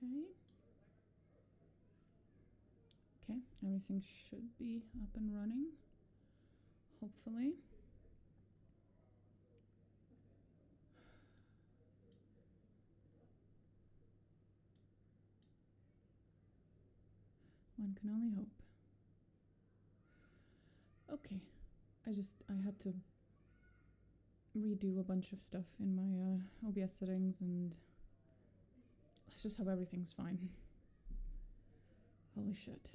Okay. Okay, everything should be up and running. Hopefully. One can only hope. Okay. I had to redo a bunch of stuff in my OBS settings, and let's just hope everything's fine. Holy shit.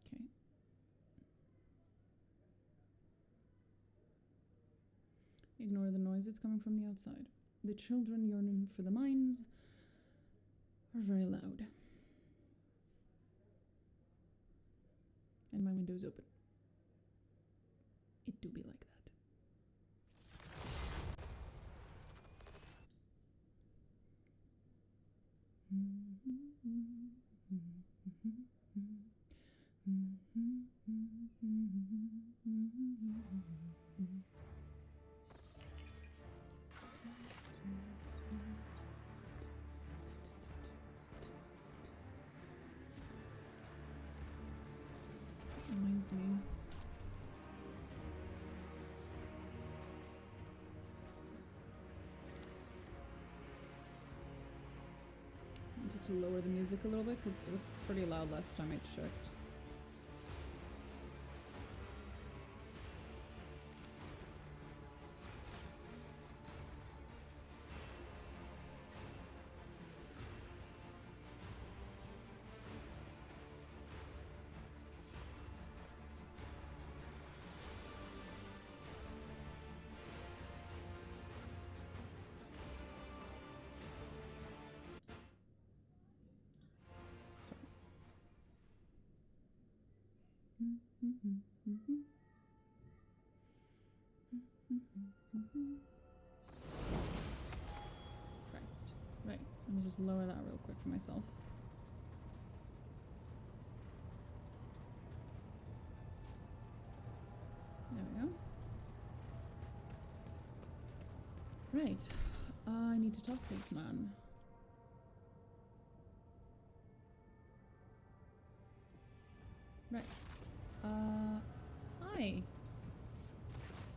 Okay. Ignore the noise, it's coming from the outside. The children yearning for the mines are very loud. And my window's open. It do be like that. Reminds me. I wanted to lower the music a little bit because it was pretty loud last time I checked. Christ. Right, let me just lower that real quick for myself. There we go. Right, I need to talk to this man. Right. Hi.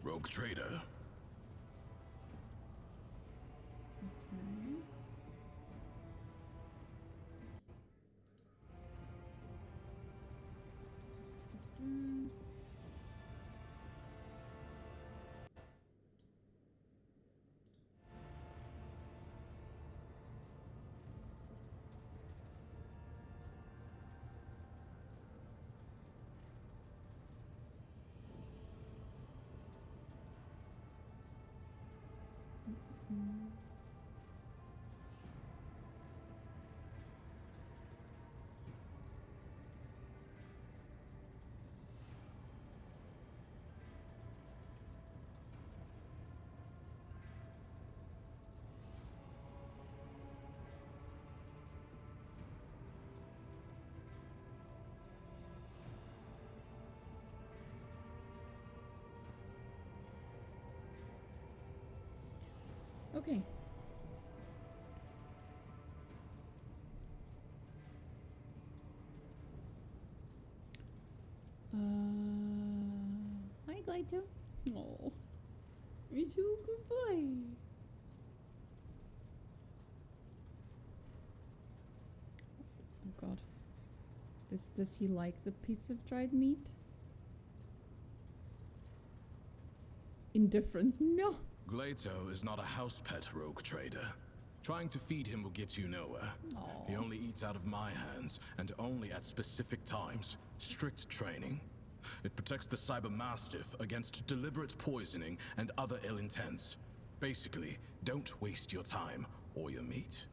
Rogue trader. Okay. Okay. Hi, Glyto. Oh, you're so good boy. Oh God. Does he like the piece of dried meat? Indifference? No. Glato is not a house pet, rogue trader. Trying to feed him will get you nowhere. Aww. He only eats out of my hands, and only at specific times. Strict training. It protects the cyber mastiff against deliberate poisoning and other ill intents. Basically, don't waste your time or your meat.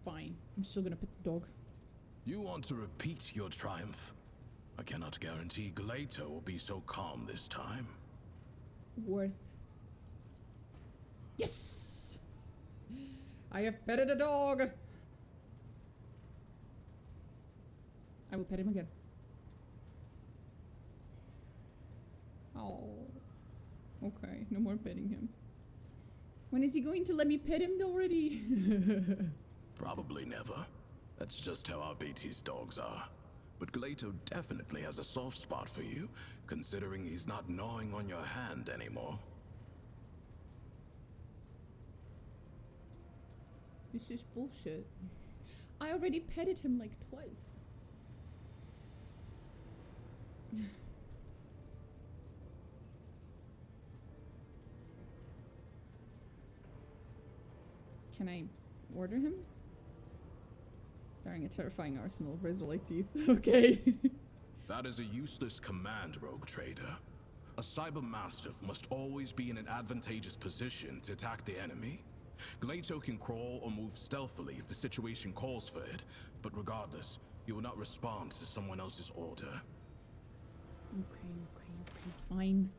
Fine. I'm still gonna pet the dog. You want to repeat your triumph? I cannot guarantee Glato will be so calm this time. Worth. Yes! I have petted a dog! I will pet him again. Oh. Okay, no more petting him. When is he going to let me pet him already? Probably never. That's just how our BT's dogs are. But Glato definitely has a soft spot for you, considering he's not gnawing on your hand anymore. This is bullshit. I already petted him like twice. Can I order him? Bearing a terrifying arsenal of razor-like teeth. Okay. That is a useless command, Rogue Trader. A cyber mastiff must always be in an advantageous position to attack the enemy. Glato can crawl or move stealthily if the situation calls for it, but regardless, he will not respond to someone else's order. Okay, fine.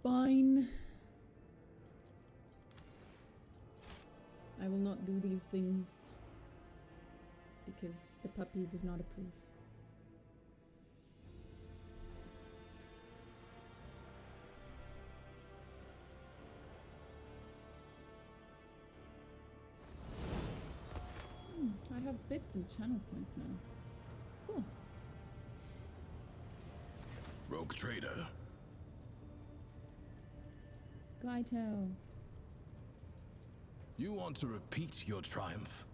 Fine. I will not do these things because the puppy does not approve. I have bits and channel points now. Cool. Rogue Trader. Glaito. You want to repeat your triumph?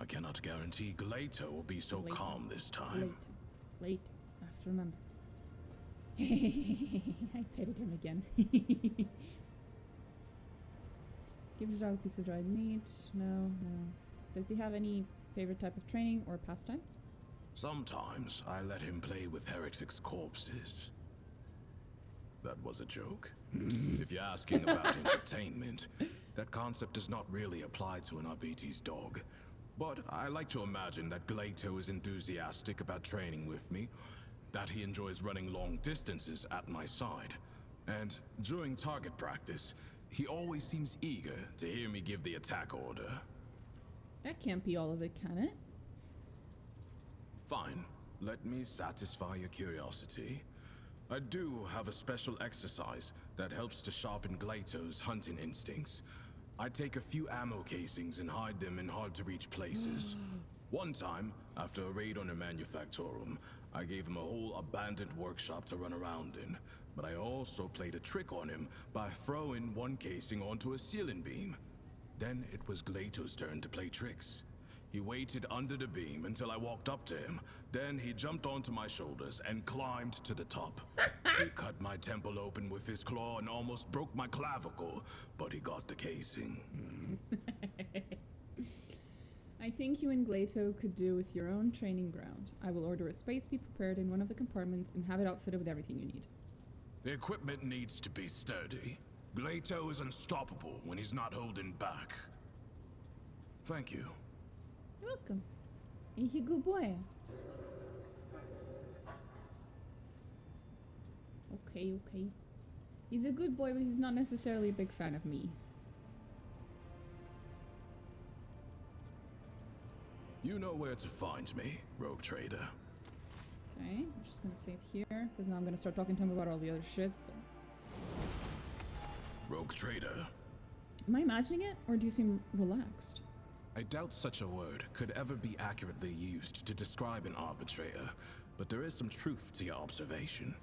I cannot guarantee Glato will be so calm this time. Late. I have to remember. I petted him again. Give the dog a piece of dried meat. No. Does he have any favorite type of training or pastime? Sometimes I let him play with heretics' corpses. That was a joke. If you're asking about entertainment, that concept does not really apply to an RBT's dog. But I like to imagine that Glato is enthusiastic about training with me, that he enjoys running long distances at my side, and during target practice, he always seems eager to hear me give the attack order. That can't be all of it, can it? Fine. Let me satisfy your curiosity. I do have a special exercise that helps to sharpen Glato's hunting instincts. I take a few ammo casings and hide them in hard-to-reach places. One time, after a raid on a manufactorum, I gave him a whole abandoned workshop to run around in. But I also played a trick on him by throwing one casing onto a ceiling beam. Then it was Glato's turn to play tricks. He waited under the beam until I walked up to him. Then he jumped onto my shoulders and climbed to the top. He cut my temple open with his claw and almost broke my clavicle, but he got the casing. I think you and Glato could do with your own training ground. I will order a space be prepared in one of the compartments and have it outfitted with everything you need. The equipment needs to be sturdy. Glato is unstoppable when he's not holding back. Thank you. You're welcome. He's a good boy. Okay. He's a good boy, but he's not necessarily a big fan of me. You know where to find me, Rogue Trader. Okay, I'm just gonna save here, because now I'm gonna start talking to him about all the other shit, so... Rogue Trader. Am I imagining it, or do you seem relaxed? I doubt such a word could ever be accurately used to describe an arbitrator, but there is some truth to your observation.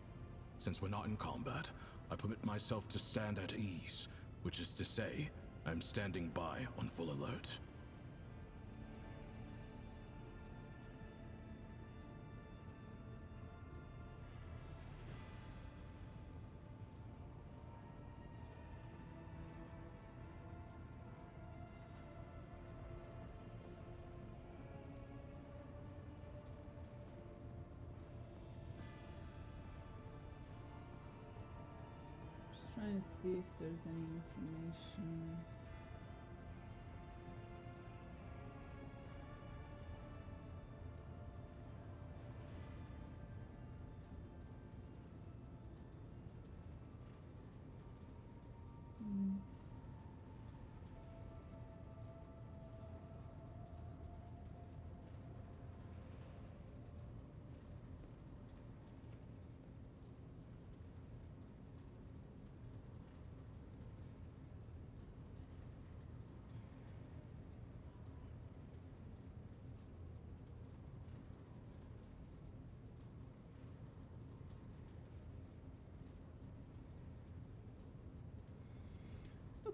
Since we're not in combat, I permit myself to stand at ease, which is to say, I'm standing by on full alert. Trying to see if there's any information.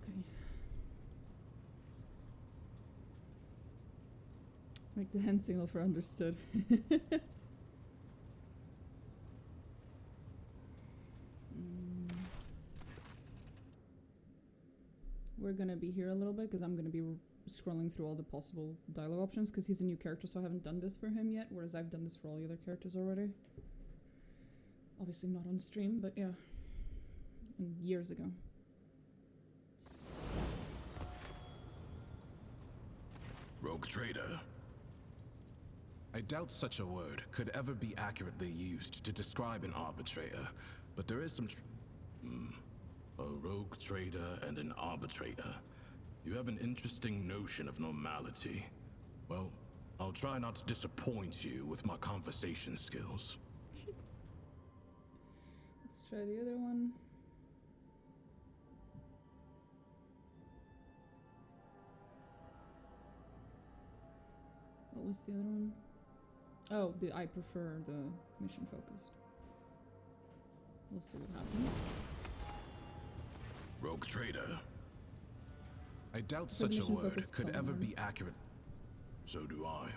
Okay. Make the hand signal for understood. We're gonna be here a little bit because I'm gonna be scrolling through all the possible dialogue options because he's a new character, so I haven't done this for him yet, whereas I've done this for all the other characters already. Obviously not on stream, but yeah. And years ago. Rogue trader. I doubt such a word could ever be accurately used to describe an arbitrator, but there is some a rogue trader and an arbitrator. You have an interesting notion of normality. Well, I'll try not to disappoint you with my conversation skills. Let's try the other one. What was the other one? Oh, I prefer the mission focused. We'll see what happens. Rogue trader. I doubt such a word could ever be accurate. So do I.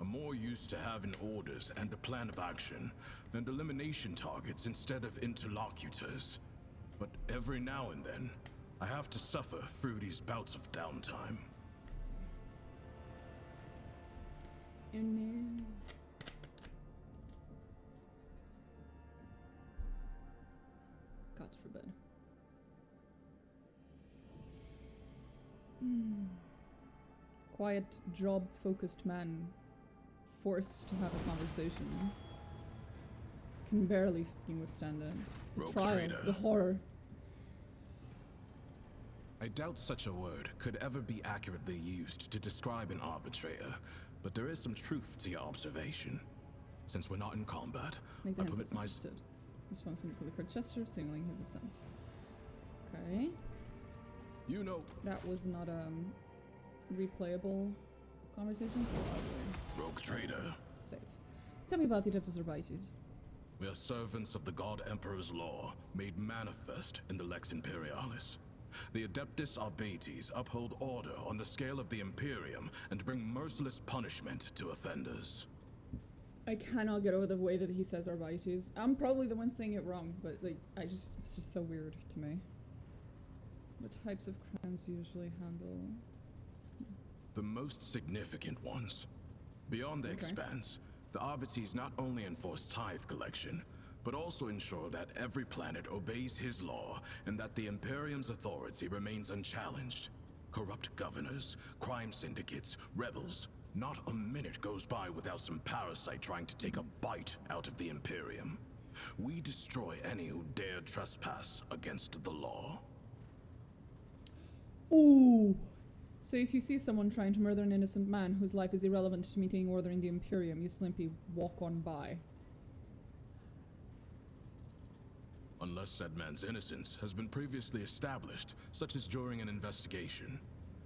I'm more used to having orders and a plan of action, and elimination targets instead of interlocutors. But every now and then, I have to suffer through these bouts of downtime. Oh no. God forbid. Quiet, job-focused man forced to have a conversation can barely fucking withstand the trial, trader. the horror. I doubt such a word could ever be accurately used to describe an arbitrator, but there is some truth to your observation. Since we're not in combat, Make the I hands permit my understood. Response from the card gesture, signaling his assent. Okay. You know, That was not a replayable conversation, so I will Rogue trader. save. Tell me about the Adeptus Orbites. We are servants of the God Emperor's law, made manifest in the Lex Imperialis. The Adeptus Arbates uphold order on the scale of the Imperium and bring merciless punishment to offenders. I cannot get over the way that he says Arbites. I'm probably the one saying it wrong, but like, it's just so weird to me. What types of crimes usually handle? The most significant ones. Beyond the expanse, the Arbites not only enforce tithe collection, but also ensure that every planet obeys his law and that the Imperium's authority remains unchallenged. Corrupt governors, crime syndicates, rebels. Not a minute goes by without some parasite trying to take a bite out of the Imperium. We destroy any who dare trespass against the law. Ooh! So if you see someone trying to murder an innocent man whose life is irrelevant to maintaining order in the Imperium, you simply walk on by. Unless said man's innocence has been previously established, such as during an investigation.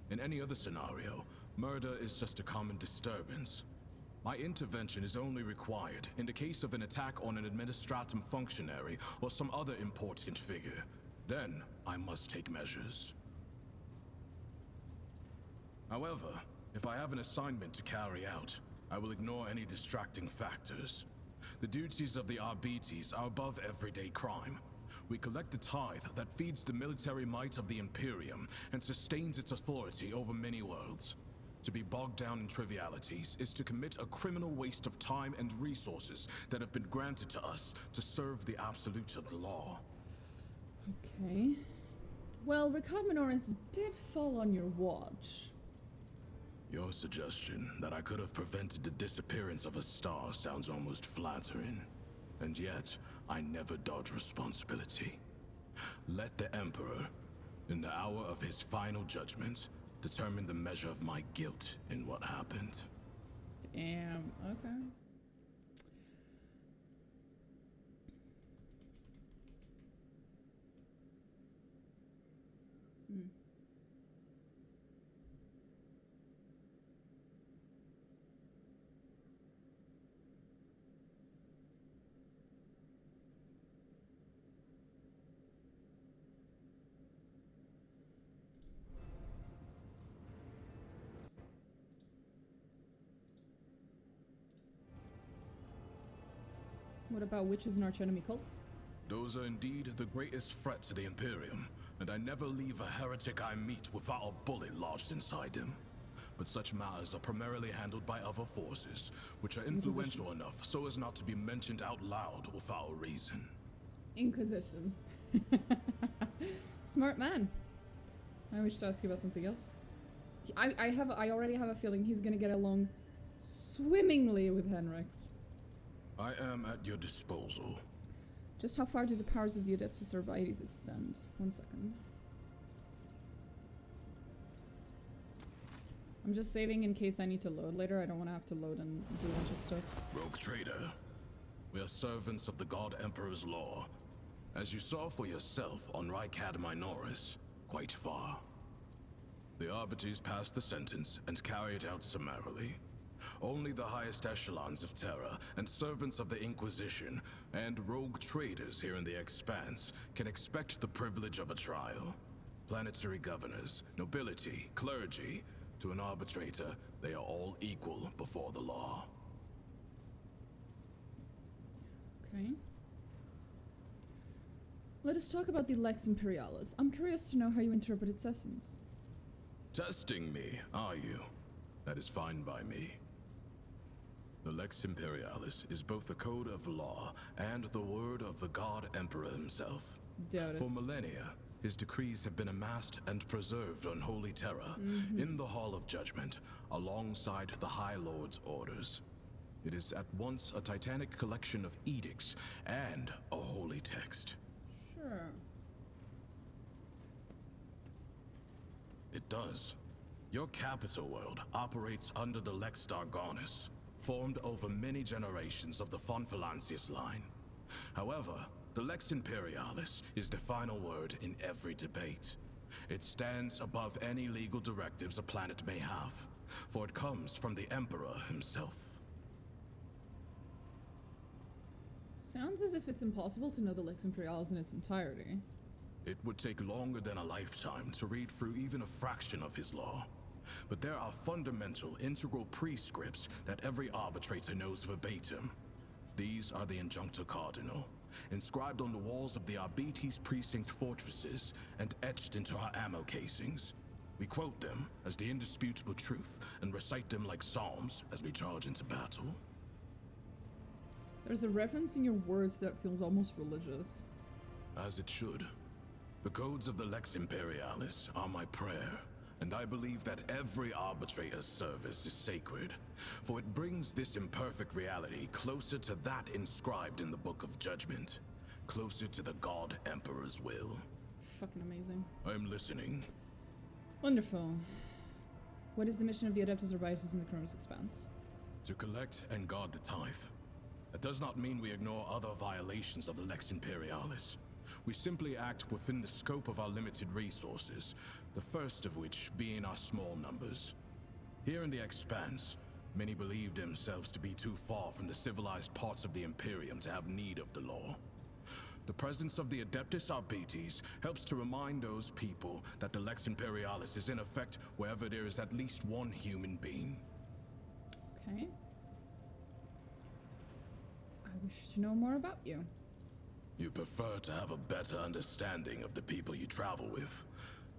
In any other scenario, murder is just a common disturbance. My intervention is only required in the case of an attack on an administratum functionary or some other important figure. Then, I must take measures. However, if I have an assignment to carry out, I will ignore any distracting factors. The duties of the Arbites are above everyday crime. We collect the tithe that feeds the military might of the Imperium and sustains its authority over many worlds. To be bogged down in trivialities is to commit a criminal waste of time and resources that have been granted to us to serve the absolute of the law. Okay. Well, Recombinoris did fall on your watch. Your suggestion that I could have prevented the disappearance of a star sounds almost flattering. And yet, I never dodge responsibility. Let the Emperor, in the hour of his final judgment, determine the measure of my guilt in what happened. Damn, okay. What about witches and archenemy cults? Those are indeed the greatest threat to the Imperium, and I never leave a heretic I meet without a bullet lodged inside him. But such matters are primarily handled by other forces, which are influential enough so as not to be mentioned out loud without a reason. Inquisition. Smart man. I wish to ask you about something else. I already have a feeling he's gonna get along swimmingly with Henrix. I am at your disposal. Just how far do the powers of the Adeptus Arbites extend? 1 second. I'm just saving in case I need to load later. I don't want to have to load and do a bunch of stuff. Rogue trader. We are servants of the God Emperor's law. As you saw for yourself on Rykad Minoris, quite far. The Arbites passed the sentence and carried it out summarily. Only the highest echelons of Terra and servants of the Inquisition and rogue traders here in the Expanse can expect the privilege of a trial. Planetary governors, nobility, clergy, to an arbitrator, they are all equal before the law. Okay. Let us talk about the Lex Imperialis. I'm curious to know how you interpret its essence. Testing me, are you? That is fine by me. The Lex Imperialis is both a code of law and the word of the God Emperor himself. Doubt it. For millennia, his decrees have been amassed and preserved on Holy Terra, in the Hall of Judgment, alongside the High Lord's orders. It is at once a titanic collection of edicts and a holy text. Sure. It does. Your capital world operates under the Lex Dargonus, formed over many generations of the Von Valancius line. However, the Lex Imperialis is the final word in every debate. It stands above any legal directives a planet may have, for it comes from the Emperor himself. Sounds as if it's impossible to know the Lex Imperialis in its entirety. It would take longer than a lifetime to read through even a fraction of his law. But there are fundamental, integral prescripts that every arbitrator knows verbatim. These are the Injuncta Cardinal, inscribed on the walls of the Arbites precinct fortresses and etched into our ammo casings. We quote them as the indisputable truth and recite them like psalms as we charge into battle. There's a reference in your words that feels almost religious. As it should. The codes of the Lex Imperialis are my prayer, and I believe that every arbitrator's service is sacred, for it brings this imperfect reality closer to that inscribed in the Book of Judgment, closer to the God Emperor's will. Fucking amazing. I'm listening. Wonderful. What is the mission of the Adeptus Arbites in the Chronos Expanse? To collect and guard the tithe. That does not mean we ignore other violations of the Lex Imperialis. We simply act within the scope of our limited resources, the first of which being our small numbers. Here in the Expanse, many believe themselves to be too far from the civilized parts of the Imperium to have need of the law. The presence of the Adeptus Arbites helps to remind those people that the Lex Imperialis is in effect wherever there is at least one human being. Okay. I wish to know more about you. You prefer to have a better understanding of the people you travel with.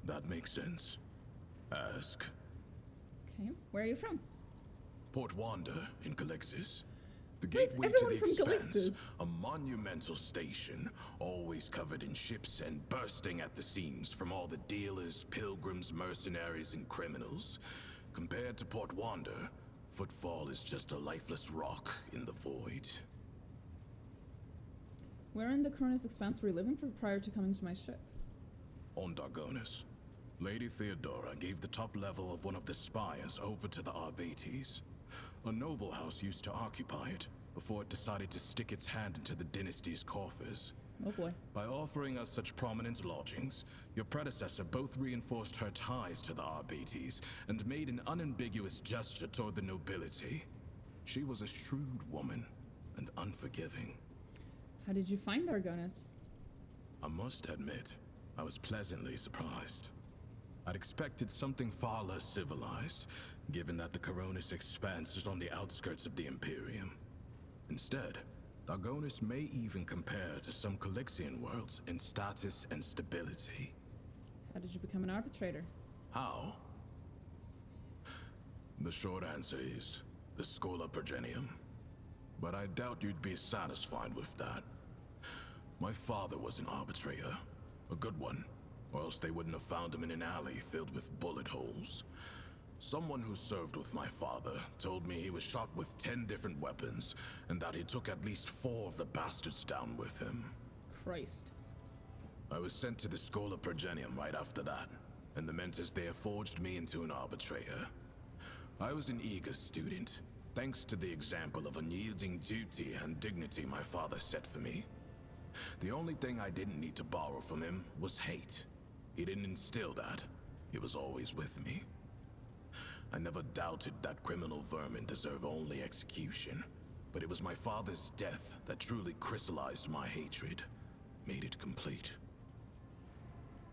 That makes sense. Ask. Okay, where are you from? Port Wanda in Calixis. The Where's gateway to everyone the from Expanse, Calixis? a monumental station, always covered in ships and bursting at the seams from all the dealers, pilgrims, mercenaries, and criminals. Compared to Port Wanda, Footfall is just a lifeless rock in the void. Where in the Chronos Expanse were you living prior to coming to my ship? On Dargonus, Lady Theodora gave the top level of one of the spires over to the Arbites. A noble house used to occupy it, before it decided to stick its hand into the dynasty's coffers. Oh boy. By offering us such prominent lodgings, your predecessor both reinforced her ties to the Arbites and made an unambiguous gesture toward the nobility. She was a shrewd woman and unforgiving. How did you find Dargonus? I must admit, I was pleasantly surprised. I'd expected something far less civilized, given that the Coronis Expanse is on the outskirts of the Imperium. Instead, Dargonis may even compare to some Calixian worlds in status and stability. How did you become an arbitrator? How? The short answer is the Schola Progenium. But I doubt you'd be satisfied with that. My father was an arbitrator, a good one, or else they wouldn't have found him in an alley filled with bullet holes. Someone who served with my father told me he was shot with 10 different weapons, and that he took at least 4 of the bastards down with him. Christ. I was sent to the Schola Progenium right after that, and the mentors there forged me into an arbitrator. I was an eager student, thanks to the example of unyielding duty and dignity my father set for me. The only thing I didn't need to borrow from him was hate. He didn't instill that. It was always with me. I never doubted that criminal vermin deserve only execution, but it was my father's death that truly crystallized my hatred, made it complete.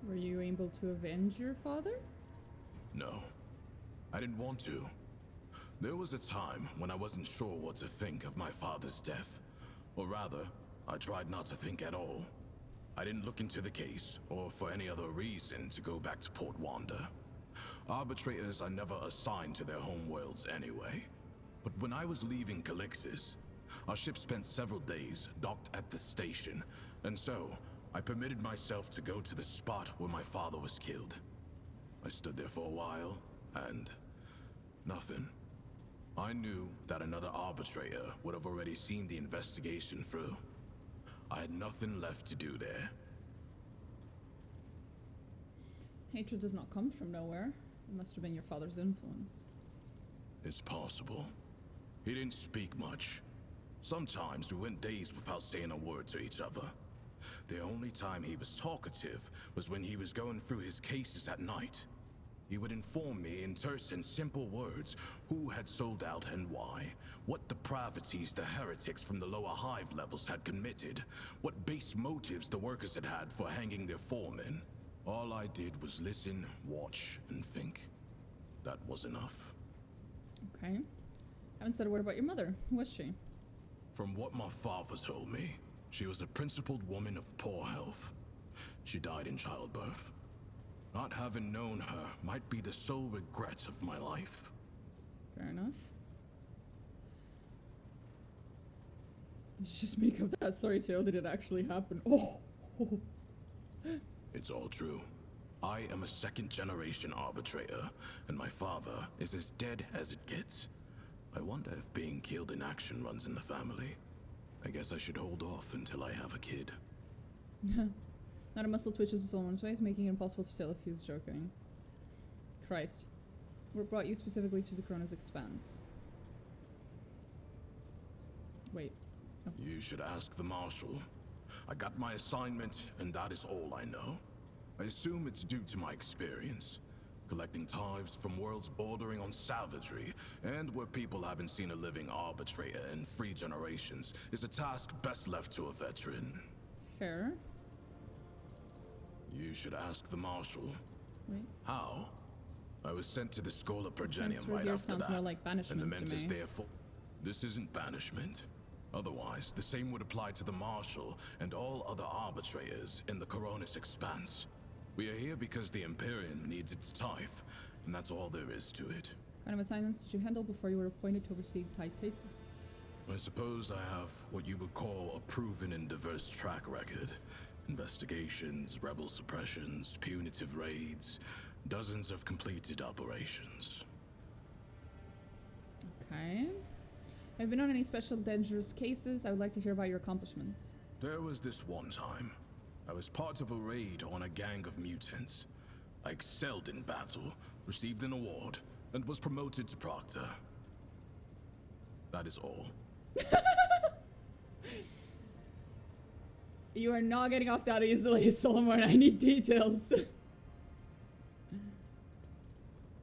Were you able to avenge your father? No, I didn't want to. There was a time when I wasn't sure what to think of my father's death. Or rather, I tried not to think at all. I didn't look into the case, or for any other reason, to go back to Port Wanda. Arbitrators are never assigned to their home worlds anyway. But when I was leaving Calixis, our ship spent several days docked at the station, and so I permitted myself to go to the spot where my father was killed. I stood there for a while, and nothing. I knew that another arbitrator would have already seen the investigation through. I had nothing left to do there. Hatred does not come from nowhere. It must have been your father's influence. It's possible. He didn't speak much. Sometimes we went days without saying a word to each other. The only time he was talkative was when he was going through his cases at night. He would inform me in terse and simple words who had sold out and why, what depravities the heretics from the lower hive levels had committed, what base motives the workers had had for hanging their foremen. All I did was listen, watch, and think. That was enough. Okay. Haven't said a word about your mother. Who was she? From what my father told me, she was a principled woman of poor health. She died in childbirth. Not having known her might be the sole regret of my life. Fair enough. Did you just make up that story tale? Did it actually happen? Oh! It's all true. I am a second-generation arbitrator, and my father is as dead as it gets. I wonder if being killed in action runs in the family. I guess I should hold off until I have a kid. Not a muscle twitches Solomorne's face, making it impossible to tell if he's joking. Christ. What brought you specifically to the Corona's Expanse? Wait. Oh. You should ask the Marshal. I got my assignment, and that is all I know. I assume it's due to my experience. Collecting tithes from worlds bordering on savagery, and where people haven't seen a living arbitrator in 3 generations, is a task best left to a veteran. Fair. You should ask the Marshal. Wait. How? I was sent to the Schola Progenium Transfer right here after sounds that, more like banishment and the to mentors me. therefore. This isn't banishment. Otherwise, the same would apply to the Marshal and all other arbitrators in the Coronis Expanse. We are here because the Imperium needs its tithe, and that's all there is to it. What kind of assignments did you handle before you were appointed to oversee tight cases? I suppose I have what you would call a proven and diverse track record. Investigations, rebel suppressions, punitive raids, dozens of completed operations. Okay. Have you been on any special dangerous cases? I would like to hear about your accomplishments. There was this one time. I was part of a raid on a gang of mutants. I excelled in battle, received an award, and was promoted to Proctor. That is all. You are not getting off that easily, Solomorne. I need details.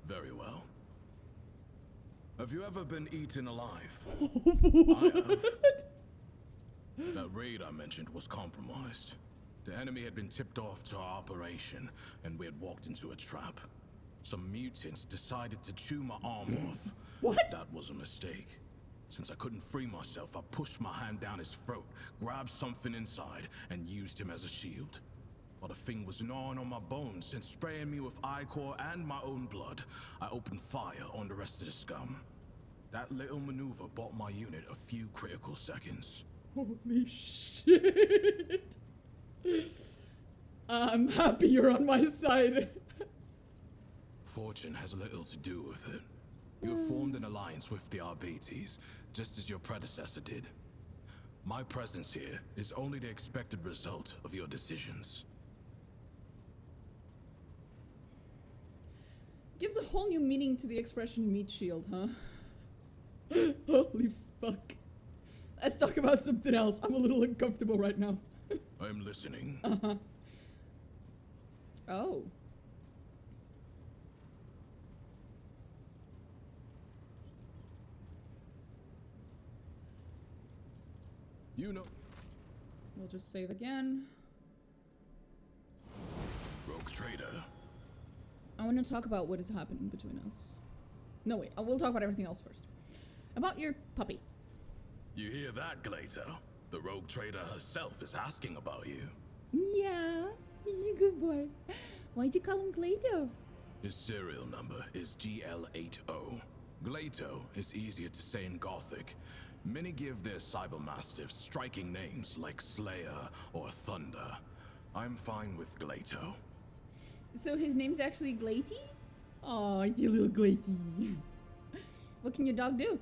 Very well. Have you ever been eaten alive? What? I have. That raid I mentioned was compromised. The enemy had been tipped off to our operation, and we had walked into a trap. Some mutants decided to chew my arm off. What? That was a mistake. Since I couldn't free myself, I pushed my hand down his throat, grabbed something inside, and used him as a shield. While the thing was gnawing on my bones and spraying me with ichor and my own blood, I opened fire on the rest of the scum. That little maneuver bought my unit a few critical seconds. Holy shit. I'm happy you're on my side. Fortune has little to do with it. You have formed an alliance with the Arbates, just as your predecessor did. My presence here is only the expected result of your decisions. Gives a whole new meaning to the expression meat shield, huh? Holy fuck. Let's talk about something else. I'm a little uncomfortable right now. I'm listening. Uh-huh. Oh. You know. We'll just save again. Rogue trader. I want to talk about what is happening between us. No, wait. We'll talk about everything else first. About your puppy. You hear that, Glato? The rogue trader herself is asking about you. Yeah, he's a good boy. Why'd you call him Glato? His serial number is GL80. Glato is easier to say in Gothic. Many give their cybermastiffs striking names like Slayer or Thunder. I'm fine with Glato. So his name's actually Glaty? Aw, you little Glaty. What can your dog do?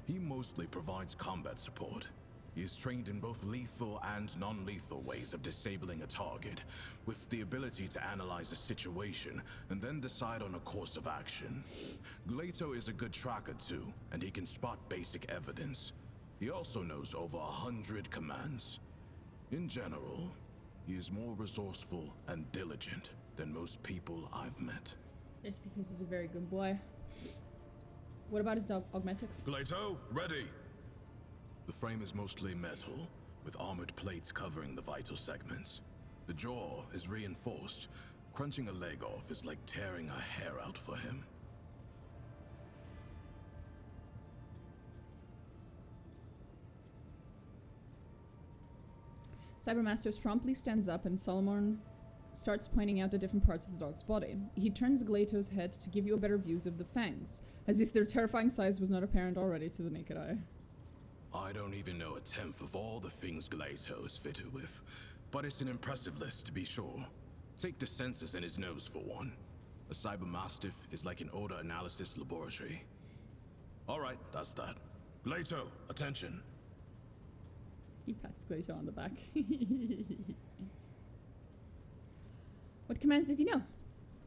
He mostly provides combat support. He is trained in both lethal and non-lethal ways of disabling a target, with the ability to analyze a situation and then decide on a course of action. Glato is a good tracker too, and he can spot basic evidence. He also knows over 100 commands. In general, he is more resourceful and diligent than most people I've met. That's because he's a very good boy. What about his dog, Augmentix? Glato, ready! The frame is mostly metal, with armored plates covering the vital segments. The jaw is reinforced. Crunching a leg off is like tearing a hair out for him. Cybermasters promptly stands up and Solomorne starts pointing out the different parts of the dog's body. He turns Glato's head to give you a better view of the fangs, as if their terrifying size was not apparent already to the naked eye. I don't even know a tenth of all the things Glato is fitted with, but it's an impressive list to be sure. Take the sensors in his nose for one. A cybermastiff is like an odor analysis laboratory. Alright, that's that. Glato, attention. He pats Glato on the back. What commands does he know?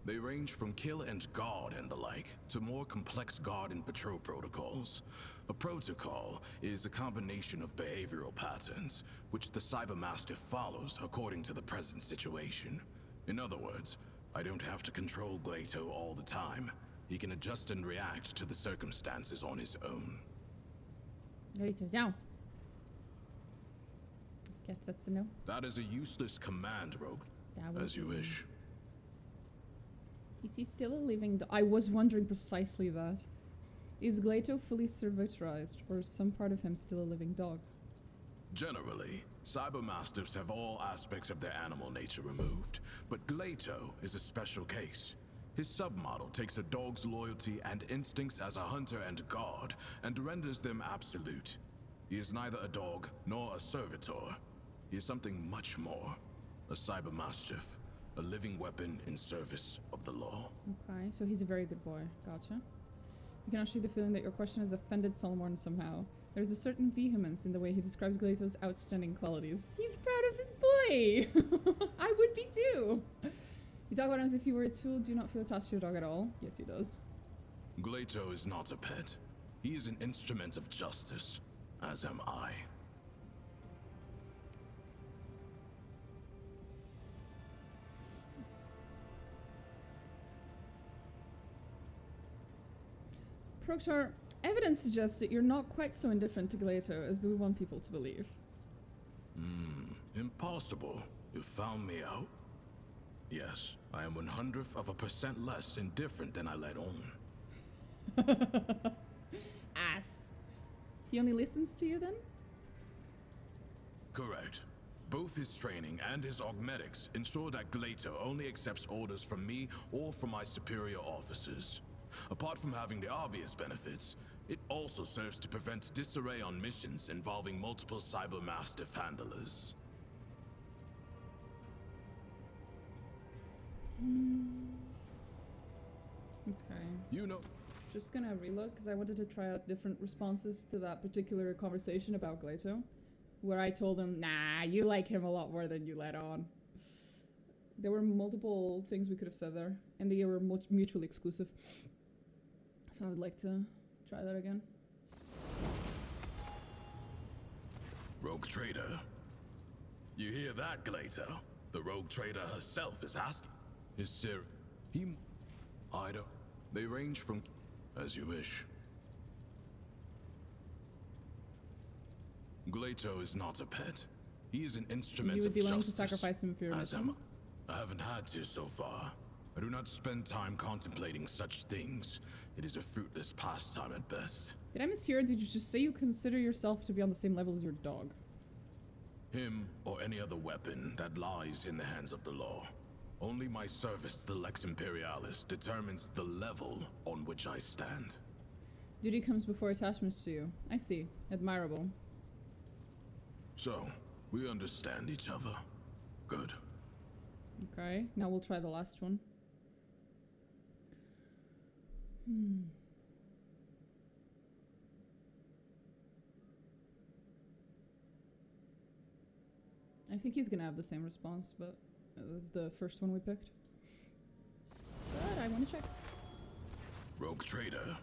They range from kill and guard and the like, to more complex guard and patrol protocols. A protocol is a combination of behavioral patterns, which the cybermastiff follows according to the present situation. In other words, I don't have to control Glato all the time. He can adjust and react to the circumstances on his own. Glato, down. Guess that's a no. That is a useless command, Rogue. As you wish. Is he still a living dog? I was wondering precisely that. Is Glato fully servitorized, or is some part of him still a living dog? Generally, cybermastiffs have all aspects of their animal nature removed, but Glato is a special case. His submodel takes a dog's loyalty and instincts as a hunter and guard, and renders them absolute. He is neither a dog nor a servitor. He is something much more. A cybermastiff. A living weapon in service of the law. Okay, so he's a very good boy. Gotcha. You can actually the feeling that your question has offended Solomorne somehow. There's a certain vehemence in the way he describes Glato's outstanding qualities. He's proud of his boy! I would be too! You talk about him as if he were a tool. Do you not feel attached to your dog at all? Yes, he does. Glato is not a pet. He is an instrument of justice, as am I. Proctor, evidence suggests that you're not quite so indifferent to Glato as we want people to believe. Impossible. You found me out. Yes, I am 1/100% less indifferent than I let on. Ass. He only listens to you then? Correct. Both his training and his augmetics ensure that Glato only accepts orders from me or from my superior officers. Apart from having the obvious benefits, it also serves to prevent disarray on missions involving multiple cybermastiff handlers. Okay. You know... Just gonna reload because I wanted to try out different responses to that particular conversation about Glato, where I told him, nah, you like him a lot more than you let on. There were multiple things we could have said there, and they were mutually exclusive. So I would like to try that again. Rogue Trader. You hear that, Glato? The Rogue Trader herself is asking. Is Sir... I don't... They range from... As you wish. Glato is not a pet. He is an instrument of justice. You would be willing to justice, sacrifice him for your mission? I haven't had to so far. I do not spend time contemplating such things. It is a fruitless pastime at best. Did I mishear? Did you just say you consider yourself to be on the same level as your dog? Him or any other weapon that lies in the hands of the law. Only my service to the Lex Imperialis determines the level on which I stand. Duty comes before attachments to you. I see. Admirable. So, we understand each other. Good. Okay, now we'll try the last one. I think he's gonna have the same response, but it was the first one we picked. But I want to check. Rogue Trader.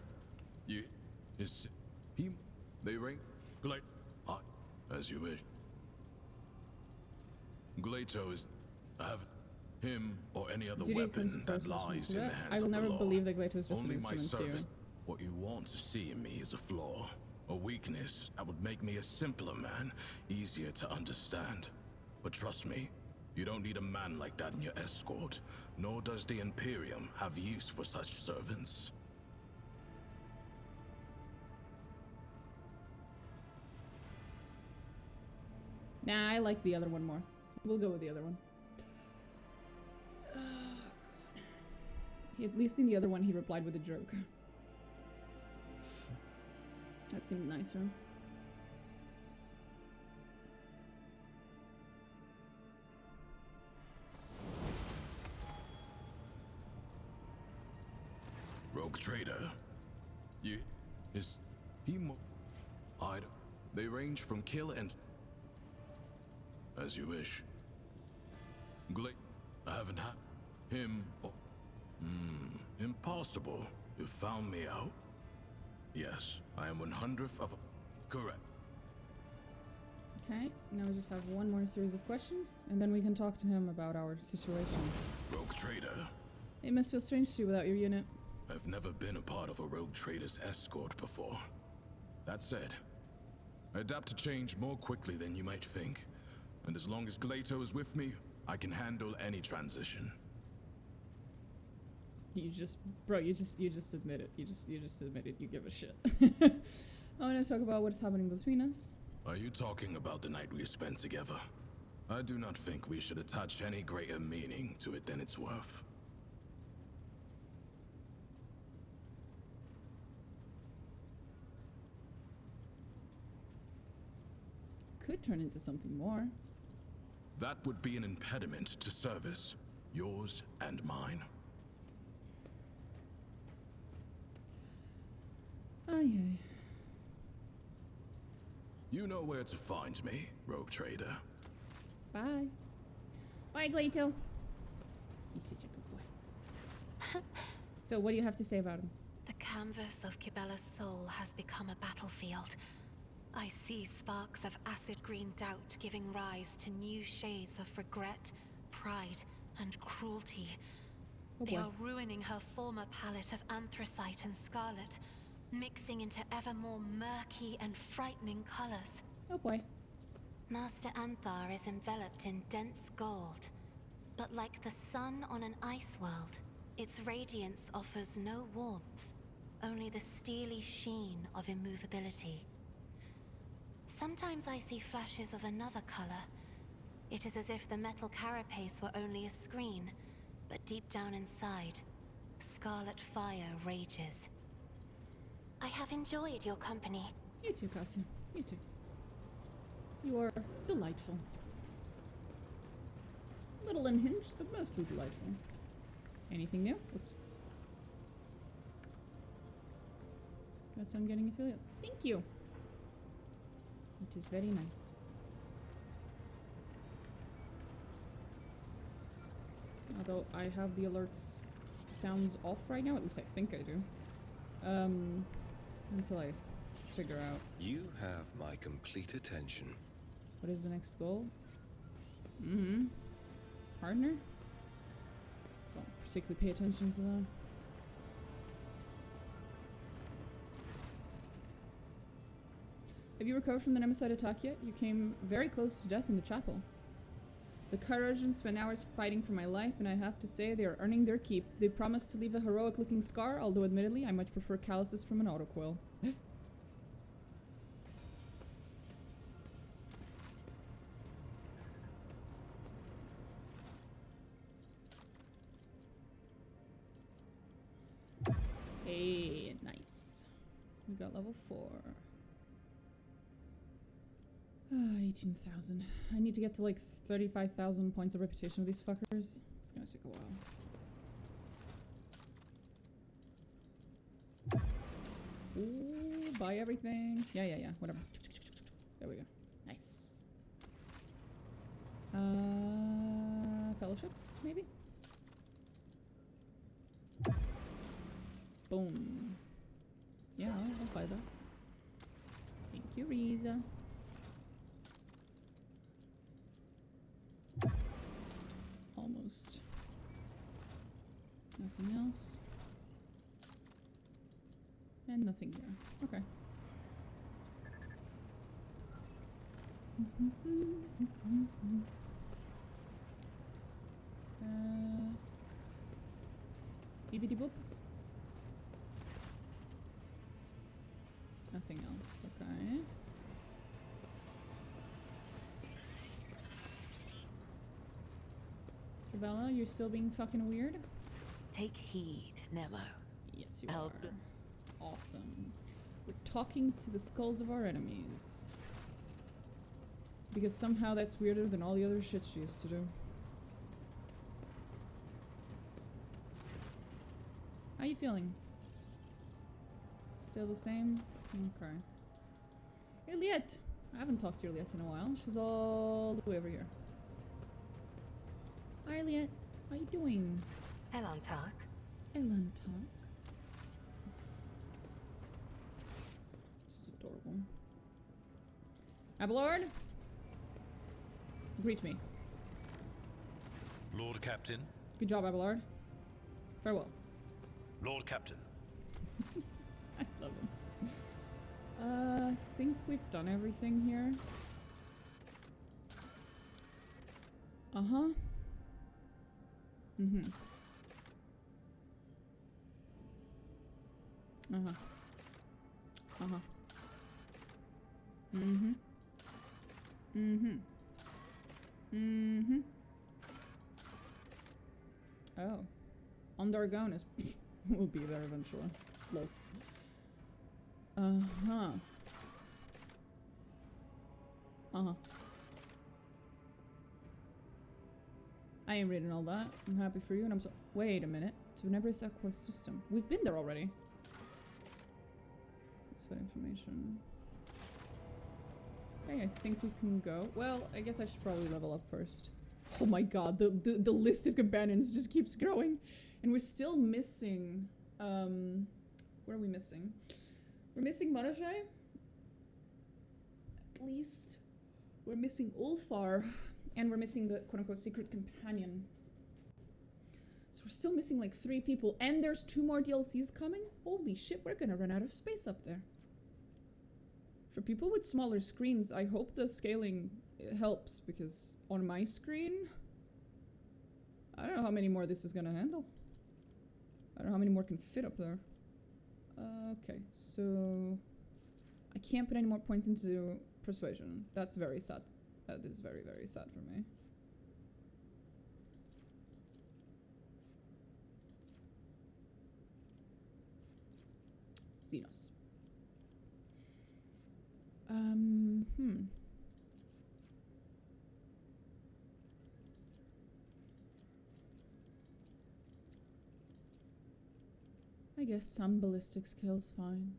You... Is... He... They ring... As you wish. Glato is... I have... Him or any other weapon that lies in the hands of the law. I will never believe that Glato is just an instrument to you. What you want to see in me is a flaw. A weakness that would make me a simpler man, easier to understand. But trust me, you don't need a man like that in your escort, nor does the Imperium have use for such servants. Nah, I like the other one more. We'll go with the other one. At least in the other one he replied with a joke. That seemed nicer. Rogue Trader. You... Is... He mo... They range from kill and... As you wish. I haven't had... Him or... Impossible. You found me out. Yes, I am 100th of... Correct. Okay, now we just have one more series of questions, and then we can talk to him about our situation. Rogue Trader. It must feel strange to you without your unit. I've never been a part of a Rogue Trader's escort before. That said, I adapt to change more quickly than you might think. And as long as Glato is with me, I can handle any transition. You just admit it. You just admit it. You give a shit. I want to talk about what's happening between us. Are you talking about the night we spent together? I do not think we should attach any greater meaning to it than it's worth. Could turn into something more. That would be an impediment to service, yours and mine. Aye. You know where to find me, Rogue Trader. Bye. Bye, Glato. He's such a good boy. So, what do you have to say about him? The canvas of Kibella's soul has become a battlefield. I see sparks of acid green doubt giving rise to new shades of regret, pride, and cruelty. They are ruining her former palette of anthracite and scarlet, mixing into ever more murky and frightening colors. Oh boy. Master Anthar is enveloped in dense gold, but like the sun on an ice world, its radiance offers no warmth, only the steely sheen of immovability. Sometimes I see flashes of another color. It is as if the metal carapace were only a screen, but deep down inside, scarlet fire rages. I have enjoyed your company. You too, Cassie. You too. You are delightful. Little unhinged, but mostly delightful. Anything new? Oops. That's on getting affiliate. Thank you. It is very nice. Although I have the alerts sounds off right now, at least I think I do. Until I figure out. You have my complete attention. What is the next goal? Partner? Don't particularly pay attention to that. Have you recovered from the Nemesis attack yet? You came very close to death in the chapel. The Karajan spent hours fighting for my life, and I have to say they are earning their keep. They promised to leave a heroic-looking scar, although admittedly, I much prefer calluses from an autocoil. Hey, nice. We got level 4. 18,000. I need to get to like 35,000 points of reputation with these fuckers. It's gonna take a while. Ooh, buy everything. Yeah, whatever. There we go. Nice. Fellowship, maybe? Boom. Yeah, I'll buy that. Thank you, Riza. Almost. Nothing else. And nothing here. Okay. Beepity boop. Nothing else. Okay. Bella, you're still being fucking weird? Take heed, Nemo. Yes, you are. Awesome. We're talking to the skulls of our enemies. Because somehow that's weirder than all the other shit she used to do. How you feeling? Still the same? Okay. Juliet! I haven't talked to Juliet in a while. She's all the way over here. Hi, Juliet. How you doing? Elon Talk. Elon Talk. This is adorable. Abelard? Greet me. Lord Captain. Good job, Abelard. Farewell. Lord Captain. I love him. I think we've done everything here. Uh-huh. Mm-hmm. Uh-huh. Uh-huh. Mm-hmm. Mm-hmm. Mm-hmm. Oh. Undergonus will be there eventually. Lol. Uh-huh. Uh-huh. I ain't reading all that. I'm happy for you and I'm so— wait a minute. To Nebris Aqua System. We've been there already. Classified information. Okay, I think we can go. Well, I guess I should probably level up first. Oh my god, the list of companions just keeps growing. And we're still missing, what are we missing? We're missing Monarchie. At least. We're missing Ulfar. And we're missing the quote-unquote secret companion. So we're still missing like 3 people. And there's 2 more DLCs coming? Holy shit, we're gonna run out of space up there. For people with smaller screens, I hope the scaling helps. Because on my screen, I don't know how many more this is gonna handle. I don't know how many more can fit up there. Okay, so I can't put any more points into persuasion. That's very sad. That is very, very sad for me. Xenos. I guess some ballistic skills fine.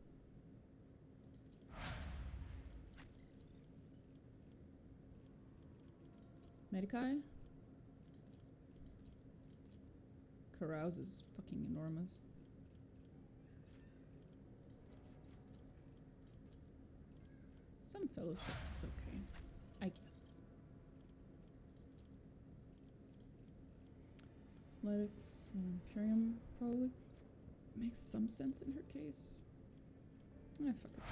Medikai? Carouse is fucking enormous. Some fellowship is okay, I guess. Athletics, Imperium, probably. Makes some sense in her case. Ah, fuck it.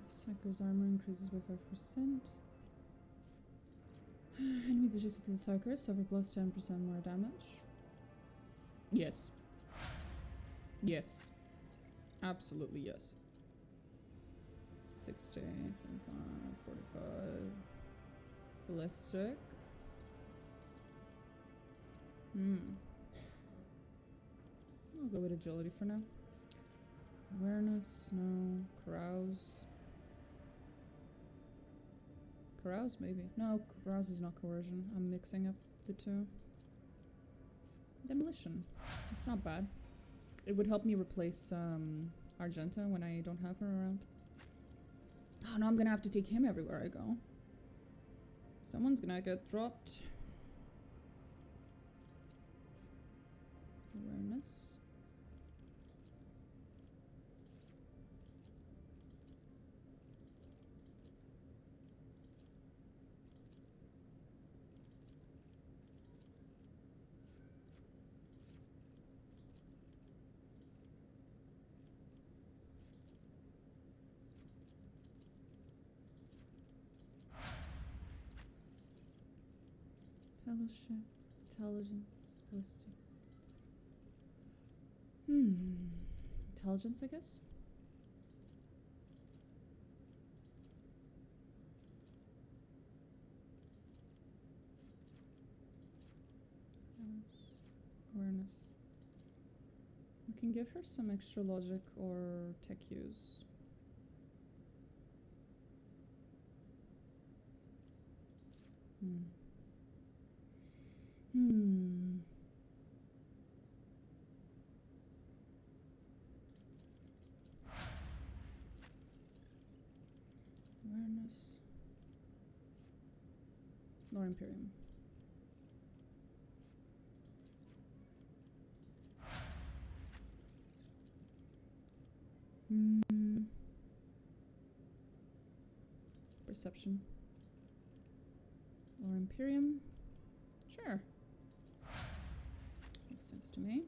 Psycho's armor increases by 5%. Enemies adjusted to the Psycho suffer plus 10% more damage. Yes. Yes. Absolutely yes. 60, 35, 45. Ballistic. I'll go with agility for now. Awareness, no. Carouse. Carouse, maybe. No, carouse is not coercion. I'm mixing up the two. Demolition. It's not bad. It would help me replace Argenta when I don't have her around. Oh no, I'm gonna have to take him everywhere I go. Someone's gonna get dropped. Awareness. Fellowship, intelligence, ballistics. Intelligence, I guess? Awareness. We can give her some extra logic or tech use. Awareness. Lore Imperium. Perception. Lore Imperium. Sure. Makes sense to me.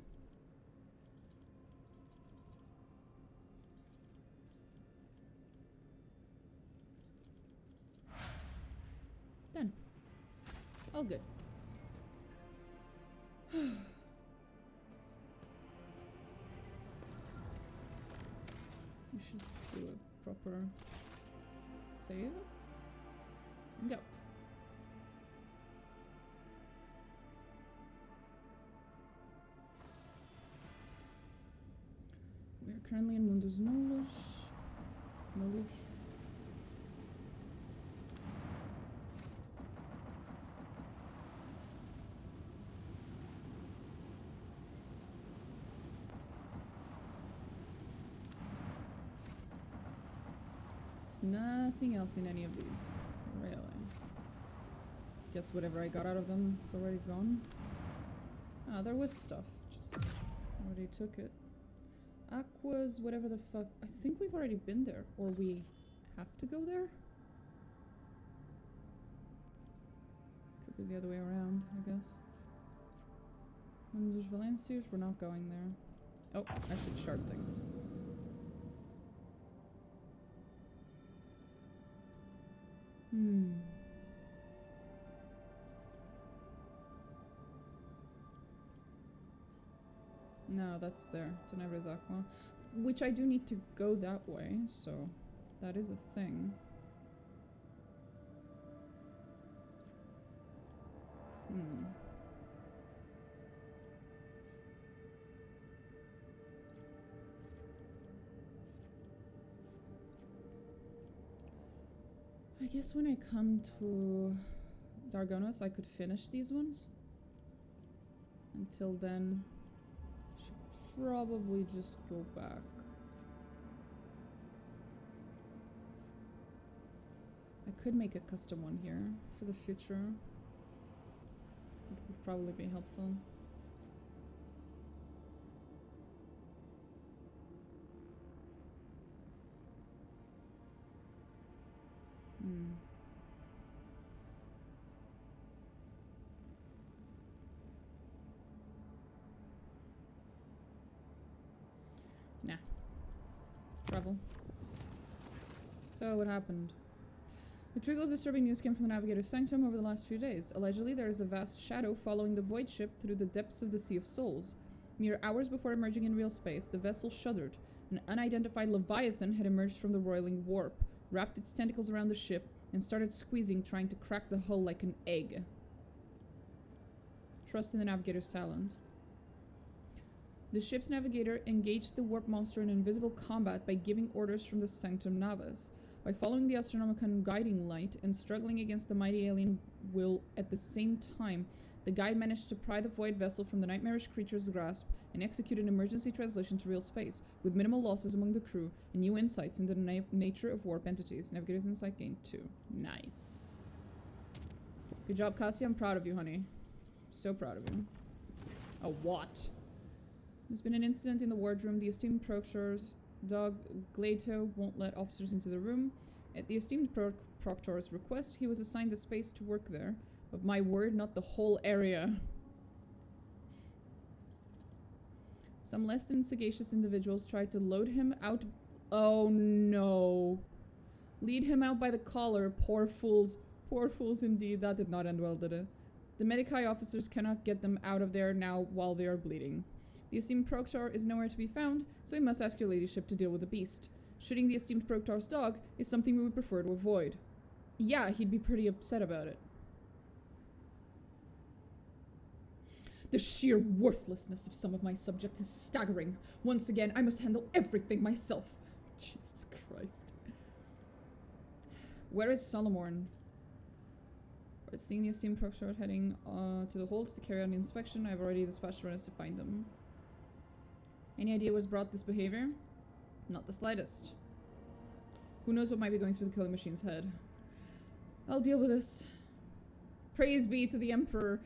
Done. All good. We should do a proper save. And go. We are currently in Mundus Nullish. Nothing else in any of these, really. Guess whatever I got out of them is already gone. Ah, there was stuff, just already took it. Aquas, whatever the fuck. I think we've already been there, or we have to go there? Could be the other way around, I guess. When there's Valenciers, we're not going there. Oh, I should sharp things. No, that's there. Tenebres Aqua. Which I do need to go that way, so that is a thing. I guess when I come to Dargonos, I could finish these ones. Until then, I should probably just go back. I could make a custom one here for the future. It would probably be helpful. Nah. Travel. So, what happened? A trickle of disturbing news came from the Navigator's Sanctum over the last few days. Allegedly, there is a vast shadow following the Void ship through the depths of the Sea of Souls. Mere hours before emerging in real space, the vessel shuddered. An unidentified leviathan had emerged from the roiling warp, wrapped its tentacles around the ship, and started squeezing, trying to crack the hull like an egg. Trust in the Navigator's talent. The ship's navigator engaged the warp monster in invisible combat by giving orders from the Sanctum Navis. By following the Astronomicon guiding light and struggling against the mighty alien will at the same time, the guide managed to pry the Void vessel from the nightmarish creature's grasp and execute an emergency translation to real space, with minimal losses among the crew and new insights into the nature of warp entities. Navigator's insight gained 2. Nice. Good job, Cassie. I'm proud of you, honey. So proud of you. A what? There's been an incident in the wardroom. The esteemed Proctor's dog, Glato, won't let officers into the room. At the esteemed Proctor's request, he was assigned a space to work there. But my word, not the whole area. Some less than sagacious individuals tried to load him out. Oh no. Lead him out by the collar. Poor fools. Poor fools indeed. That did not end well, did it? The Medicae officers cannot get them out of there now while they are bleeding. The esteemed Proctor is nowhere to be found, so we must ask your ladyship to deal with the beast. Shooting the esteemed Proctor's dog is something we would prefer to avoid. Yeah, he'd be pretty upset about it. The sheer worthlessness of some of my subjects is staggering. Once again, I must handle everything myself. Jesus Christ. Where is Solomorne? Seeing the esteemed Proctor heading to the holds to carry out an inspection, I've already dispatched runners to find them. Any idea what's brought this behavior? Not the slightest. Who knows what might be going through the killing machine's head? I'll deal with this. Praise be to the Emperor.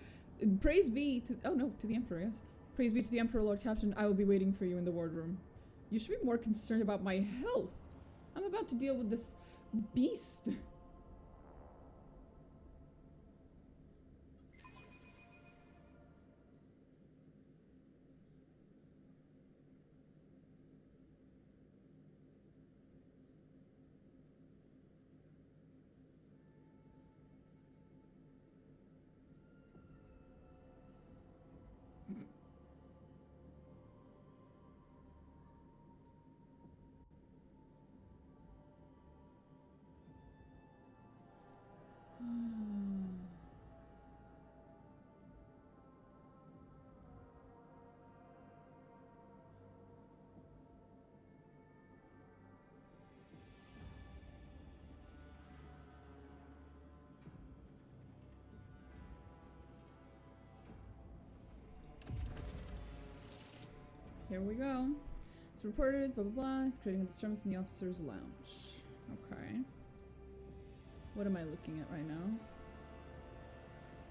Praise be to... Oh no, to the Emperor, yes. Praise be to the Emperor, Lord Captain. I will be waiting for you in the wardroom. You should be more concerned about my health. I'm about to deal with this beast. Here we go. It's reported, blah blah blah. It's creating a disturbance in the officer's lounge. Okay. What am I looking at right now?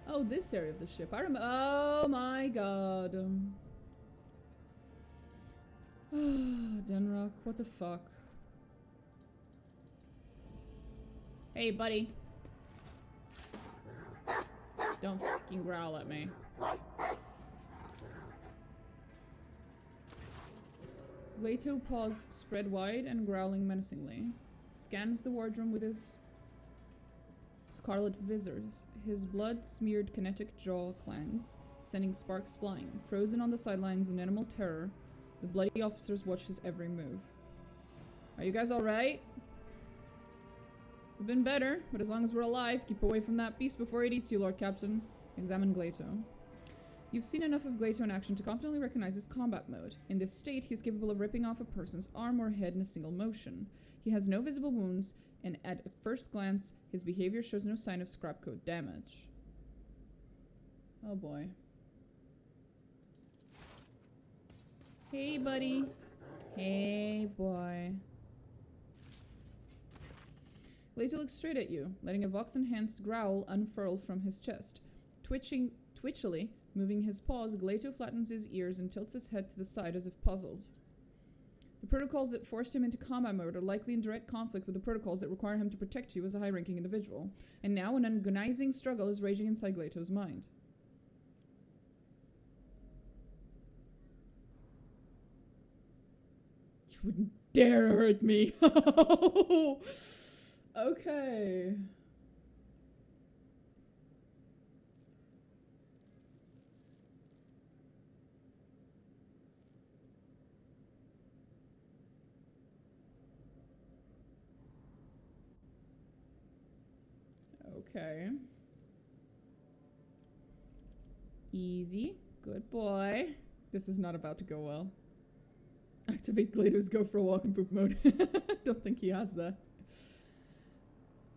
Oh, this area of the ship. I remember. Oh my god. Denrock, what the fuck? Hey, buddy. Don't fucking growl at me. Glato paws spread wide and growling menacingly. Scans the wardroom with his scarlet visors. His blood-smeared kinetic jaw clangs, sending sparks flying. Frozen on the sidelines in animal terror, the bloody officers watch his every move. Are you guys alright? We've been better, but as long as we're alive, keep away from that beast before it eats you, Lord Captain. Examine Glato. You've seen enough of Glato in action to confidently recognize his combat mode. In this state, he is capable of ripping off a person's arm or head in a single motion. He has no visible wounds, and at first glance, his behavior shows no sign of scrap coat damage. Oh boy. Hey, buddy. Hey, boy. Glato looks straight at you, letting a Vox-enhanced growl unfurl from his chest. Twitchily, moving his paws, Glato flattens his ears and tilts his head to the side as if puzzled. The protocols that forced him into combat mode are likely in direct conflict with the protocols that require him to protect you as a high-ranking individual. And now an agonizing struggle is raging inside Glato's mind. You wouldn't dare hurt me! Okay. Okay. Easy. Good boy. This is not about to go well. Activate Glato's go for a walk in poop mode. Don't think he has that.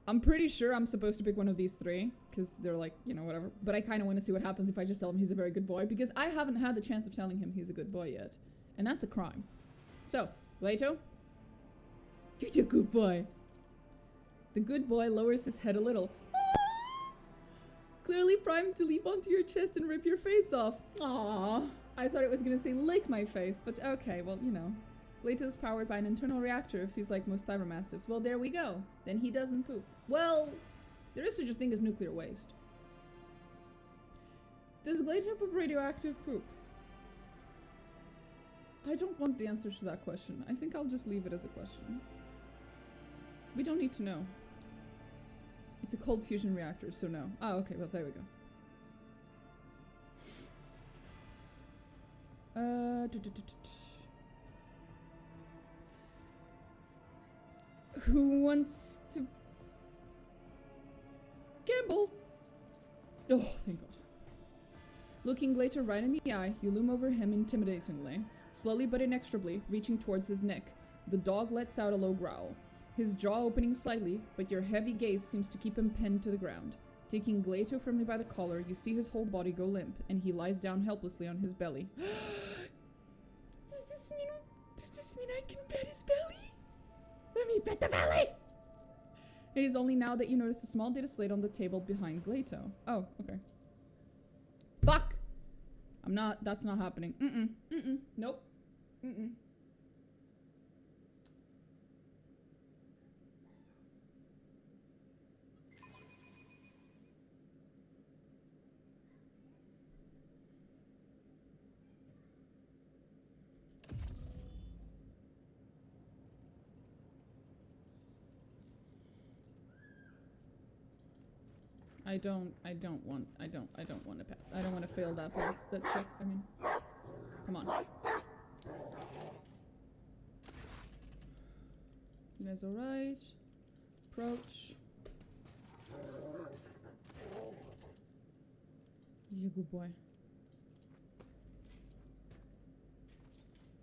I'm pretty sure I'm supposed to pick one of these three, because they're like, you know, whatever. But I kind of want to see what happens if I just tell him he's a very good boy, because I haven't had the chance of telling him he's a good boy yet. And that's a crime. So, Glato, you're a good boy. The good boy lowers his head a little. Clearly primed to leap onto your chest and rip your face off. Aww. I thought it was gonna say lick my face, but okay, well, you know. Glato's powered by an internal reactor if he's like most cybermastiffs. Well, there we go. Then he doesn't poop. Well, there is such a thing as nuclear waste. Does Glato poop radioactive poop? I don't want the answer to that question. I think I'll just leave it as a question. We don't need to know. It's a cold fusion reactor, so no. Ah, okay, well, there we go. Who wants to gamble? Oh, thank God. Looking Glato right in the eye, you loom over him intimidatingly, slowly but inexorably, reaching towards his neck. The dog lets out a low growl, his jaw opening slightly, but your heavy gaze seems to keep him pinned to the ground. Taking Glato firmly by the collar, you see his whole body go limp, and he lies down helplessly on his belly. Does this mean I can pet his belly? Let me pet the belly! It is only now that you notice a small data slate on the table behind Glato. Oh, okay. Fuck! That's not happening. Nope. I don't want to pass. I don't want to fail that check. I mean, come on. You guys all right? Approach. He's a good boy.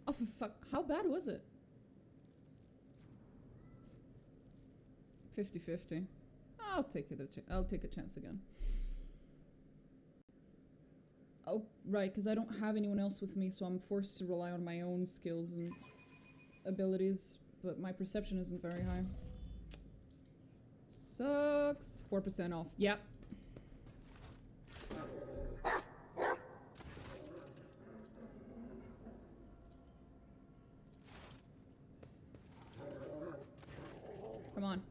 Oh, for fuck. How bad was it? 50-50. I'll take it. I'll take a chance again. Oh, right, because I don't have anyone else with me, so I'm forced to rely on my own skills and abilities, but my perception isn't very high. Sucks. 4% off. Yep. Come on.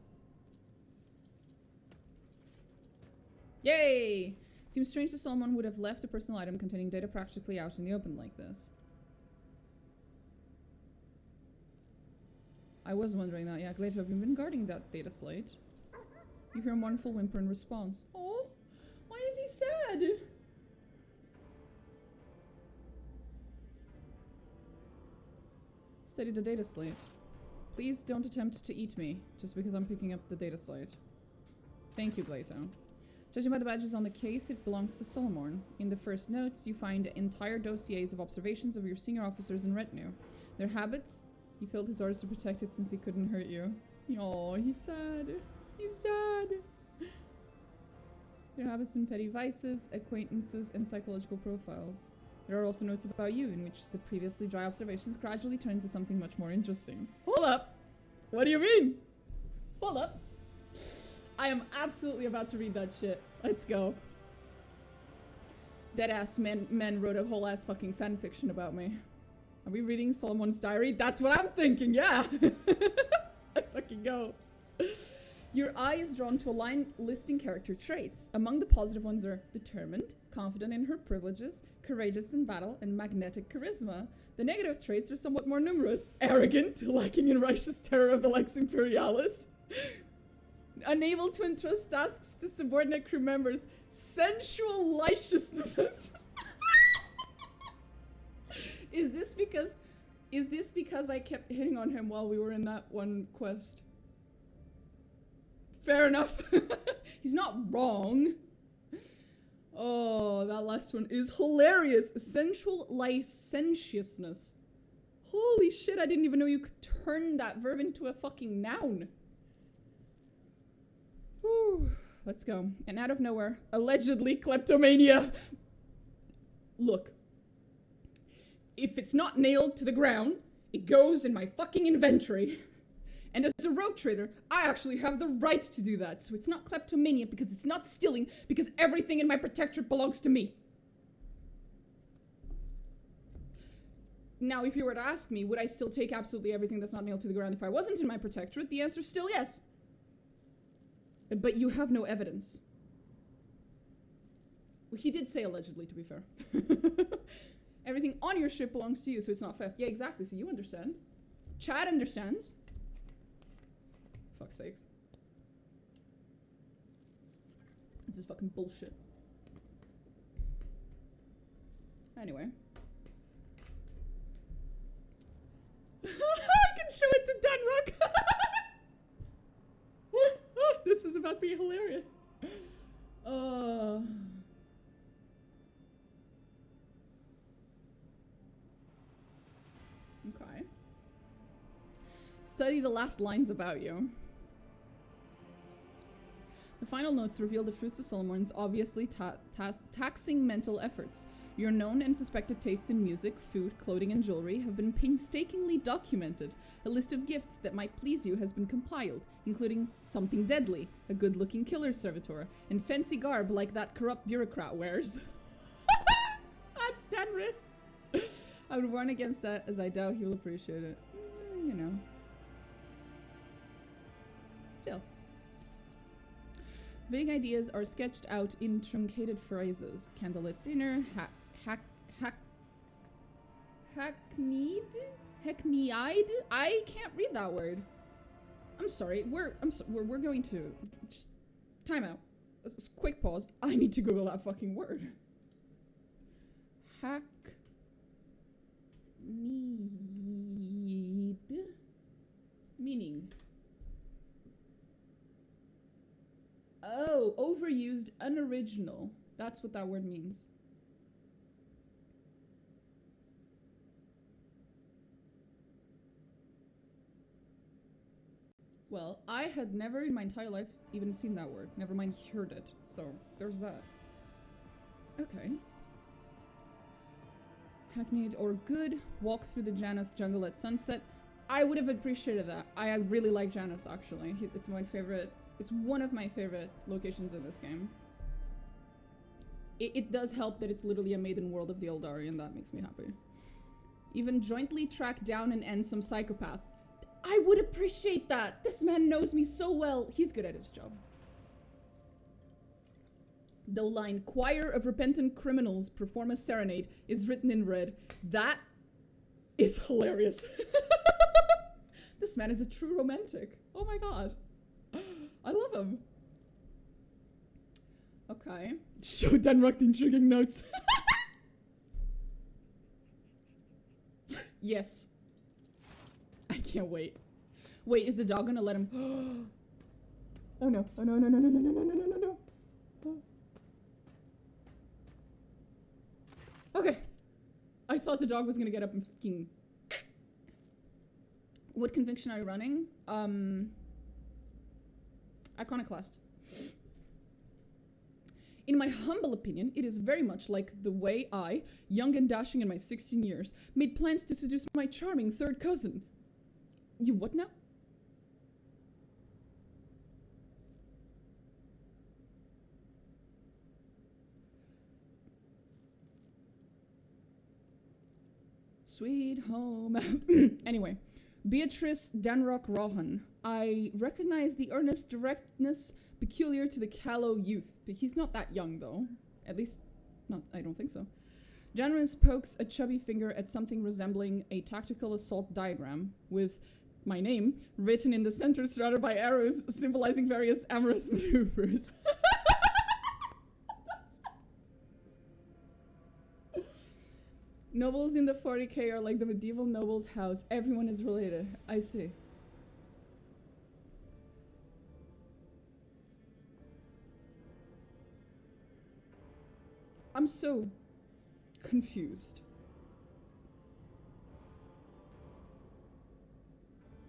Yay! Seems strange that Solomon would have left a personal item containing data practically out in the open like this. I was wondering that, yeah. Glato, have you been guarding that data slate? You hear a mournful whimper in response. Oh, why is he sad? Study the data slate. Please don't attempt to eat me, just because I'm picking up the data slate. Thank you, Glato. Judging by the badges on the case, it belongs to Solomorne. In the first notes, you find entire dossiers of observations of your senior officers and retinue. Their habits, he filled his orders to protect it since he couldn't hurt you. Oh, he's sad. He's sad. Their habits and petty vices, acquaintances, and psychological profiles. There are also notes about you, in which the previously dry observations gradually turn into something much more interesting. Hold up! What do you mean? Hold up. I am absolutely about to read that shit. Let's go. Deadass men wrote a whole ass fucking fanfiction about me. Are we reading Solomon's diary? That's what I'm thinking, yeah! Let's fucking go. Your eye is drawn to a line listing character traits. Among the positive ones are determined, confident in her privileges, courageous in battle, and magnetic charisma. The negative traits are somewhat more numerous. Arrogant, lacking in righteous terror of the Lex Imperialis. Unable to entrust tasks to subordinate crew members. Sensual licentiousness. Is this because I kept hitting on him while we were in that one quest? Fair enough. He's not wrong. Oh, that last one is hilarious. Sensual licentiousness. Holy shit, I didn't even know you could turn that verb into a fucking noun. Whew. Let's go. And out of nowhere, allegedly kleptomania. Look. If it's not nailed to the ground, it goes in my fucking inventory. And as a rogue trader, I actually have the right to do that. So it's not kleptomania because it's not stealing, because everything in my protectorate belongs to me. Now, if you were to ask me, would I still take absolutely everything that's not nailed to the ground if I wasn't in my protectorate? The answer is still yes. But you have no evidence. Well, he did say allegedly, to be fair. Everything on your ship belongs to you, so it's not theft. Yeah, exactly, so you understand. Chad understands. Fuck's sakes. This is fucking bullshit. Anyway. I can show it to Dunrock! This is about to be hilarious. Okay. Study the last lines about you. The final notes reveal the fruits of Solomorne's obviously taxing mental efforts. Your known and suspected tastes in music, food, clothing, and jewelry have been painstakingly documented. A list of gifts that might please you has been compiled, including something deadly, a good-looking killer servitor, and fancy garb like that corrupt bureaucrat wears. That's Denris! I would warn against that, as I doubt he'll appreciate it. You know. Still. Vague ideas are sketched out in truncated phrases. Candlelit dinner, hackneyed? I can't read that word. I'm sorry. We're going to just time out. Let's quick pause. I need to Google that fucking word. Hackneyed. Meaning. Oh, overused, unoriginal. That's what that word means. Well, I had never in my entire life even seen that word. Never mind heard it. So, there's that. Okay. Hackneyed or good. Walk through the Janus jungle at sunset. I would have appreciated that. I really like Janus, actually. It's my favorite. It's one of my favorite locations in this game. It does help that it's literally a maiden world of the Eldari, and that makes me happy. Even jointly track down and end some psychopath. I would appreciate that! This man knows me so well. He's good at his job. The line, choir of repentant criminals perform a serenade, is written in red. That is hilarious. This man is a true romantic. Oh my god. I love him. Okay. Show Denrock the intriguing notes. Yes. I can't wait. Wait, is the dog gonna let him? Oh no. Oh no, no, no, no, no, no, no, no, no, no, no. Okay. I thought the dog was gonna get up and fucking... What conviction are you running? Iconoclast. In my humble opinion, it is very much like the way I, young and dashing in my 16 years, made plans to seduce my charming third cousin. You what now? Sweet home. Anyway, Beatrice Danrock Rohan. I recognize the earnest directness peculiar to the callow youth. But he's not that young, though. At least, not, I don't think so. Janus pokes a chubby finger at something resembling a tactical assault diagram with my name written in the center surrounded by arrows symbolizing various amorous maneuvers. Nobles in the 40k are like the medieval noble's house. Everyone is related. I see. I'm so confused.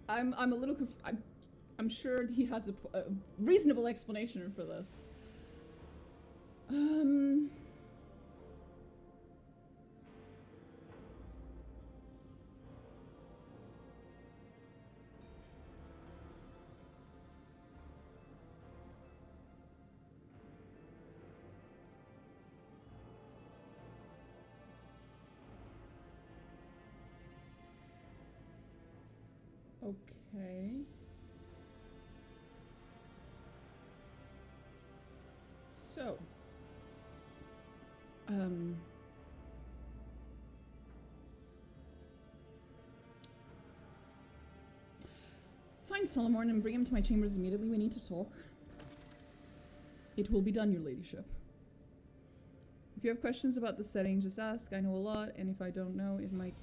I'm a little I'm sure he has a reasonable explanation for this. Okay. So. Find Solomorne and bring him to my chambers immediately. We need to talk. It will be done, your ladyship. If you have questions about the setting, just ask. I know a lot, and if I don't know, it might...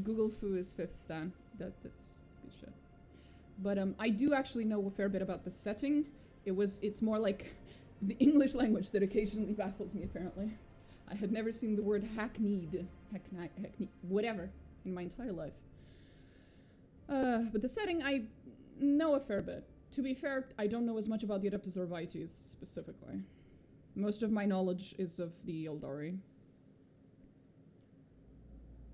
Google Fu is 5th dan. That's good shit. But I do actually know a fair bit about the setting. It's more like the English language that occasionally baffles me, apparently. I had never seen the word hackneyed, whatever, in my entire life. But the setting, I know a fair bit. To be fair, I don't know as much about the Adeptus Orbites specifically. Most of my knowledge is of the Eldari.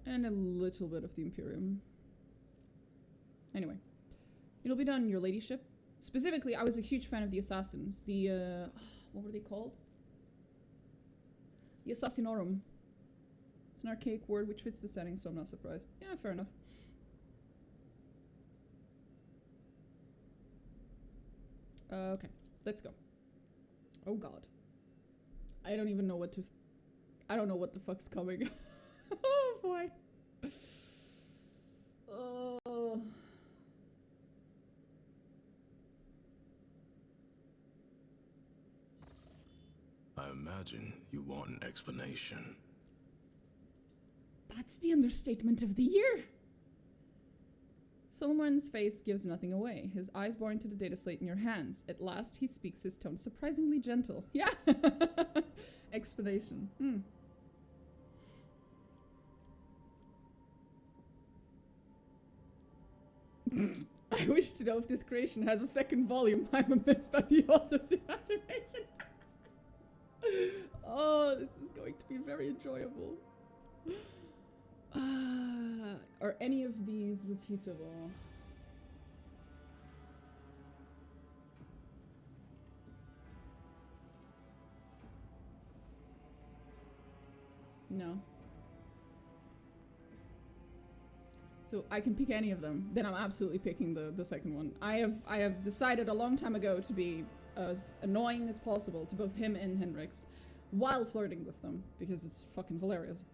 And a little bit of the Imperium. Anyway. It'll be done, your ladyship. Specifically, I was a huge fan of the Assassins. The, what were they called? The Assassinorum. It's an archaic word which fits the setting, so I'm not surprised. Yeah, fair enough. Okay, let's go. Oh god. I don't even know what to... I don't know what the fuck's coming. Oh boy. Oh. I imagine you want an explanation. That's the understatement of the year. Solomorne's face gives nothing away. His eyes bore into the data slate in your hands. At last, he speaks, his tone surprisingly gentle. Yeah. Explanation. I wish to know if this creation has a second volume. I'm amazed by the author's imagination. Oh, this is going to be very enjoyable. Are any of these repeatable? No. So I can pick any of them. Then I'm absolutely picking the second one. I have decided a long time ago to be as annoying as possible to both him and Henrix, while flirting with them, because it's fucking hilarious.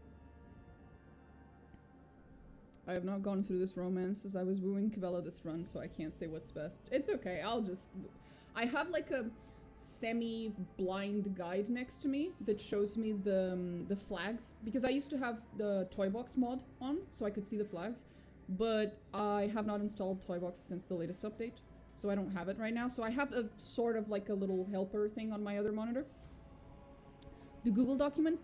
I have not gone through this romance as I was wooing Cabela this run, so I can't say what's best. It's okay, I have like a semi-blind guide next to me that shows me the flags, because I used to have the Toybox mod on, so I could see the flags, but I have not installed Toybox since the latest update, so I don't have it right now. So I have a sort of like a little helper thing on my other monitor. The Google document,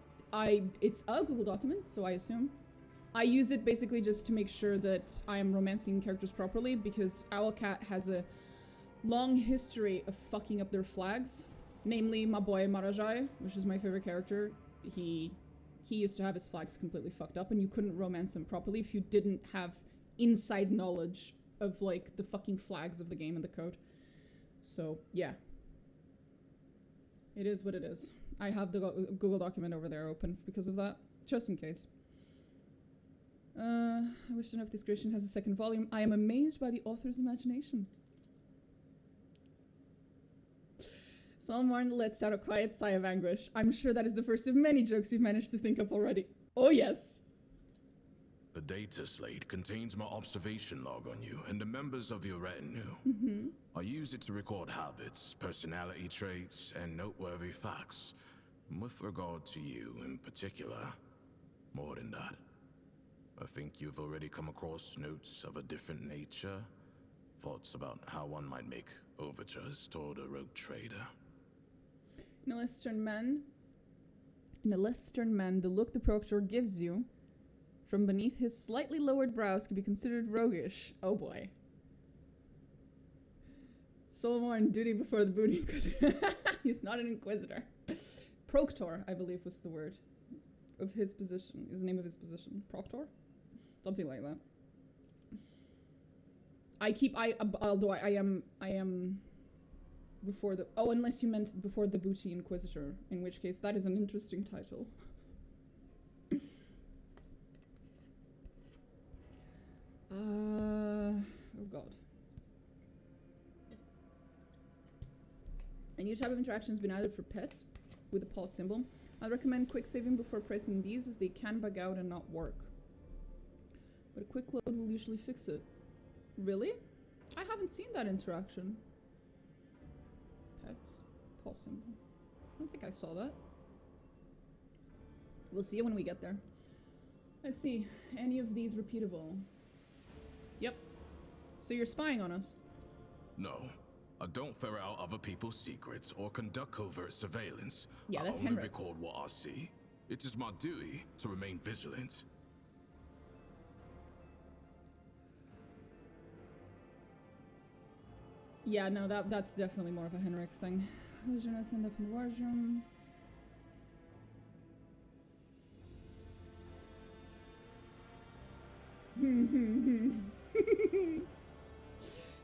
it's a Google document, so I assume. I use it basically just to make sure that I am romancing characters properly, because Owlcat has a long history of fucking up their flags. Namely, my boy Marajai, which is my favorite character. He used to have his flags completely fucked up, and you couldn't romance him properly if you didn't have inside knowledge of, like, the fucking flags of the game and the code. So, yeah. It is what it is. I have the Google document over there open because of that, just in case. I wish to know if this creation has a second volume. I am amazed by the author's imagination. Solomorne lets out a quiet sigh of anguish. I'm sure that is the first of many jokes you've managed to think up already. Oh yes. The data slate contains my observation log on you and the members of your retinue. I used it to record habits, personality traits, and noteworthy facts. With regard to you in particular, more than that, I think you've already come across notes of a different nature. Thoughts about how one might make overtures toward a rogue trader. In a less stern man, the look the Proctor gives you from beneath his slightly lowered brows can be considered roguish. Oh boy. Solomorne, duty before the booty. He's not an inquisitor. Proctor, I believe was the word of his position, is the name of his position. Proctor? Something like that. Although I am before the, oh, unless you meant before the booty inquisitor, in which case that is an interesting title. Oh god. A new type of interaction has been added for pets with the pause symbol. I'd recommend quick saving before pressing these, as they can bug out and not work. But a quick load will usually fix it. Really? I haven't seen that interaction. Pets. Pause symbol. I don't think I saw that. We'll see it when we get there. Let's see. Any of these repeatable? Yep. So you're spying on us? No. I don't ferret out other people's secrets or conduct covert surveillance. Yeah, that's I only Henrik's. record what I see. It is my duty to remain vigilant. Yeah, no, that's definitely more of a Henrik's thing. How did you not end up in the wardroom?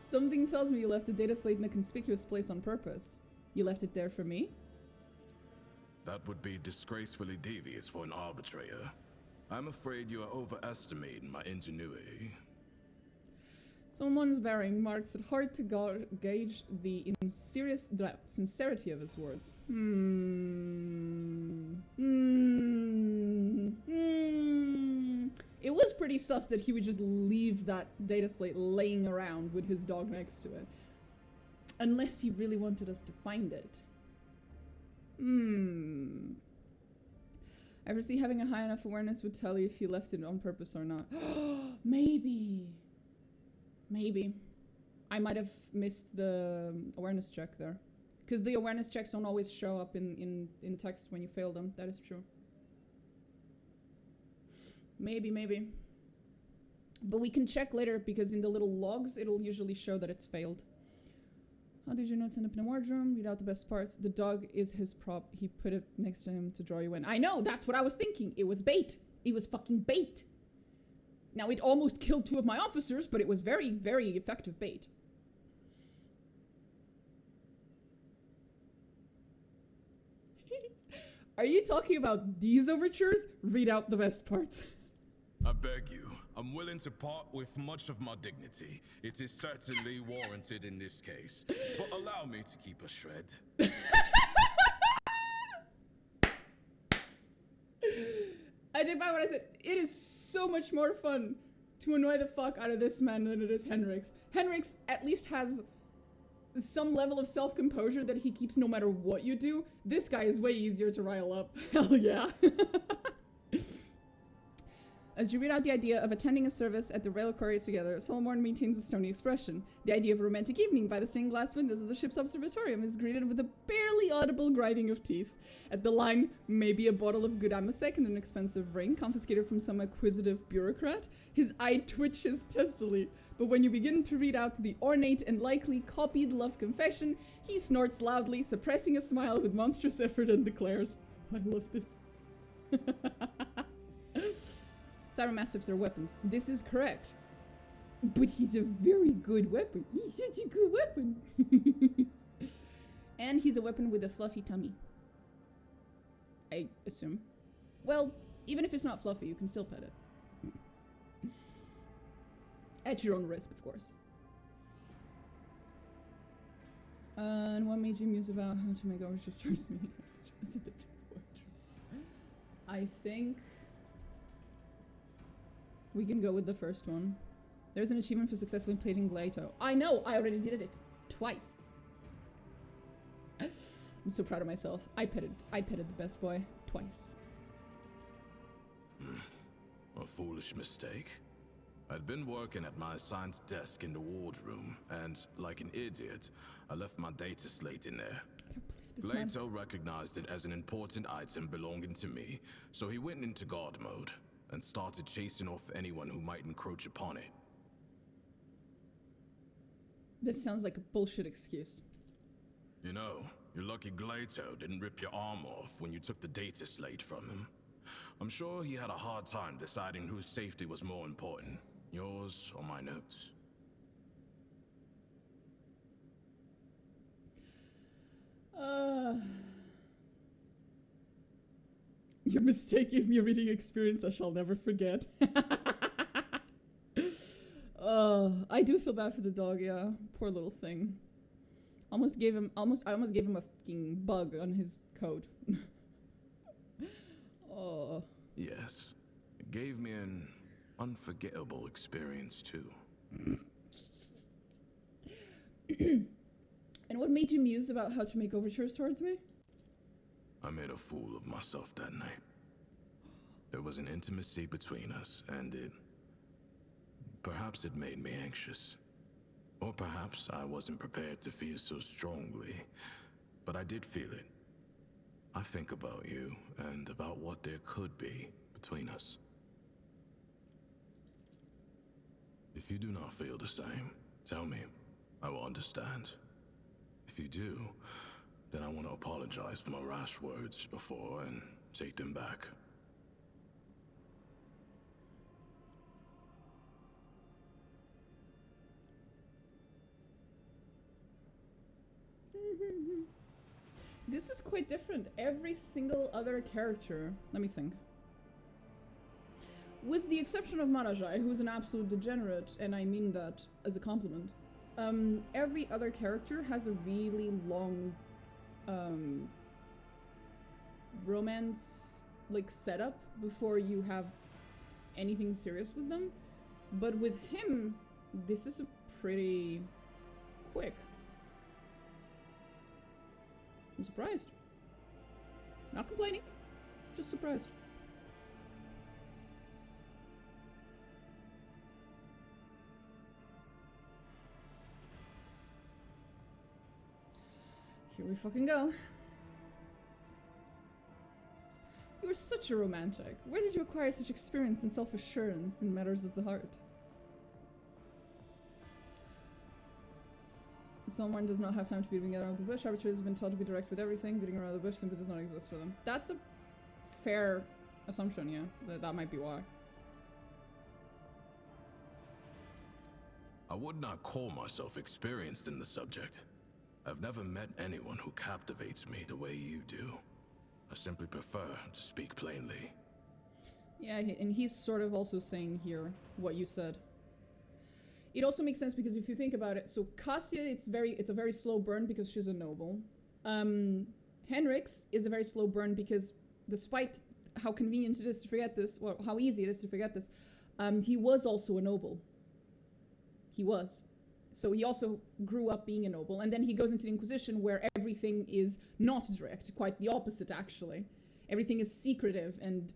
Something tells me you left the data slate in a conspicuous place on purpose. You left it there for me? That would be disgracefully devious for an arbitrator. I'm afraid you are overestimating my ingenuity. Someone's bearing marks it hard to gauge the sincerity of his words. It was pretty sus that he would just leave that data slate laying around with his dog next to it. Unless he really wanted us to find it. I foresee having a high enough awareness would tell you if you left it on purpose or not. Maybe. Maybe. I might have missed the awareness check there. Because the awareness checks don't always show up in text when you fail them. That is true. Maybe. But we can check later, because in the little logs, it'll usually show that it's failed. How did your notes end up in a wardroom? Read out the best parts. The dog is his prop. He put it next to him to draw you in. I know, that's what I was thinking. It was bait. It was fucking bait. Now, it almost killed 2 of my officers, but it was very, very effective bait. Are you talking about these overtures? Read out the best parts. I beg you, I I'm willing to part with much of my dignity. It is certainly warranted in this case. But allow me to keep a shred. I did by what I said. It is so much more fun to annoy the fuck out of this man than it is Henrik's. Henrik's at least has some level of self-composure that he keeps no matter what you do. This guy is way easier to rile up. Hell yeah. As you read out the idea of attending a service at the rail quarry together, Solomorne maintains a stony expression. The idea of a romantic evening by the stained glass windows of the ship's observatorium is greeted with a barely audible grinding of teeth. At the line, maybe a bottle of good amasec and an expensive ring, confiscated from some acquisitive bureaucrat, his eye twitches testily. But when you begin to read out the ornate and likely copied love confession, he snorts loudly, suppressing a smile with monstrous effort, and declares, I love this. Cybermastiffs are weapons. This is correct. But he's a very good weapon. He's such a good weapon. And he's a weapon with a fluffy tummy. I assume. Well, even if it's not fluffy, you can still pet it. At your own risk, of course. And what made you muse about how to make overture stars me? I think we can go with the first one. There's an achievement for successfully plating Glato. I know! I already did it twice. I'm so proud of myself. I petted the best boy twice. A foolish mistake. I'd been working at my assigned desk in the wardroom, and like an idiot, I left my data slate in there. Glato recognized it as an important item belonging to me, so he went into guard mode and started chasing off anyone who might encroach upon it. This sounds like a bullshit excuse. You know, you're lucky Glato didn't rip your arm off when you took the data slate from him. I'm sure he had a hard time deciding whose safety was more important, yours or my notes. Your mistake gave me a reading experience I shall never forget. I do feel bad for the dog, yeah. Poor little thing. I almost gave him a fucking bug on his coat. Oh. Yes. It gave me an unforgettable experience too. And what made you muse about how to make overtures towards me? I made a fool of myself that night. There was an intimacy between us, and perhaps it made me anxious. Or perhaps I wasn't prepared to feel so strongly, but I did feel it. I think about you, and about what there could be between us. If you do not feel the same, tell me. I will understand. If you do, then I want to apologize for my rash words before and take them back. This is quite different. Every single other character... Let me think. With the exception of Marajai, who's an absolute degenerate, and I mean that as a compliment, every other character has a really long romance setup before you have anything serious with them. But with him, this is a pretty quick. I'm surprised. Not complaining, just surprised. Here we fucking go. You are such a romantic. Where did you acquire such experience and self-assurance in matters of the heart? Someone does not have time to be beating around the bush. Arbitrators have been taught to be direct with everything. Beating around the bush simply does not exist for them. That's a fair assumption, yeah. That might be why. I would not call myself experienced in the subject. I've never met anyone who captivates me the way you do. I simply prefer to speak plainly. Yeah, and he's sort of also saying here what you said. It also makes sense because if you think about it, so Cassia, it's a very slow burn because she's a noble. Henrix is a very slow burn because despite how convenient it is to forget this, well, how easy it is to forget this, he was also a noble. He was. So he also grew up being a noble, and then he goes into the Inquisition where everything is not direct, quite the opposite actually. Everything is secretive and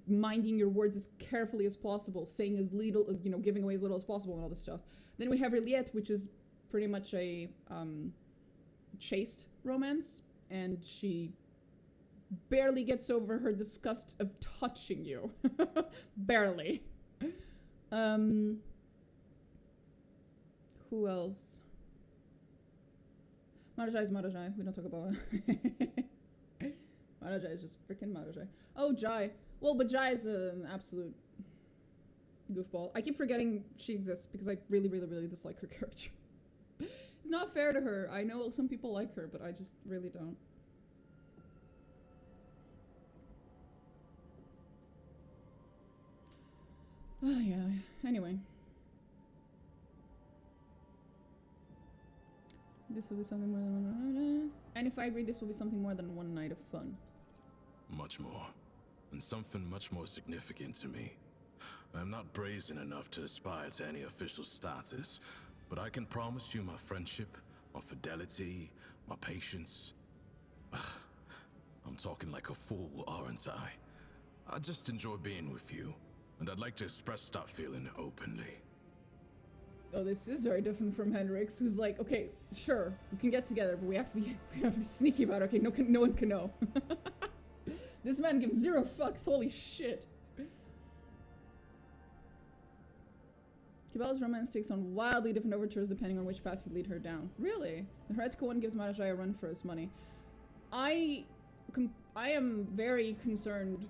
minding your words as carefully as possible, saying as little, you know, giving away as little as possible and all this stuff. Then we have Reliette, which is pretty much a chaste romance, and she barely gets over her disgust of touching you. Barely. Who else? Marajai is Marajai. We don't talk about Marajai is just freaking Marajai. Oh, Jai. Well, but Jai is an absolute goofball. I keep forgetting she exists because I really, really, really dislike her character. It's not fair to her. I know some people like her, but I just really don't. Oh, yeah. Anyway. This will be something more than one. And if I agree, this will be something more than one night of fun. Much more. And something much more significant to me. I'm not brazen enough to aspire to any official status, but I can promise you my friendship, my fidelity, my patience. I'm talking like a fool, aren't I? I just enjoy being with you, and I'd like to express that feeling openly. Oh, this is very different from Henrix, who's like, okay, sure, we can get together, but we have to be sneaky about it. Okay, no one can know. This man gives zero fucks, holy shit. Cabela's romance takes on wildly different overtures depending on which path you lead her down. Really? The heretical one gives Marajai a run for his money. I am very concerned,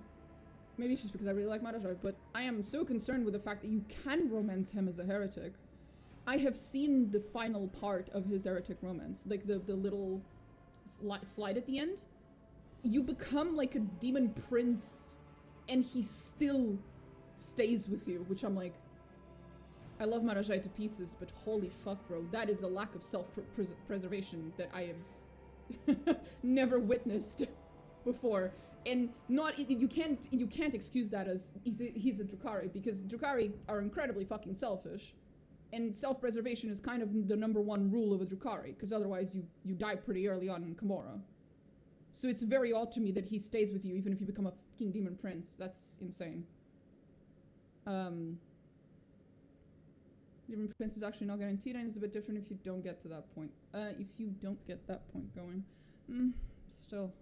maybe it's just because I really like Marajai, but I am so concerned with the fact that you can romance him as a heretic. I have seen the final part of his heretic romance, like the little slide at the end. You become like a demon prince, and he still stays with you, which I'm like, I love Marajai to pieces, but holy fuck, bro, that is a lack of self-preservation that I have never witnessed before. And you can't excuse that as he's a Drukhari, because Drukhari are incredibly fucking selfish. And self-preservation is kind of the #1 rule of a Drukhari, because otherwise you die pretty early on in Camorra. So it's very odd to me that he stays with you even if you become a fucking demon prince. That's insane. Demon prince is actually not guaranteed, and it's a bit different if you don't get to that point. If you don't get that point going. Still.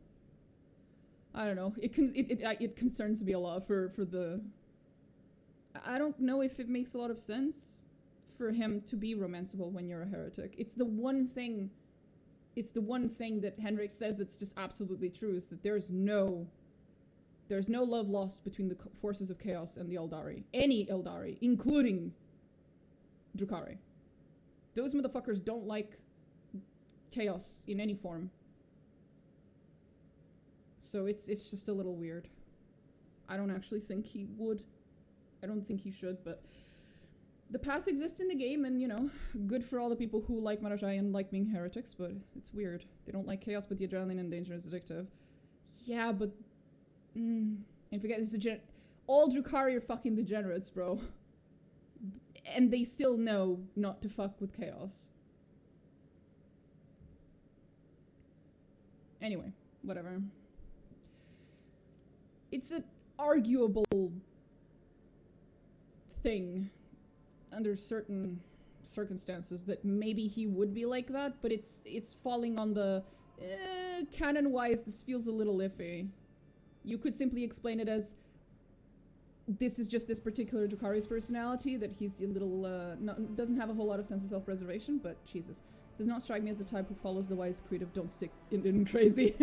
I don't know. It concerns me a lot for the... I don't know if it makes a lot of sense for him to be romanceable when you're a heretic. It's the one thing that Henrik says that's just absolutely true, is that there's no love lost between the forces of chaos and the Eldari. Any Eldari, including Drukhari. Those motherfuckers don't like chaos in any form. So it's just a little weird. I don't actually think he would. I don't think he should, but the path exists in the game, and, you know, good for all the people who like Marajai and like being heretics, but it's weird. They don't like chaos, but the adrenaline and danger is addictive. Yeah, but... and forget, this is all Drukhari are fucking degenerates, bro. And they still know not to fuck with chaos. Anyway, whatever. It's an arguable thing under certain circumstances that maybe he would be like that, but it's falling on the canon-wise, this feels a little iffy. You could simply explain it as this is just this particular Drukhari's personality, that he's a little doesn't have a whole lot of sense of self-preservation, but Jesus, does not strike me as the type who follows the wise creed of don't stick in crazy.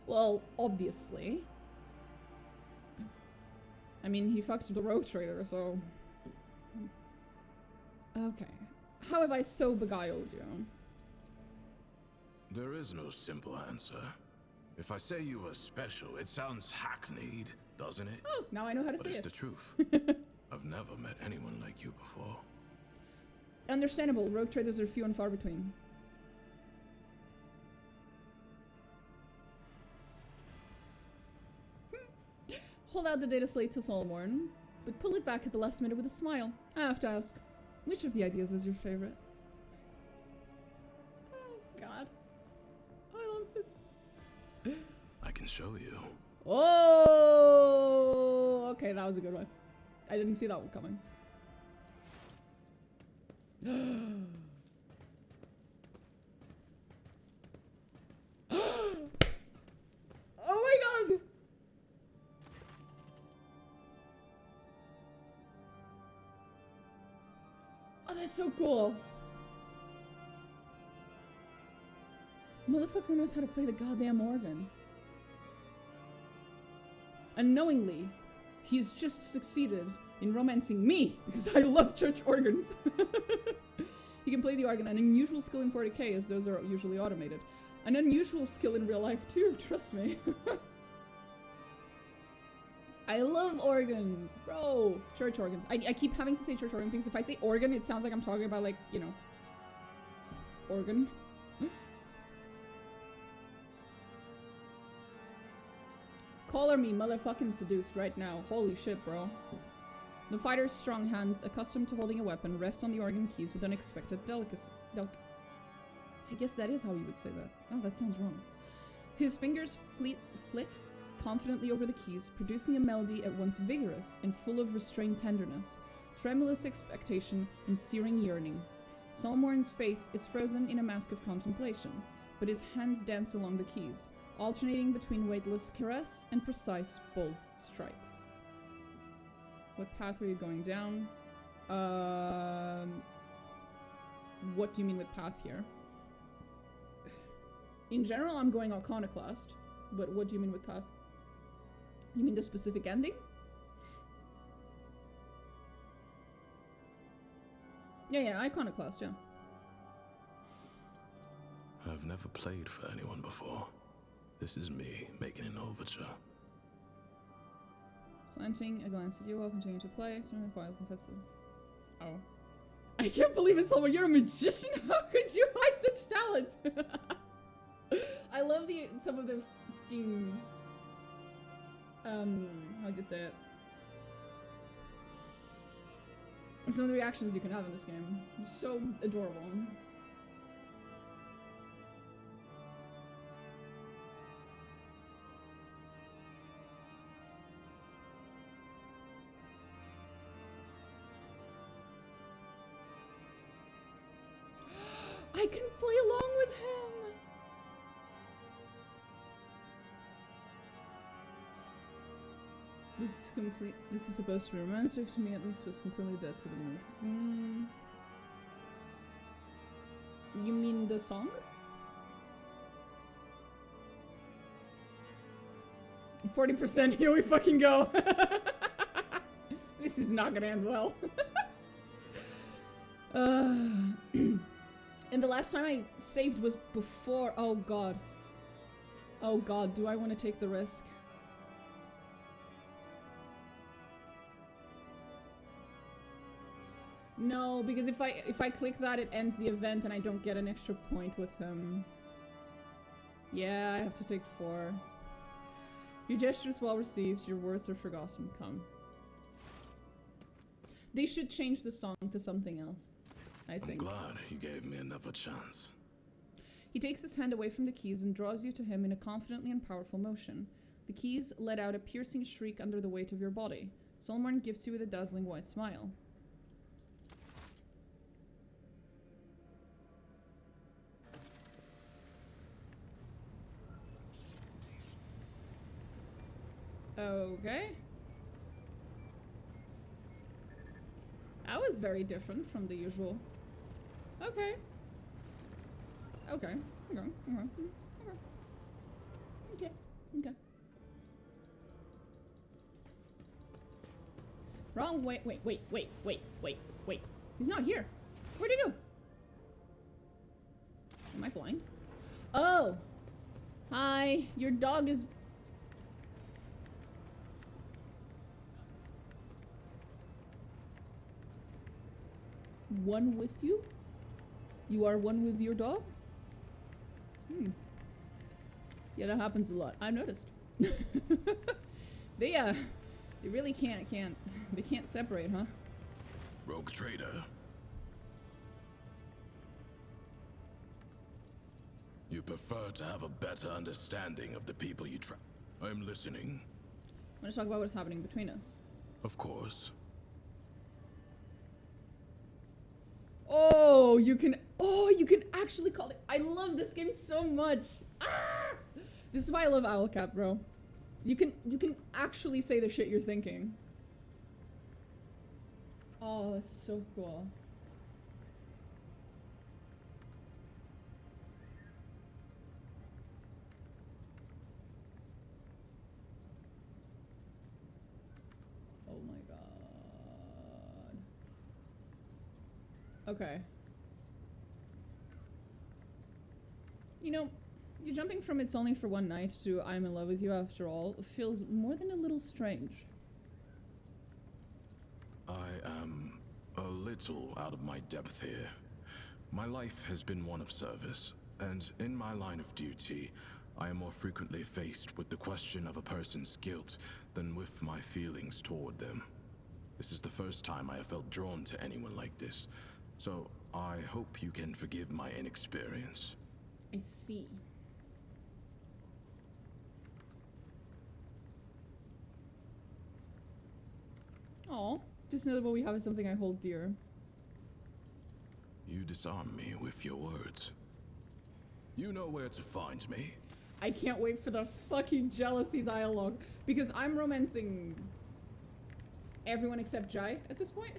Well, obviously. I mean, he fucked the rogue trader, so... Okay. How have I so beguiled you? There is no simple answer. If I say you are special, it sounds hackneyed. doesn't it? Oh, now I know how to But say it's it. the truth. I've never met anyone like you before. Understandable. Rogue traders are few and far between. Hold out the data slate to Solomorne, but pull it back at the last minute with a smile. I have to ask, which of the ideas was your favorite? Oh, God. I love this. I can show you. Oh! Okay, that was a good one. I didn't see that one coming. Oh my God! Oh, that's so cool. Motherfucker knows how to play the goddamn organ. Unknowingly, he's just succeeded in romancing me because I love church organs. He can play the organ, an unusual skill in 40k as those are usually automated. An unusual skill in real life too, trust me. I love organs, bro. Church organs. I keep having to say church organ because if I say organ, it sounds like I'm talking about, like, you know, organ. Color me motherfucking seduced right now. Holy shit, bro. The fighter's strong hands, accustomed to holding a weapon, rest on the organ keys with unexpected delicacy. I guess that is how you would say that. Oh, that sounds wrong. His fingers flit confidently over the keys, producing a melody at once vigorous and full of restrained tenderness, tremulous expectation, and searing yearning. Solomorne's face is frozen in a mask of contemplation, but his hands dance along the keys, alternating between weightless caress and precise, bold strikes. What path are you going down? What do you mean with path here? In general, I'm going Iconoclast, but what do you mean with path? You mean the specific ending? Yeah, Iconoclast, yeah. I've never played for anyone before. This is me making an overture. Slanting a glance at you while continuing to play. Someone quietly confesses. Oh. I can't believe it, Solomon. You're a magician? How could you hide such talent? I love some of the fucking... how'd you say it? Some of the reactions you can have in this game. They're so adorable. I can play along with him! This is supposed to be romantic to me, at least was completely dead to the mood. You mean the song? 40%, here we fucking go! This is not gonna end well. And the last time I saved was before. Oh god. Oh god, do I want to take the risk? No, because if I click that, it ends the event and I don't get an extra point with him. Yeah, I have to take 4. Your gesture is well received, your words are forgotten. Come. They should change the song to something else, I think. I'm glad you gave me another chance. He takes his hand away from the keys and draws you to him in a confidently and powerful motion. The keys let out a piercing shriek under the weight of your body. Solomorne gifts you with a dazzling white smile. Okay. That was very different from the usual. Okay. Okay. Okay. Wrong. Wait. He's not here. Where'd he go? Am I blind? Oh. Hi. Your dog is... one with you? You are one with your dog? Yeah, that happens a lot. I've noticed. They really can't they can't separate, huh? Rogue trader. You prefer to have a better understanding of the people you trap. I'm listening. I want to talk about what's happening between us. Of course. Oh, you can actually call it. I love this game so much. Ah! This is why I love Owlcat, bro. You can actually say the shit you're thinking. Oh, that's so cool. Oh my god. Okay. You know, you jumping from "it's only for one night" to "I'm in love with you after all" feels more than a little strange. I am a little out of my depth here. My life has been one of service, and in my line of duty, I am more frequently faced with the question of a person's guilt than with my feelings toward them. This is the first time I have felt drawn to anyone like this, so I hope you can forgive my inexperience. I see. Oh, just know that what we have is something I hold dear. You disarm me with your words. You know where to find me. I can't wait for the fucking jealousy dialogue, because I'm romancing everyone except Jai at this point.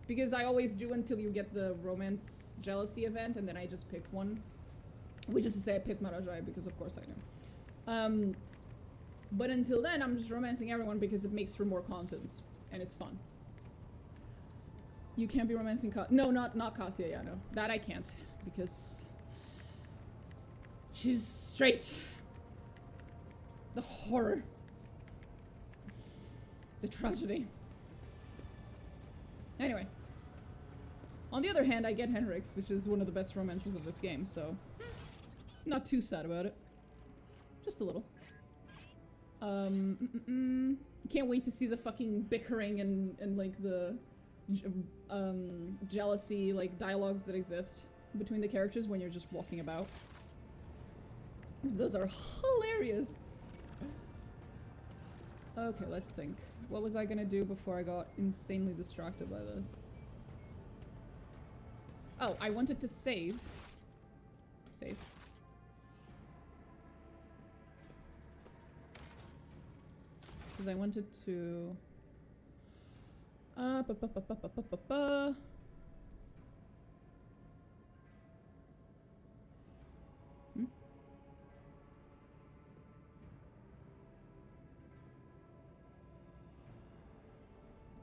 Because I always do until you get the romance jealousy event, and then I just pick one. Which is to say I pick Marajai, because of course I do. But until then, I'm just romancing everyone because it makes for more content, and it's fun. You can't be romancing no, not Cassia, yeah, no. That I can't, because she's straight. The horror. The tragedy. Anyway. On the other hand, I get Henrik's, which is one of the best romances of this game, so not too sad about it. Just a little. Can't wait to see the fucking bickering and like the jealousy like dialogues that exist between the characters when you're just walking about. 'Cause those are hilarious. Okay, let's think. What was I gonna do before I got insanely distracted by this? Oh, I wanted to save. Save. Because I wanted to...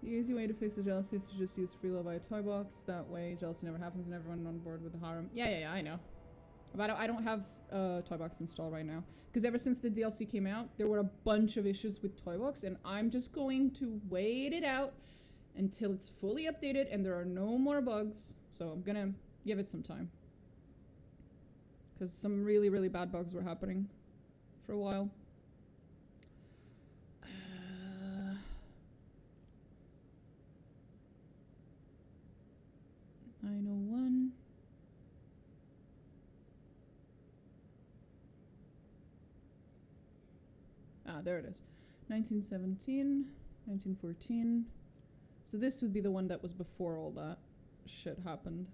The easy way to fix the jealousy is to just use free love by a toy box. That way, jealousy never happens and everyone on board with the harem. Yeah, I know. But I don't have toy box installed right now. Because ever since the DLC came out, there were a bunch of issues with toy box, and I'm just going to wait it out until it's fully updated and there are no more bugs. So I'm gonna give it some time. Because some really, really bad bugs were happening for a while. 901. Ah, there it is. 1917, 1914. So this would be the one that was before all that shit happened.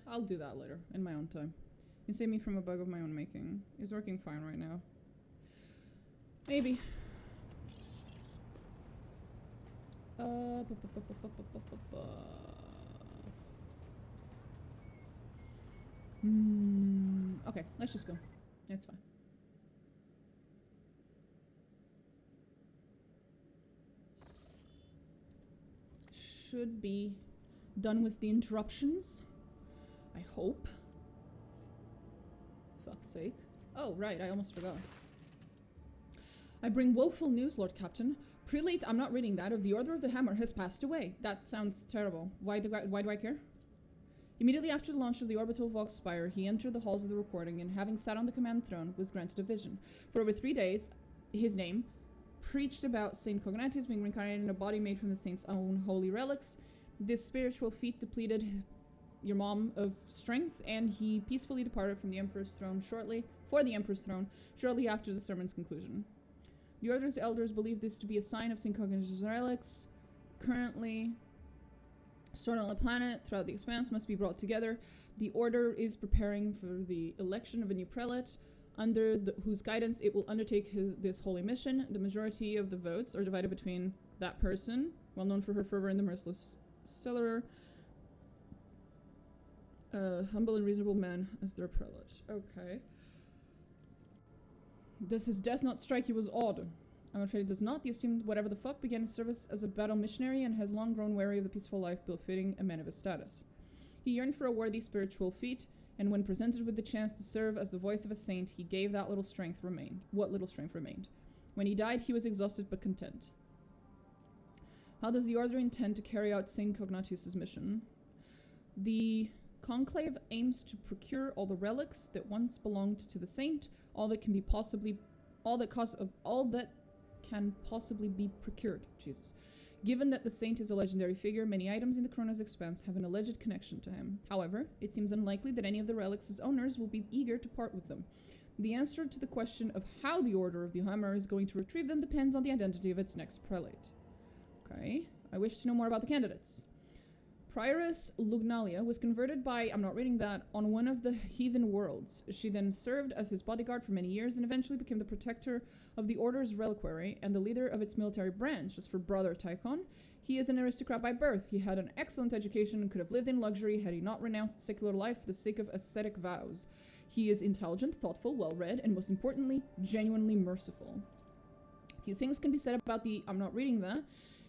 I'll do that later, in my own time. You save me from a bug of my own making. It's working fine right now. Maybe. Okay, let's just go. It's fine. Should be done with the interruptions. I hope. Fuck's sake. Oh, right, I almost forgot. I bring woeful news, Lord Captain. Prelate, I'm not reading that, of the Order of the Hammer has passed away. That sounds terrible. Why do I care? Immediately after the launch of the orbital Vox Spire, he entered the halls of the recording and, having sat on the command throne, was granted a vision. For over 3 days, his name preached about Saint Cognatus being reincarnated in a body made from the saint's own holy relics. This spiritual feat depleted your mom of strength, and he peacefully departed from the Emperor's throne shortly after the sermon's conclusion. The Order's elders believe this to be a sign of Saint Cognatus' relics, currently stored on the planet throughout the expanse, must be brought together. The Order is preparing for the election of a new prelate, under whose guidance it will undertake this holy mission. The majority of the votes are divided between that person, well known for her fervor in the merciless cellarer, humble and reasonable man as their prelate. Okay. Does his death not strike you as odd? I'm afraid it does not. The esteemed whatever the fuck began his service as a battle missionary and has long grown weary of the peaceful life befitting a man of his status. He yearned for a worthy spiritual feat, and when presented with the chance to serve as the voice of a saint, he gave what little strength remained. When he died, he was exhausted but content. How does the Order intend to carry out Saint Cognatus' mission? The Conclave aims to procure all the relics that once belonged to the saint, all that can possibly be procured. Jesus. Given that the saint is a legendary figure, many items in the Corona's expanse have an alleged connection to him. However, it seems unlikely that any of the relics' owners will be eager to part with them. The answer to the question of how the Order of the Hammer is going to retrieve them depends on the identity of its next prelate. Okay, I wish to know more about the candidates. Prioress Lugnalia was converted by, I'm not reading that, on one of the heathen worlds. She then served as his bodyguard for many years and eventually became the protector of the Order's reliquary and the leader of its military branch. As for Brother Tychon, he is an aristocrat by birth. He had an excellent education and could have lived in luxury had he not renounced secular life for the sake of ascetic vows. He is intelligent, thoughtful, well-read, and most importantly, genuinely merciful. Few things can be said about the, I'm not reading that.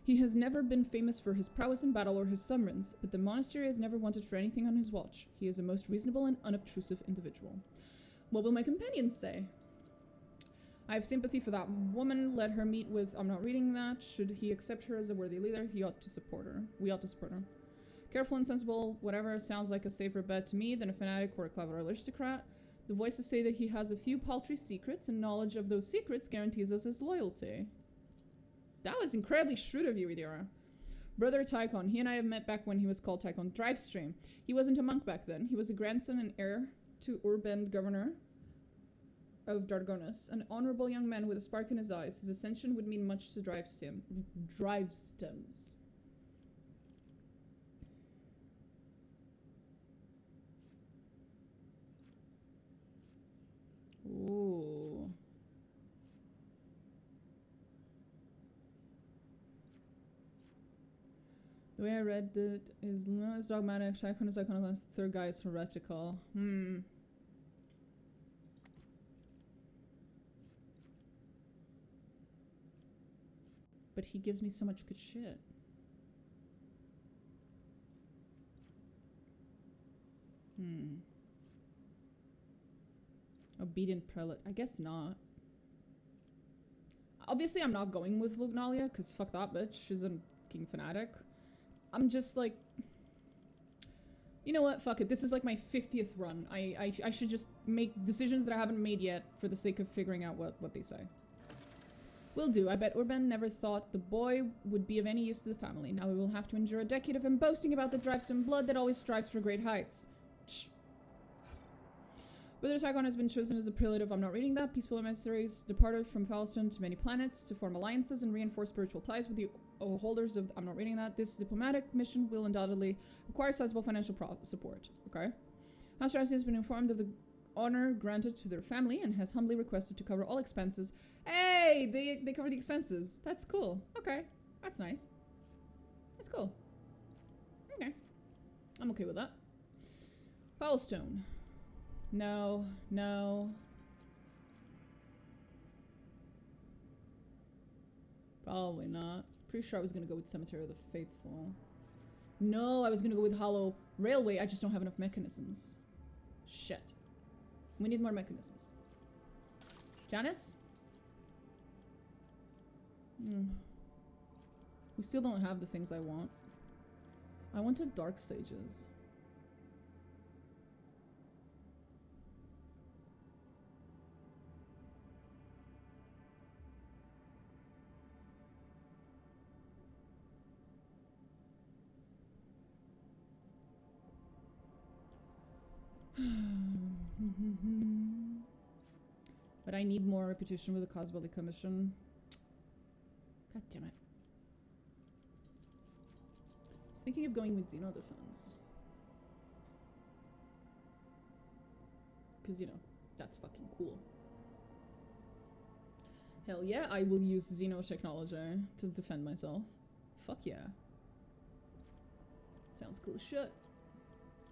He has never been famous for his prowess in battle or his summons, but the monastery has never wanted for anything on his watch. He is a most reasonable and unobtrusive individual. What will my companions say? I have sympathy for that woman. Let her meet with, I'm not reading that. Should he accept her as a worthy leader, he ought to support her. We ought to support her. Careful and sensible, whatever, sounds like a safer bet to me than a fanatic or a clever aristocrat. The voices say that he has a few paltry secrets, and knowledge of those secrets guarantees us his loyalty. That was incredibly shrewd of you, Idira. Brother Tychon, he and I have met back when he was called Tychon Drivestream. He wasn't a monk back then. He was a grandson and heir to Urbend, governor of Dargonus, an honorable young man with a spark in his eyes. His ascension would mean much to Drivestems. Ooh. The way I read that is Luna is dogmatic, Tychon is iconoclast, the third guy is heretical. But he gives me so much good shit. Obedient prelate. I guess not. Obviously, I'm not going with Lugnalia, because fuck that bitch. She's a fucking fanatic. I'm just like... You know what? Fuck it. This is like my 50th run. I should just make decisions that I haven't made yet for the sake of figuring out what they say. Will do. I bet Urban never thought the boy would be of any use to the family. Now we will have to endure a decade of him boasting about the Drivestone blood that always strives for great heights. Brother Tychon has been chosen as the prelate of, I'm not reading that. Peaceful emissaries departed from Foulstone to many planets to form alliances and reinforce spiritual ties with the holders of, I'm not reading that. This diplomatic mission will undoubtedly require sizable financial support. Okay. House Drivestone has been informed of the honor granted to their family and has humbly requested to cover all expenses. Hey, they cover the expenses. That's cool. Okay, that's nice. That's cool. Okay, I'm okay with that. Foulstone. No, no. Probably not. Pretty sure I was gonna go with Cemetery of the Faithful. No, I was gonna go with Hollow Railway. I just don't have enough mechanisms. Shit. We need more mechanisms. Janice? Mm. We still don't have the things I want. I wanted Dark Sages. But I need more reputation with the Cosbelly Commission. God damn it. I was thinking of going with Xeno Defense. Because, you know, that's fucking cool. Hell yeah, I will use Xeno technology to defend myself. Fuck yeah. Sounds cool as shit.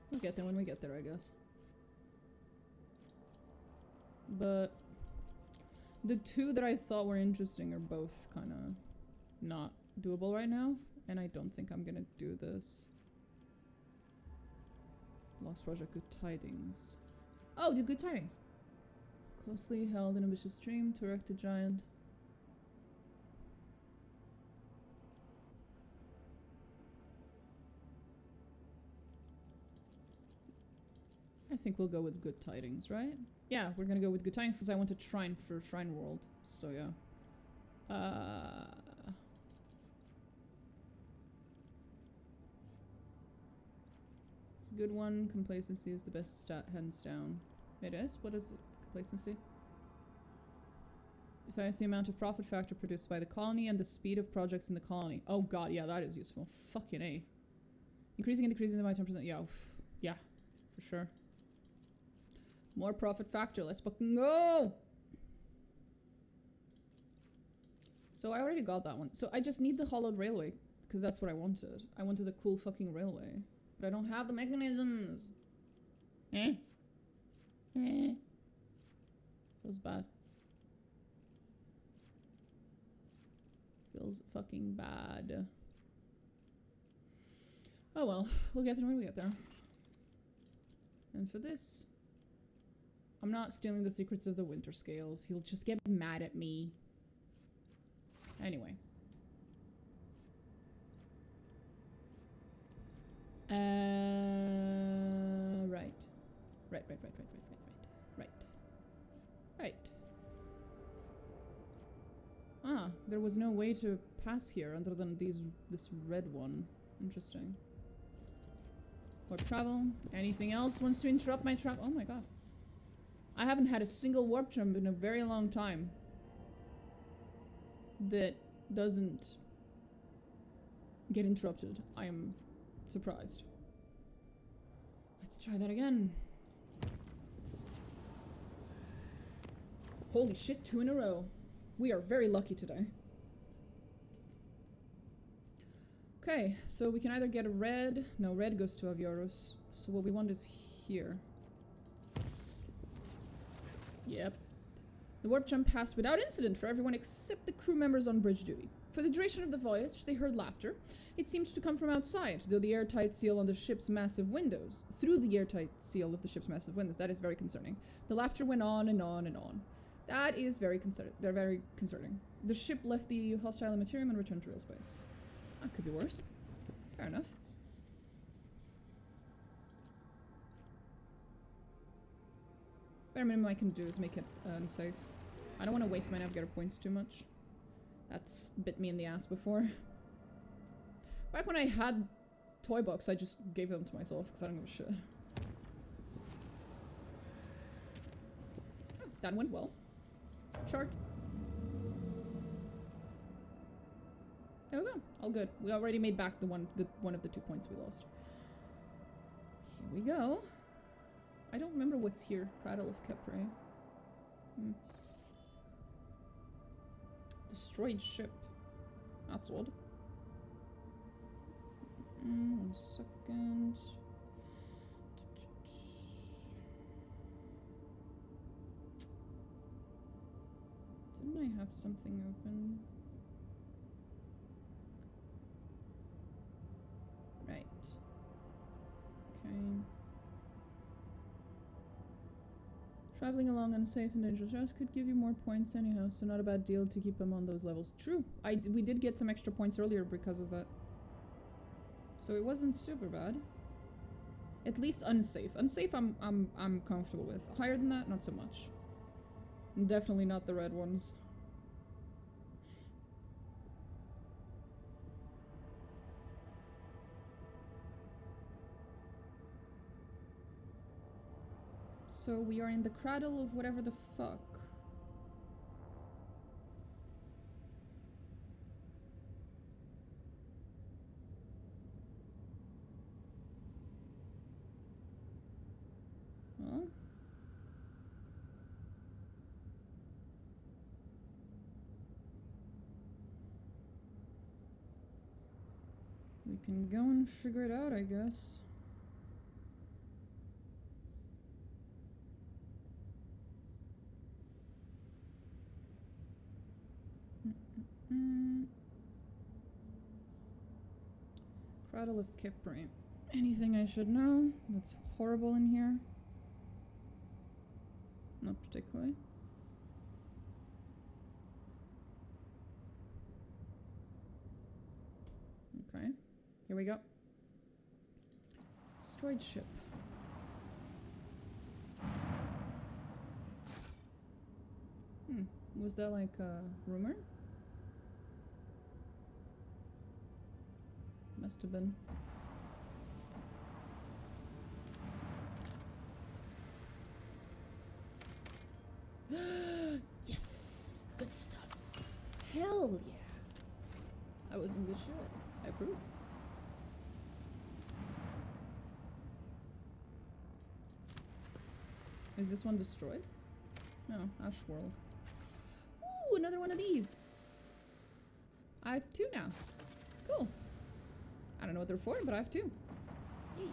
We'll get there when we get there, I guess. But the two that I thought were interesting are both kind of not doable right now, and I don't think I'm gonna do this. Lost Project Good Tidings. Oh, the Good Tidings! Closely held an ambitious dream to erect a giant. I think we'll go with Good Tidings, right? Yeah, we're gonna go with Good Tidings because I want to Shrine for Shrine World. So yeah. It's a good one. Complacency is the best stat, hands down. It is? What is it? Complacency? Defines the amount of profit factor produced by the colony and the speed of projects in the colony. Oh god, yeah, that is useful. Fucking A. Increasing and decreasing by 10%. Yeah, yeah, for sure. More profit factor. Let's fucking go! So I already got that one. So I just need the hollowed railway, because that's what I wanted. I wanted a cool fucking railway. But I don't have the mechanisms. Feels bad. Feels fucking bad. Oh well, we'll get there when we get there. And for this, I'm not stealing the secrets of the Winter Scales. He'll just get mad at me. Anyway. Right. Right. Ah, there was no way to pass here other than this red one. Interesting. Warp travel. Anything else wants to interrupt my travel? Oh my god. I haven't had a single warp jump in a very long time that doesn't get interrupted. I am surprised. Let's try that again. Holy shit, 2 in a row. We are very lucky today. Okay, so we can either get a red. No, red goes to Avioros. So what we want is here. Yep. The warp jump passed without incident for everyone except the crew members on bridge duty. For the duration of the voyage, they heard laughter. It seems to come from outside, through the airtight seal of the ship's massive windows. That is very concerning. The laughter went on and on and on. That is very concerning. They're very concerning. The ship left the hostile materium and returned to real space. That could be worse. Fair enough. Bare minimum I can do is make it unsafe. I don't want to waste my navigator points too much. That's bit me in the ass before. Back when I had toy box, I just gave them to myself because I don't give a shit. Oh, that went well. Chart. There we go. All good. We already made back the one of the 2 points we lost. Here we go. I don't remember what's here. Cradle of Capri. Destroyed ship. That's odd. 1 second. Didn't I have something open? Right. Okay. Traveling along unsafe and dangerous routes could give you more points anyhow, so not a bad deal to keep them on those levels. True. We did get some extra points earlier because of that. So it wasn't super bad. At least unsafe. Unsafe I'm comfortable with. Higher than that, not so much. Definitely not the red ones. So we are in the cradle of whatever the fuck. Huh? We can go and figure it out, I guess. Cradle of Kipri. Anything I should know that's horrible in here? Not particularly. Okay, here we go. Destroyed ship. Was that like a rumor? Must have been. Yes! Good stuff. Hell yeah! I was in good shit. I approve. Is this one destroyed? No, Ashworld. Ooh, another one of these! I have 2 now. Cool. I don't know what they're for, but I have 2. Yay.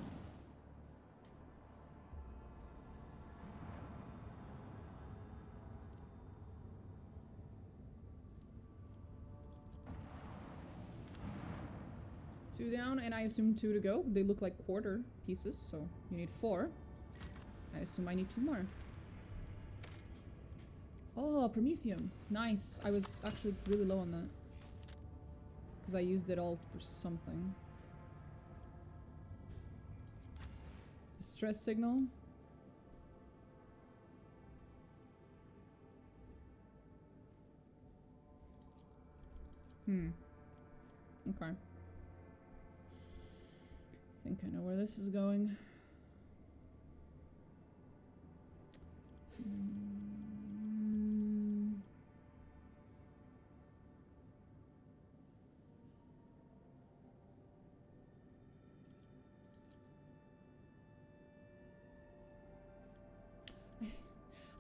Two down, and I assume 2 to go. They look like quarter pieces, so you need 4. I assume I need 2 more. Oh, Promethium. Nice. I was actually really low on that. Because I used it all for something. Distress signal. Okay. I think I know where this is going.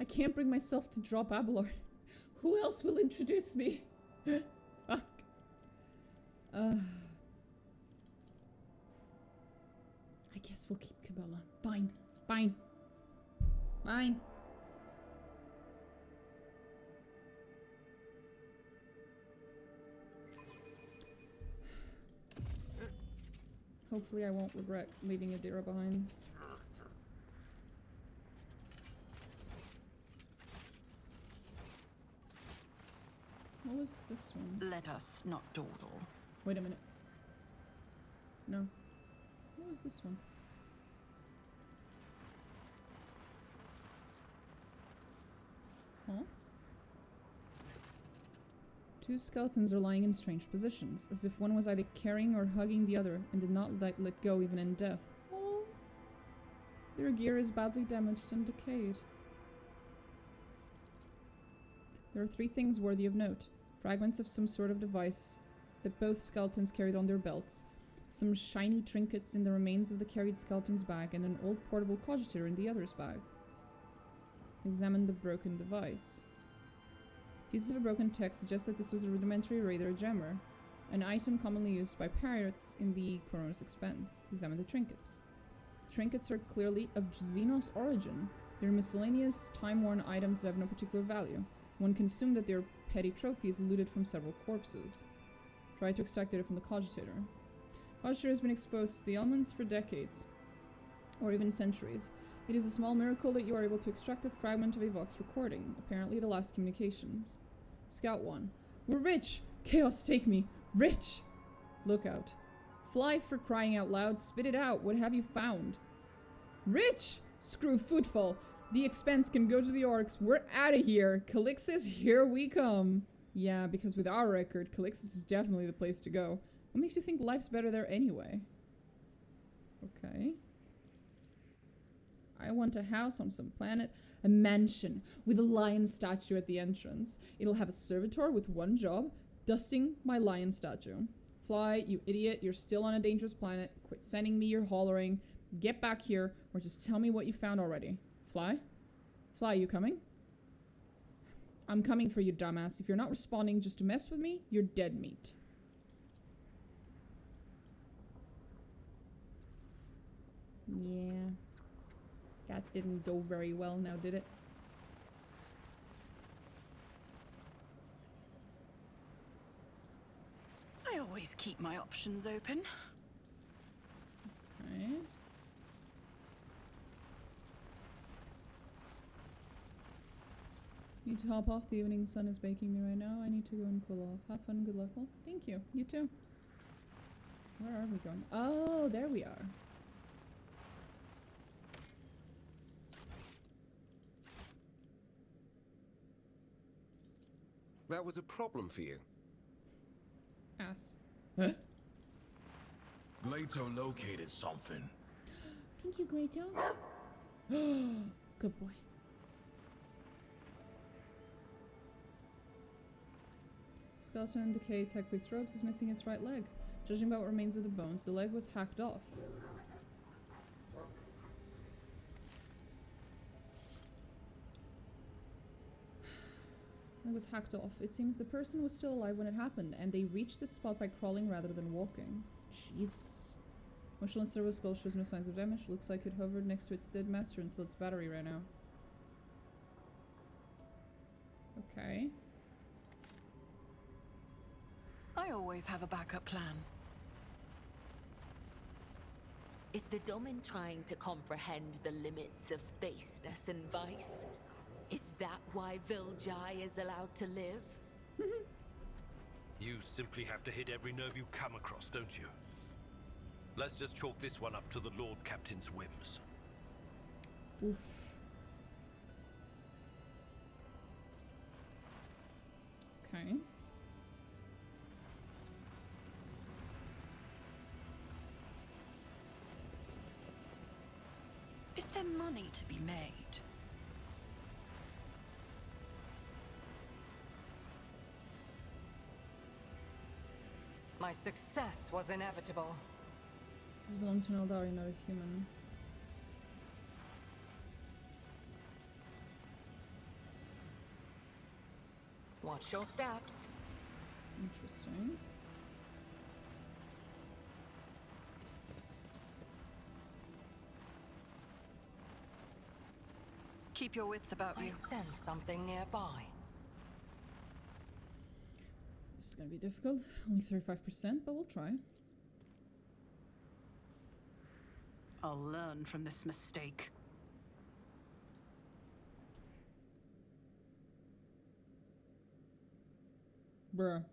I can't bring myself to drop Abelard. Who else will introduce me? Fuck. I guess we'll keep Cabela. Fine. Fine. Fine. Hopefully I won't regret leaving Adira behind. What was this one? Let us not dawdle. Wait a minute. No. What was this one? Huh? 2 skeletons are lying in strange positions, as if one was either carrying or hugging the other and did not let go even in death. Oh. Their gear is badly damaged and decayed. There are 3 things worthy of note. Fragments of some sort of device that both skeletons carried on their belts, some shiny trinkets in the remains of the carried skeleton's bag, and an old portable cogitator in the other's bag. Examine the broken device. Pieces of a broken text suggest that this was a rudimentary radar jammer, an item commonly used by pirates in the Chronos Expanse. Examine the trinkets. The trinkets are clearly of Xenos origin. They're miscellaneous, time-worn items that have no particular value. One can assume that they are petty trophies looted from several corpses. Try to extract data from the cogitator. Cogitator has been exposed to the elements for decades, or even centuries. It is a small miracle that you are able to extract a fragment of a Vox recording. Apparently the last communications. Scout 1. We're rich! Chaos take me! Rich! Lookout. Fly for crying out loud. Spit it out. What have you found? Rich! Screw footfall. The expense can go to the orcs. We're out of here. Calixis, here we come. Yeah, because with our record, Calixis is definitely the place to go. What makes you think life's better there anyway? Okay. I want a house on some planet. A mansion with a lion statue at the entrance. It'll have a servitor with one job. Dusting my lion statue. Fly, you idiot. You're still on a dangerous planet. Quit sending me your hollering. Get back here, or just tell me what you found already. Fly? Fly, you coming? I'm coming for you, dumbass. If you're not responding just to mess with me, you're dead meat. Yeah. That didn't go very well now, did it? I always keep my options open. Okay. Need to hop off. The evening sun is baking me right now. I need to go and cool off. Have fun. Good luck. Well, thank you. You too. Where are we going? Oh, there we are. That was a problem for you. Ass. Huh? Glato located something. Thank you, Glato. Good boy. Skeleton in decay, tech-based ropes is missing its right leg. Judging by what remains of the bones, the leg was hacked off. It was hacked off. It seems the person was still alive when it happened, and they reached the spot by crawling rather than walking. Jesus. Motionless servo skull shows no signs of damage. Looks like it hovered next to its dead master until its battery ran out. Okay. I always have a backup plan. Is the Domin trying to comprehend the limits of baseness and vice? Is that why Viljai is allowed to live? You simply have to hit every nerve you come across, don't you? Let's just chalk this one up to the Lord Captain's whims. Oof. Okay. Is there money to be made? My success was inevitable. This belongs to an Eldari, not a human. Watch your steps. Interesting. Keep your wits about I you. sense something nearby. This is gonna be difficult. Only 35%, but we'll try. I'll learn from this mistake. Bruh.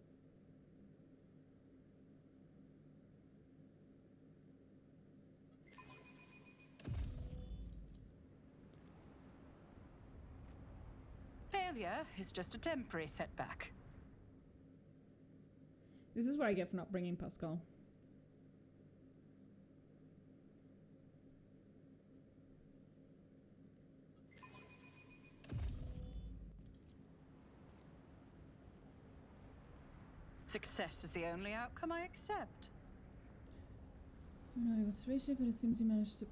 Failure is just a temporary setback. This is what I get for not bringing Pascal. Success is the only outcome I accept. I'm not able to raise it, but it seems you managed to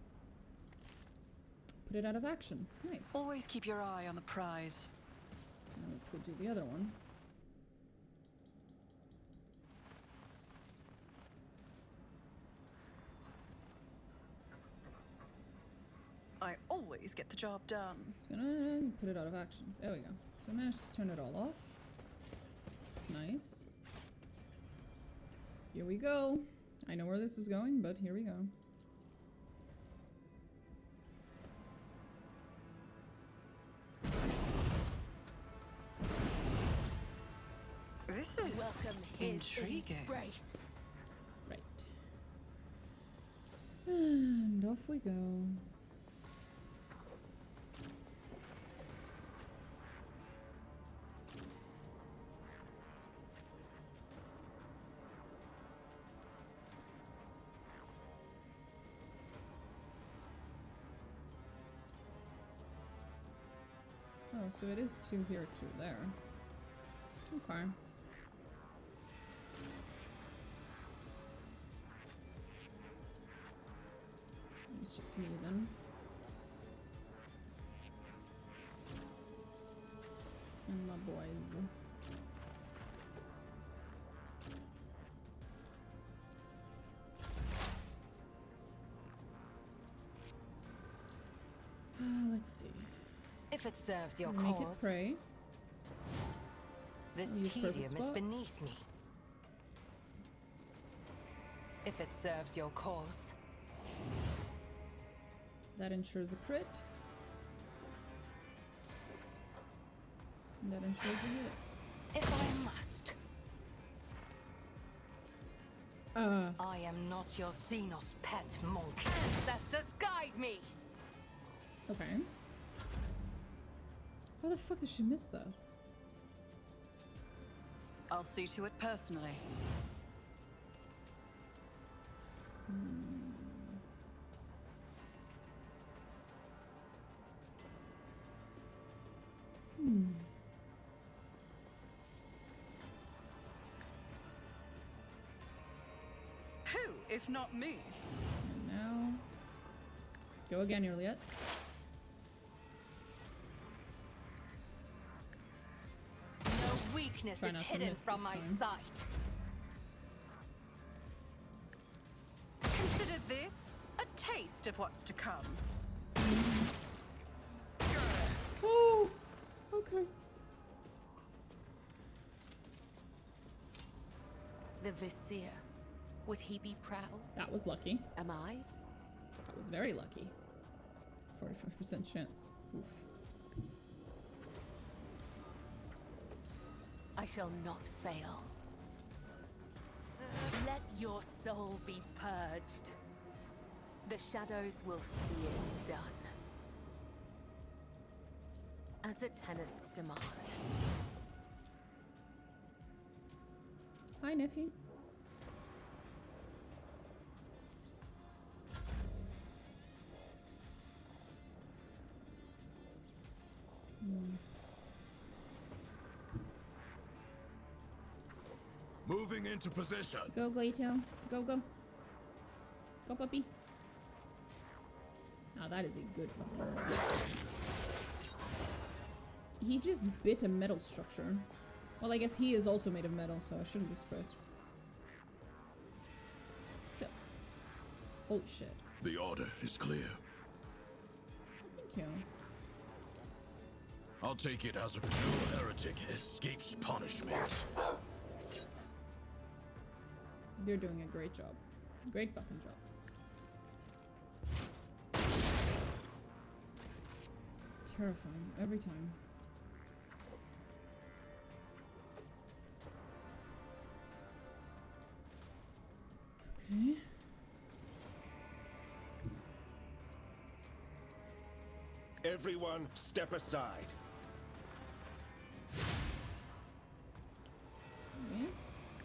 put it out of action. Nice. Always keep your eye on the prize. Now let's go do the other one. I always get the job done. So I'm gonna put it out of action. There we go. So I managed to turn it all off. It's nice. Here we go. I know where this is going, but here we go. Intriguing. Embrace. Right. And off we go. Oh, so it is 2 here, 2 there. Okay. It's just me then. And my boys. Let's see. If it serves your Make it cause, pray. this I'll use perfect tedium is spot. beneath me. If it serves your cause, That ensures a crit. And that ensures a hit. if I must. I am not your Xenos pet monk. Ancestors, guide me! Okay. How the fuck did she miss that? I'll see to it personally. Who, if not me? And now... Go again, Juliet. No weakness Try is not to hidden miss from this my time. sight. Consider this a taste of what's to come. Oh! Okay. The Vizier. Would he be proud? That was lucky. Am I? That was very lucky. 45% chance. Oof. I shall not fail. Let your soul be purged. The shadows will see it done. As the tenants demand. Hi, Niffy. Moving into position. Go, Gleito. Go, go. Go, puppy. Now that is a good fucker. He just bit a metal structure. Well, I guess he is also made of metal, so I shouldn't be surprised. Still. Holy shit. The order is clear. Thank you. I'll take it as a pure heretic escapes punishment. You're doing a great job. Great fucking job. Terrifying. Every time. Okay. Everyone, step aside. Yeah.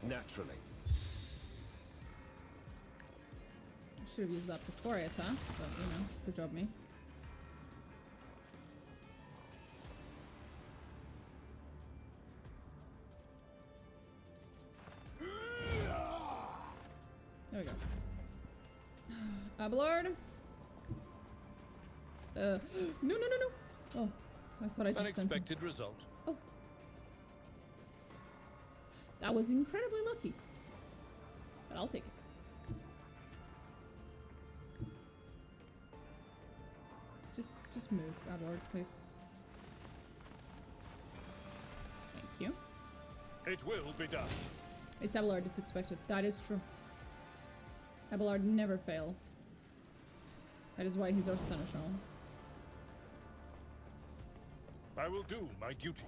Naturally. I should have used that before I attacked, but you know, good job me. There we go. Abelard? No, no, no, no! Oh, I thought I just sent him. Unexpected result. Oh. That was incredibly lucky. But I'll take it. Just move, Abelard, please. Thank you. It will be done. It's Abelard, it's expected. That is true. Abelard never fails. That is why he's our seneschal. I will do my duty.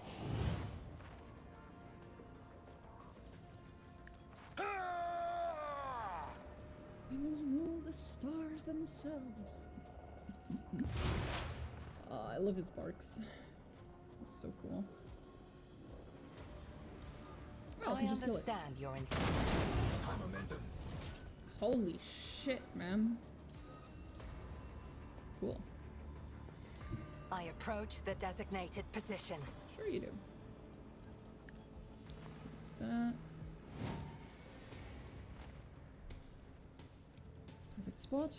We will rule the stars themselves. I love his barks. It's so cool. Oh, I just kill it. understand your intent. Holy shit, man. Cool. I approach the designated position. Sure you do. What's that? Perfect spot.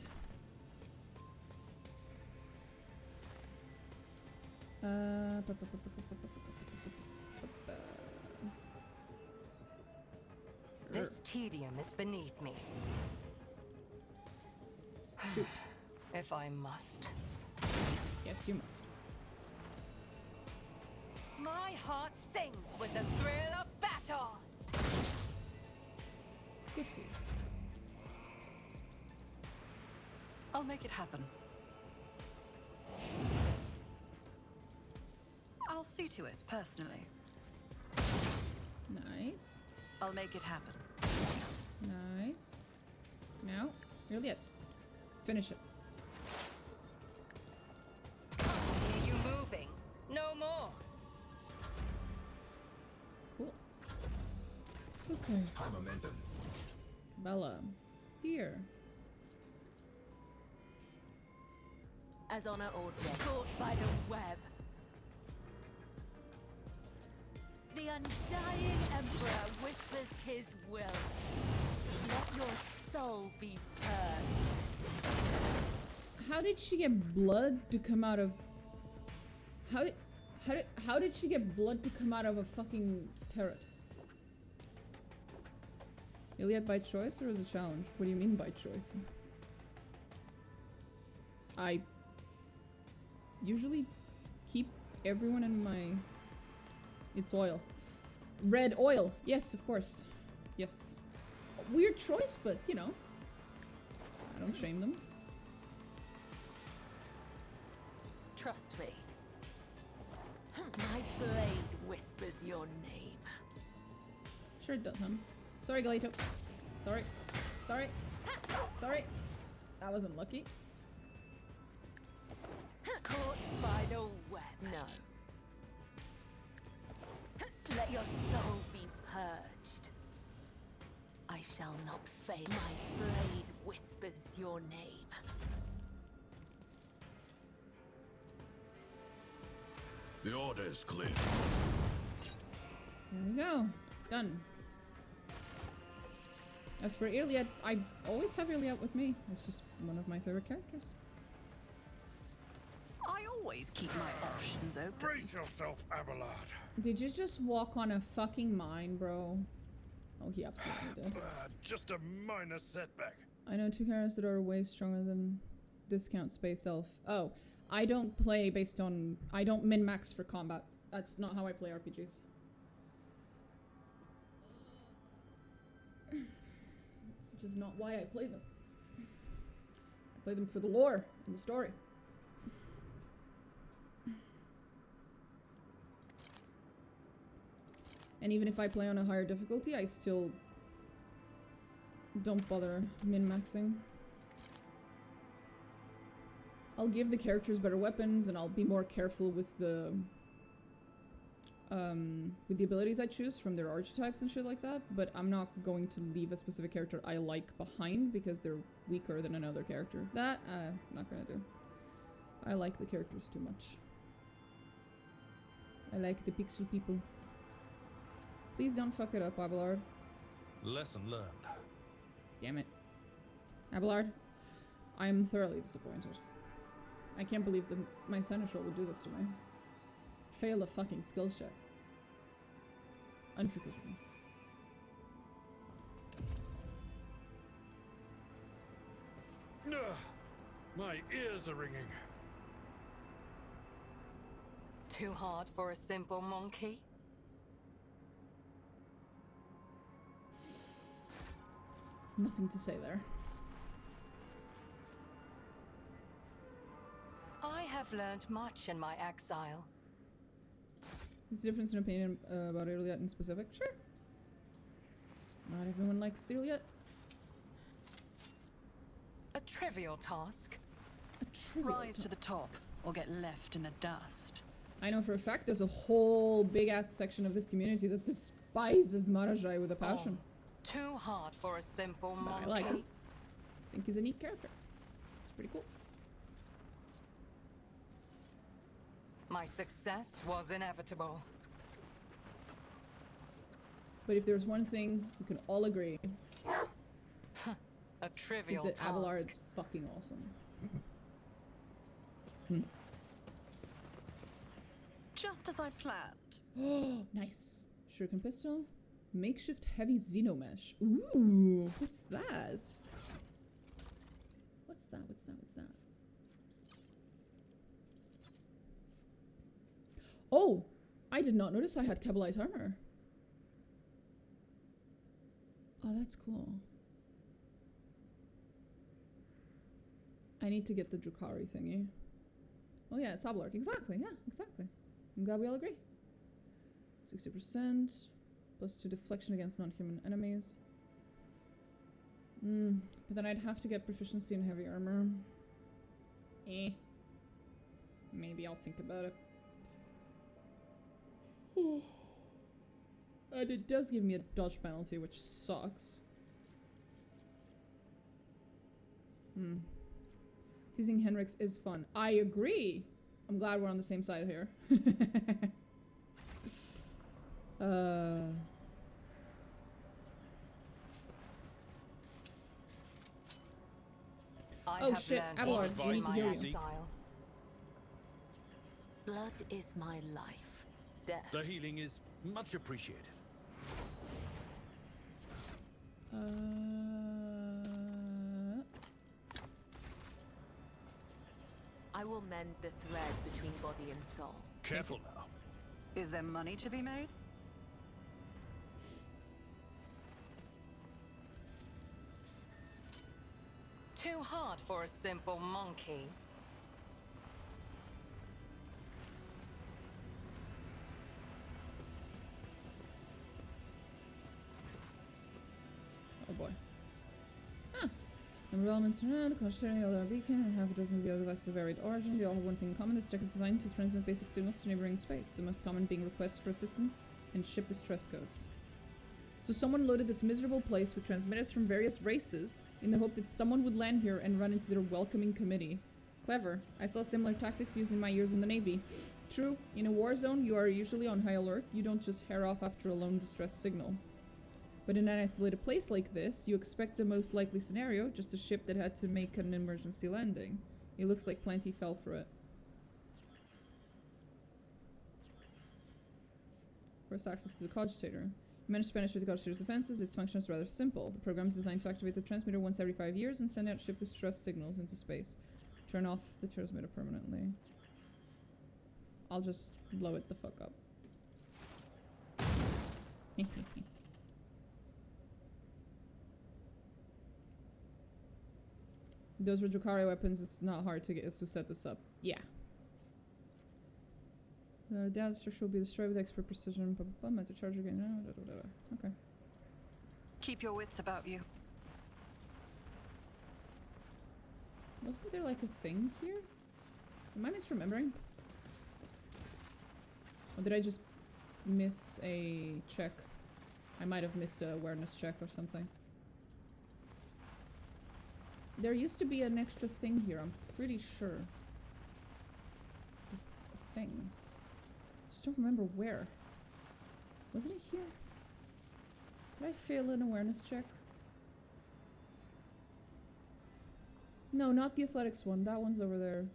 This tedium is beneath me. If I must. Yes, you must. My heart sings with the thrill of battle! Good for you. I'll make it happen. I'll see to it, personally. Nice. I'll make it happen. Nice. Now, nearly it. Finish it. Hear you moving. No more. Cool. Okay. Bella. Dear. As honor ordered, caught by the web. The undying Emperor whispers his will. Let your soul be purged. How did she get blood to come out of... How did she get blood to come out of a fucking turret? Iliad by choice or as a challenge? What do you mean by choice? I usually keep everyone in my... It's oil. Red oil. Yes, of course. Yes. Weird choice, but, you know. I don't shame them. Trust me. My blade whispers your name. Sure it does, hon. Sorry, Galito. Sorry. Sorry. Sorry. I wasn't lucky. Caught by the web. No. Let your soul be purged. I shall not fade. My blade whispers your name. The order is clear. There we go. Done. As for Iliad, I always have Iliad with me. It's just one of my favorite characters. I always keep my options open. Brace yourself, Abelard. Did you just walk on a fucking mine, bro? Oh, he absolutely did. Just a minor setback. I know two characters that are way stronger than Discount Space Elf. Oh, I don't play based on... I don't min-max for combat. That's not how I play RPGs. It's just not why I play them. I play them for the lore and the story. And even if I play on a higher difficulty, I still don't bother min-maxing. I'll give the characters better weapons, and I'll be more careful with the abilities I choose from their archetypes and shit like that, but I'm not going to leave a specific character I like behind because they're weaker than another character. That, I'm not gonna do. I like the characters too much. I like the pixel people. Please don't fuck it up, Abelard. Lesson learned. Damn it. Abelard, I am thoroughly disappointed. I can't believe that my seneschal would do this to me. Fail a fucking skills check. Unforgivable. My ears are ringing. Too hard for a simple monkey? Nothing to say there. I have learned much in my exile. Is there a difference in opinion about Iliad in specific? Sure. Not everyone likes Iliad. trivial task. A trivial Rise to the task. top, or get left in the dust. I know for a fact there's a whole big ass section of this community that despises Marajai with a passion. Too hard for a simple But monkey. I like him. I think he's a neat character. It's pretty cool. My success was inevitable. But if there's one thing we can all agree, A is trivial that task. Abelard's fucking awesome. Just as I planned. Oh, nice. Shuriken pistol. Makeshift heavy xenomesh. Ooh, what's that? What's that? What's that? What's that? Oh, I did not notice I had Kabbalite armor. Oh, that's cool. I need to get the Drukhari thingy. Well, yeah, it's Abelard. Exactly, yeah, exactly. I'm glad we all agree. 60%. Plus 2 deflection against non-human enemies. But then I'd have to get proficiency in heavy armor. Maybe I'll think about it. And it does give me a dodge penalty, which sucks. Teasing Henrix is fun. I agree! I'm glad we're on the same side here. Oh shit, Abelard, we need to heal you. Exile. Blood is my life. Death. The healing is much appreciated. I will mend the thread between body and soul. Careful now. Is there money to be made? Too hard for a simple monkey. Oh boy. Number of elements around, the concentrating of our beacon, and half a dozen of the other devices of varied origin. They all have one thing in common. This tech is designed to transmit basic signals to neighboring space, the most common being requests for assistance and ship distress codes. So someone loaded this miserable place with transmitters from various races in the hope that someone would land here and run into their welcoming committee. Clever. I saw similar tactics used in my years in the Navy. True, in a war zone you are usually on high alert. You don't just hair off after a lone distress signal. But in an isolated place like this, you expect the most likely scenario, just a ship that had to make an emergency landing. It looks like plenty fell for it. First access to the cogitator. You manage to penetrate the cogitator's defenses. Its function is rather simple. The program is designed to activate the transmitter once every 5 years and send out ship distress signals into space. Turn off the transmitter permanently. I'll just blow it the fuck up. Those were Drukhari weapons. It's not hard to get us to set this up. Yeah. The data structure will be destroyed with expert precision. Meant to charge again. Okay. Keep your wits about you. Wasn't there like a thing here? Am I misremembering? Or did I just miss a check? I might have missed a awareness check or something. There used to be an extra thing here, I'm pretty sure. A thing. Just don't remember where. Wasn't it here? Did I fail an awareness check? No, not the athletics one. That one's over there.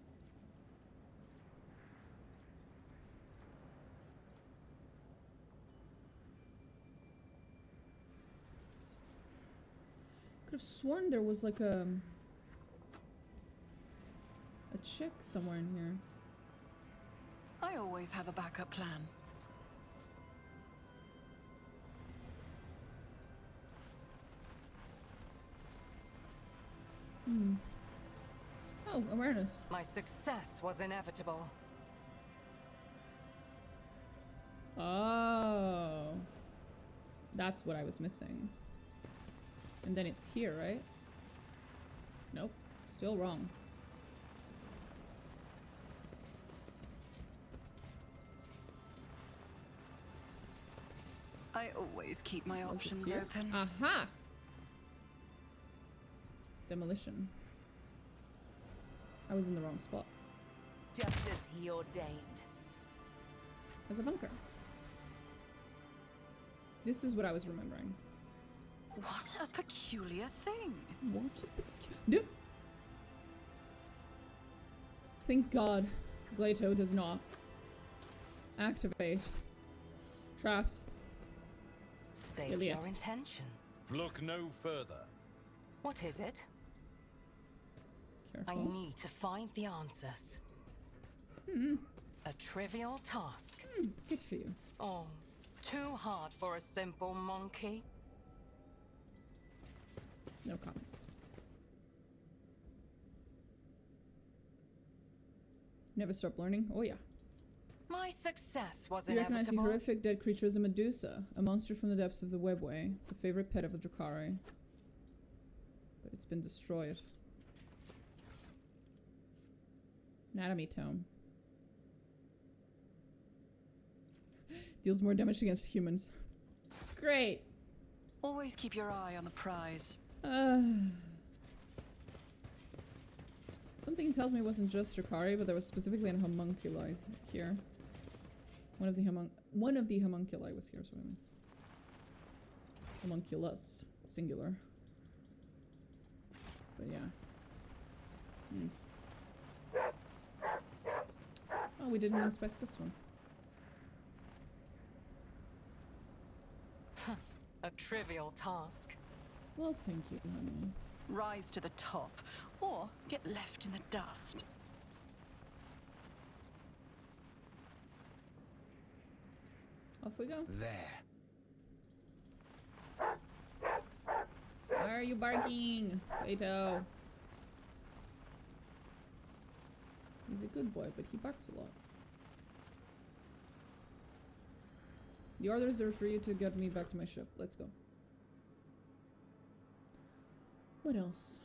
Could have sworn there was like a check somewhere in here. I always have a backup plan. Oh, awareness. My success was inevitable. Oh. That's what I was missing. And then it's here, right? Nope. Still wrong. I always keep my Was it options here? open. Aha! Demolition. I was in the wrong spot. Just as he ordained. There's a bunker. This is what I was remembering. What a peculiar thing. What? Nope. Thank God Glato does not activate traps. State Elliot. your intention. Look no further. What is it? I Careful. need to find the answers. A trivial task. Good for you. Oh, too hard for a simple monkey. No comments. Never stop learning. Oh yeah. My success was You recognize the inevitable. horrific dead creature as a Medusa, a monster from the depths of the webway, the favorite pet of the Drakari. But it's been destroyed. Anatomy tome. Deals more damage against humans. Great! Always keep your eye on the prize. Something tells me it wasn't just Drakari, but there was specifically an homunculi here. One of the homunculi was here, so I mean. Homunculus, singular. But yeah. Oh, we didn't inspect this one. A trivial task. Well, thank you, honey. Rise to the top, or get left in the dust. Off we go. There. Why are you barking, Plato? He's a good boy, but he barks a lot. The orders are for you to get me back to my ship. Let's go. What else?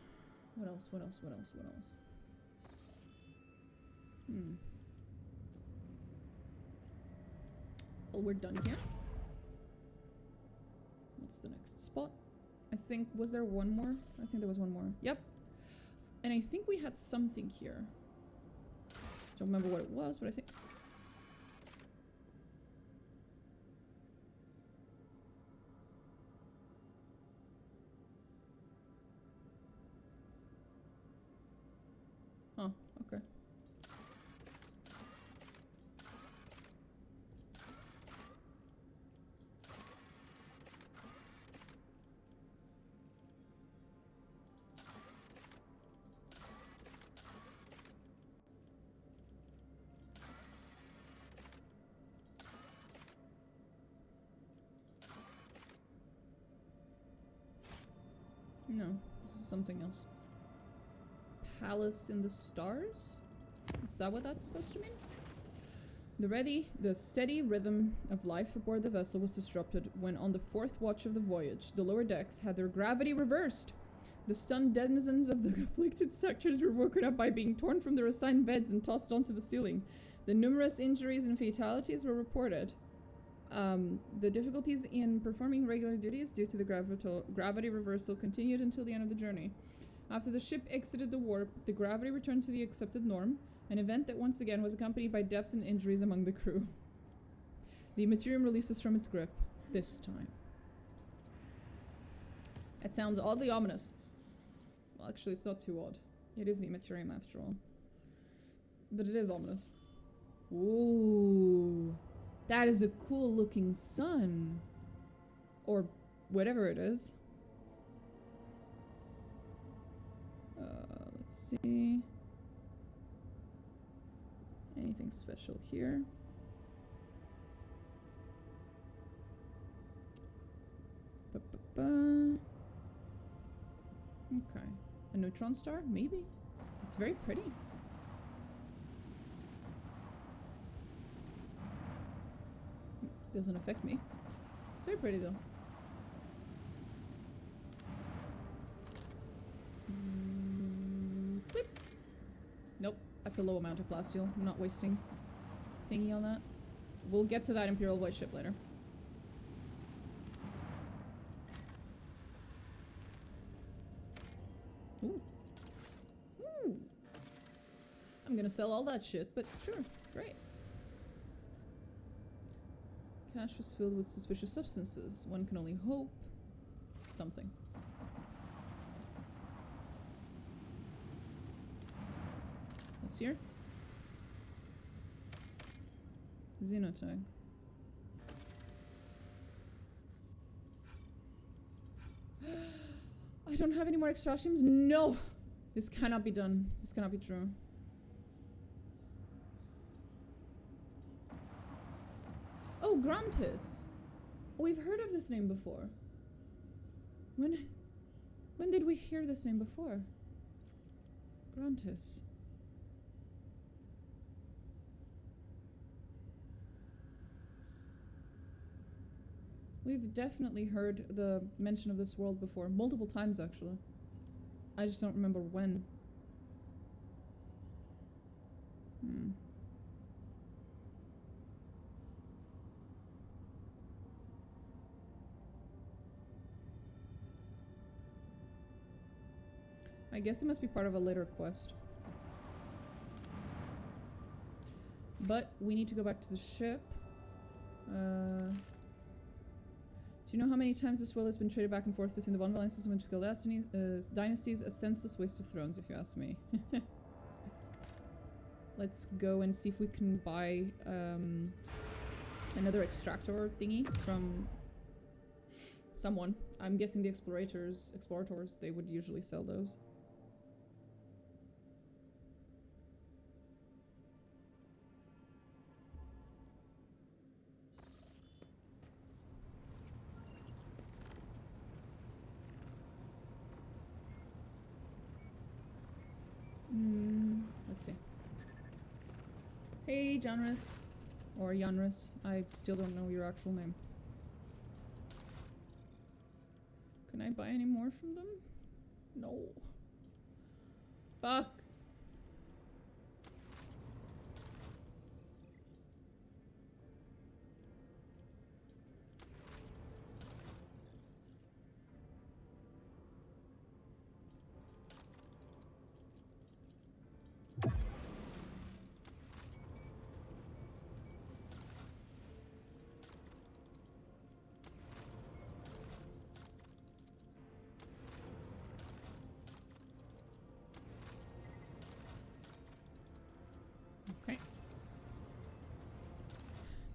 What else? What else? What else? What else? Well, we're done here. What's the next spot? I think, was there one more? I think there was one more. Yep. And I think we had something here. Don't remember what it was, but I think... Huh, okay. No, this is something else. Palace in the stars? Is that what that's supposed to mean? The steady rhythm of life aboard the vessel was disrupted when on the fourth watch of the voyage, the lower decks had their gravity reversed. The stunned denizens of the afflicted sectors were woken up by being torn from their assigned beds and tossed onto the ceiling. The numerous injuries and fatalities were reported. The difficulties in performing regular duties due to the gravity reversal continued until the end of the journey. After the ship exited the warp, the gravity returned to the accepted norm, an event that once again was accompanied by deaths and injuries among the crew. The Materium releases from its grip, this time. It sounds oddly ominous. Well, actually, it's not too odd. It is the Materium after all. But it is ominous. Ooh. That is a cool looking sun. Or whatever it is. Let's see. Anything special here? Okay. A neutron star? Maybe. It's very pretty. Doesn't affect me. It's very pretty though. Zzz. Nope, that's a low amount of plasteel. I'm not wasting thingy on that. We'll get to that Imperial Void ship later. Ooh. Ooh. I'm gonna sell all that shit, but sure, great. Cache was filled with suspicious substances. One can only hope something. What's here? Xenotag. I don't have any more extractions? No! This cannot be done. This cannot be true. Oh, Grantis! We've heard of this name before. When did we hear this name before? Grantis. We've definitely heard the mention of this world before. Multiple times, actually. I just don't remember when. I guess it must be part of a later quest. But we need to go back to the ship. Do you know how many times this world has been traded back and forth between the Von Valence system and Skill dynasties? A senseless waste of thrones, if you ask me. Let's go and see if we can buy another extractor thingy from someone. I'm guessing the explorators, they would usually sell those. Let's see. Hey, Janris. Or Janris. I still don't know your actual name. Can I buy any more from them? No. Fuck.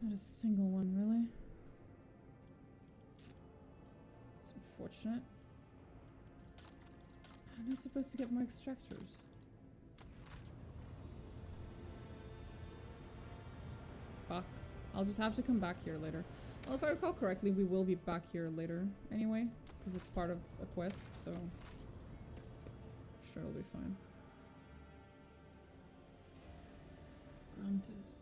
Not a single one, really. It's unfortunate. How am I supposed to get more extractors? Fuck. I'll just have to come back here later. Well, if I recall correctly, we will be back here later anyway, because it's part of a quest, so I'm sure it'll be fine. Grantis.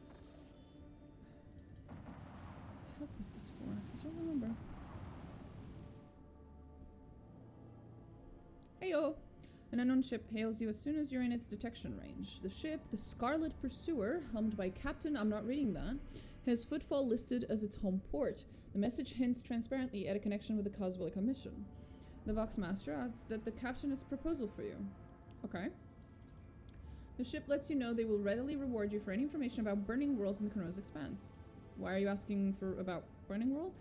What was this for? I don't remember. Heyo! An unknown ship hails you as soon as you're in its detection range. The ship, the Scarlet Pursuer, helmed by Captain, I'm not reading that, has Footfall listed as its home port. The message hints transparently at a connection with the Cosbelica mission. The Vox Master adds that the captain has a proposal for you. Okay. The ship lets you know they will readily reward you for any information about burning worlds in the Chronos Expanse. Why are you asking about burning worlds?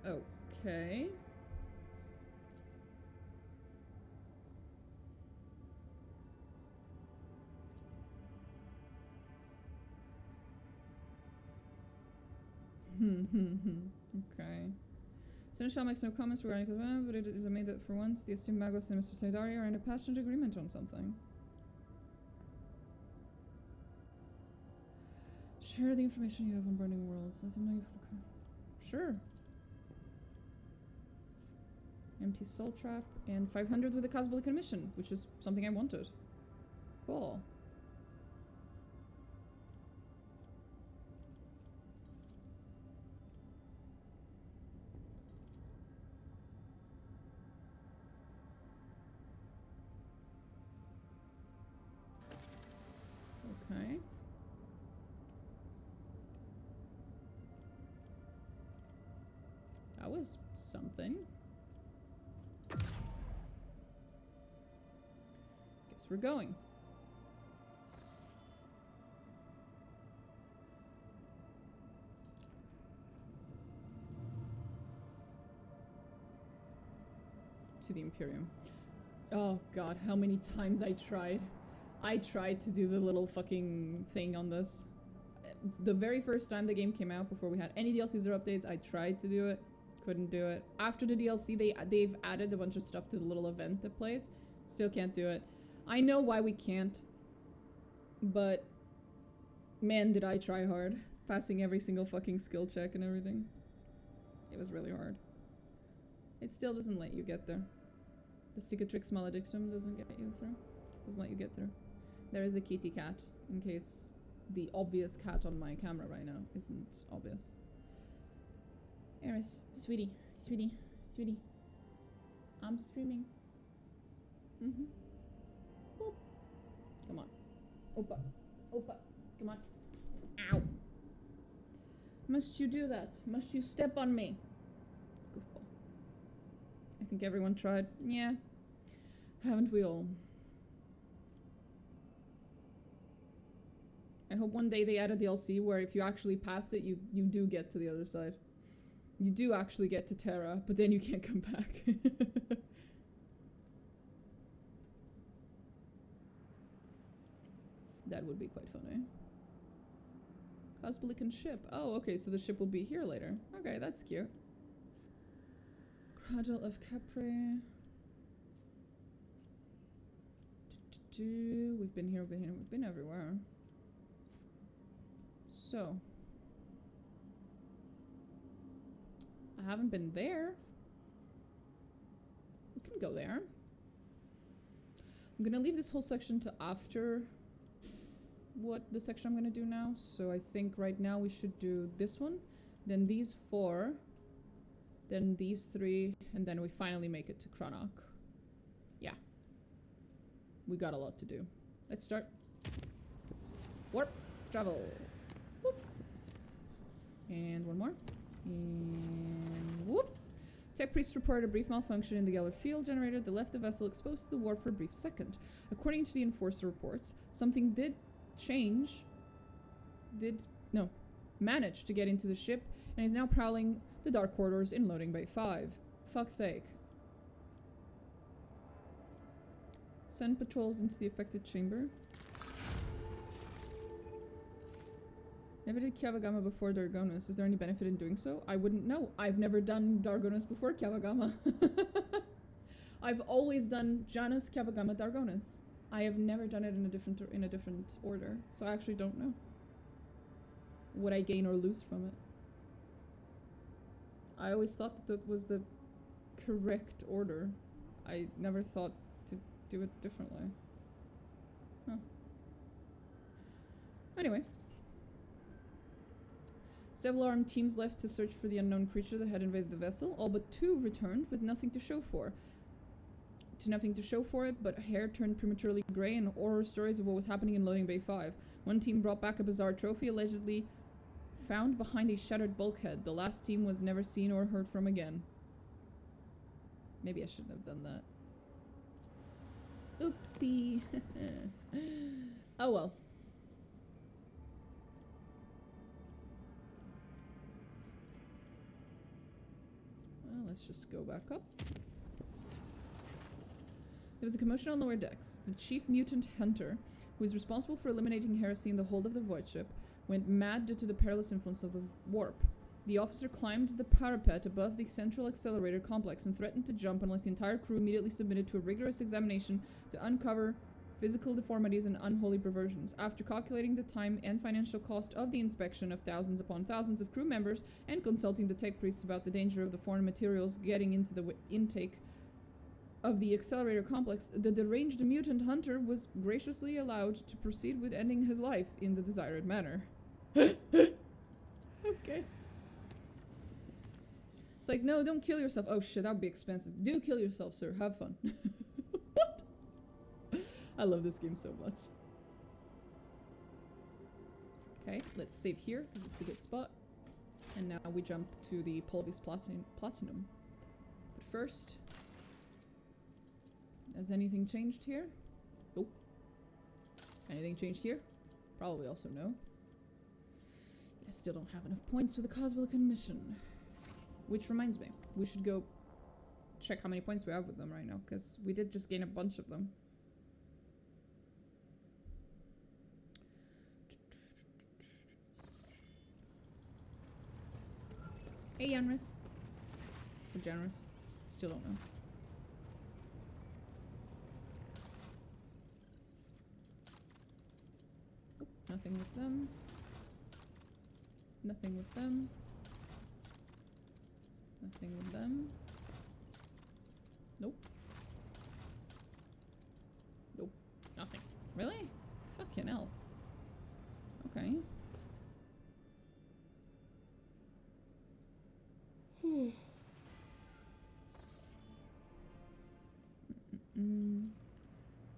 Okay. Okay. Seneschal makes no comments regarding it, but it is amazing that for once the esteemed Magos and Mr. Saidari are in a passionate agreement on something. Share the information you have on burning worlds. Sure. Empty soul trap and 500 with a Cosbelican mission, which is something I wanted. Cool. Okay. That was something. Guess we're going. To the Imperium. Oh god, how many times I tried. I tried to do the little fucking thing on this. The very first time the game came out, before we had any DLCs or updates, I tried to do it. Couldn't do it. After the DLC, they've added a bunch of stuff to the little event that plays. Still can't do it. I know why we can't. But man, did I try hard. Passing every single fucking skill check and everything. It was really hard. It still doesn't let you get there. The Cicatrix Maledictum doesn't get you through. Doesn't let you get through. There is a kitty cat, in case the obvious cat on my camera right now isn't obvious. Eris, sweetie, sweetie, sweetie. I'm streaming. Mm-hmm. Boop. Come on. Opa. Opa. Come on. Ow. Must you do that? Must you step on me? Goofball. I think everyone tried. Yeah. Haven't we all? I hope one day they add a DLC where if you actually pass it, you do get to the other side. You do actually get to Terra, but then you can't come back. That would be quite funny. Cosbelican ship. Oh, okay, so the ship will be here later. Okay, that's cute. Cradle of Capri. We've been here, we've been everywhere. So. I haven't been there. We can go there. I'm gonna leave this whole section to after what the section I'm gonna do now. So I think right now we should do this one, then these 4, then these 3, and then we finally make it to Cranach. Yeah. We got a lot to do. Let's start. Warp. Travel. Whoop. And one more. And whoop. Tech Priest reported a brief malfunction in the Geller field generator that left the vessel exposed to the warp for a brief second. According to the Enforcer reports, something managed to get into the ship and is now prowling the dark corridors in loading bay 5. Fuck's sake. Send patrols into the affected chamber. Never did Kyavagama before Dargonis. Is there any benefit in doing so? I wouldn't know. I've never done Dargonis before Kyavagama. I've always done Janus, Kyavagama, Dargonis. I have never done it in a different order, so I actually don't know what I gain or lose from it. I always thought that was the correct order. I never thought to do it differently. Huh. Anyway. Several armed teams left to search for the unknown creature that had invaded the vessel. All but 2 returned with nothing to show for. Nothing to show for it, but hair turned prematurely grey and horror stories of what was happening in Loading Bay 5. One team brought back a bizarre trophy allegedly found behind a shattered bulkhead. The last team was never seen or heard from again. Maybe I shouldn't have done that. Oopsie. Oh well. Well, let's just go back up. There was a commotion on lower decks. The chief mutant hunter, who is responsible for eliminating heresy in the hold of the void ship, went mad due to the perilous influence of the warp. The officer climbed the parapet above the central accelerator complex and threatened to jump unless the entire crew immediately submitted to a rigorous examination to uncover physical deformities and unholy perversions. After calculating the time and financial cost of the inspection of thousands upon thousands of crew members and consulting the tech priests about the danger of the foreign materials getting into the intake of the accelerator complex, the deranged mutant hunter was graciously allowed to proceed with ending his life in the desired manner. Okay. It's like, no, don't kill yourself. Oh shit, that would be expensive. Do kill yourself, sir. Have fun. What? I love this game so much. Okay, let's save here because it's a good spot. And now we jump to the Pulvis Platinum. But first, has anything changed here? Nope. Anything changed here? Probably also no. I still don't have enough points for the Cosmolican mission. Which reminds me, we should go check how many points we have with them right now, because we did just gain a bunch of them. Hey, generous. Or generous. Still don't know. Oh, nothing with them. Nothing with them. Nothing with them. Nope. Nope. Nothing. Really? Fucking hell. Okay.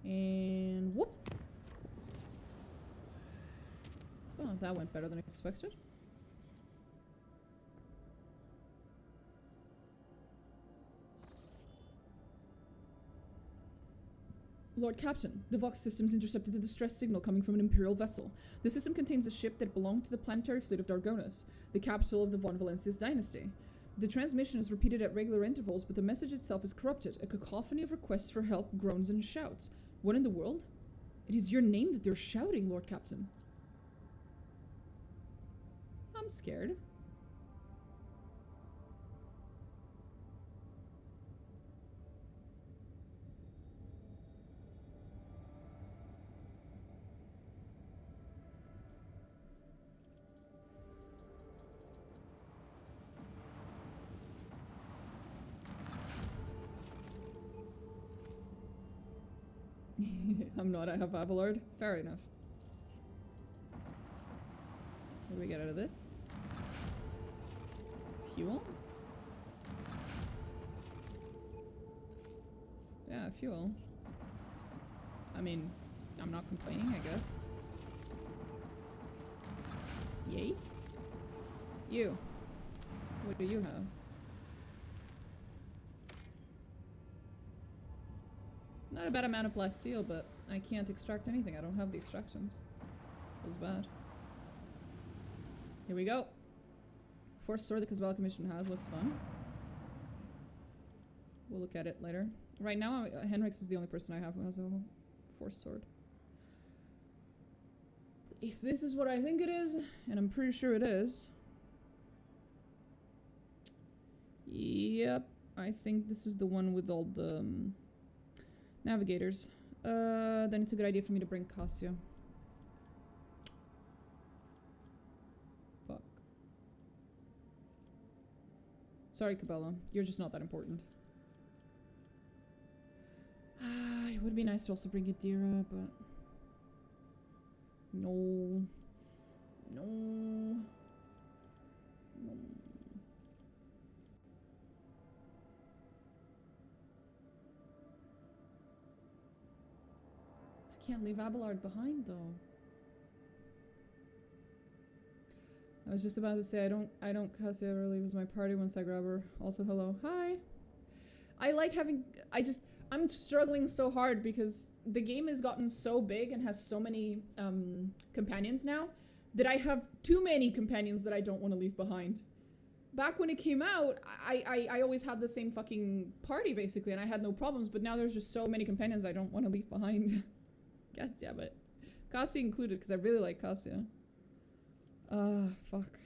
And whoop. Oh, that went better than expected. Lord Captain, the Vox systems intercepted a distress signal coming from an Imperial vessel. The system contains a ship that belonged to the planetary fleet of Dargonis, the capital of the Von Valencius dynasty. The transmission is repeated at regular intervals, but the message itself is corrupted, a cacophony of requests for help, groans, and shouts. What in the world? It is your name that they're shouting, Lord Captain. I'm scared. I'm not, I have Abelard. Fair enough. What do we get out of this? Fuel? Yeah, fuel. I mean, I'm not complaining, I guess. Yay? You. What do you have? Not a bad amount of plasteel, but I can't extract anything. I don't have the extractions. Feels bad. Here we go. Force sword the Cosmolican mission has. Looks fun. We'll look at it later. Right now, Henrix is the only person I have who has a force sword. If this is what I think it is, and I'm pretty sure it is. Yep. I think this is the one with all the navigators. Then it's a good idea for me to bring Cassia. Fuck. Sorry, Cabela. You're just not that important. It would be nice to also bring Adira, but... No. No. No. I can't leave Abelard behind, though. I was just about to say, I don't Cassia ever leaves my party once I grab her. Also, hello. Hi! I like having... I'm struggling so hard because the game has gotten so big and has so many companions now that I have too many companions that I don't want to leave behind. Back when it came out, I always had the same fucking party basically and I had no problems, but now there's just so many companions I don't want to leave behind. God damn it. Cassia included because I really like Cassia. Fuck.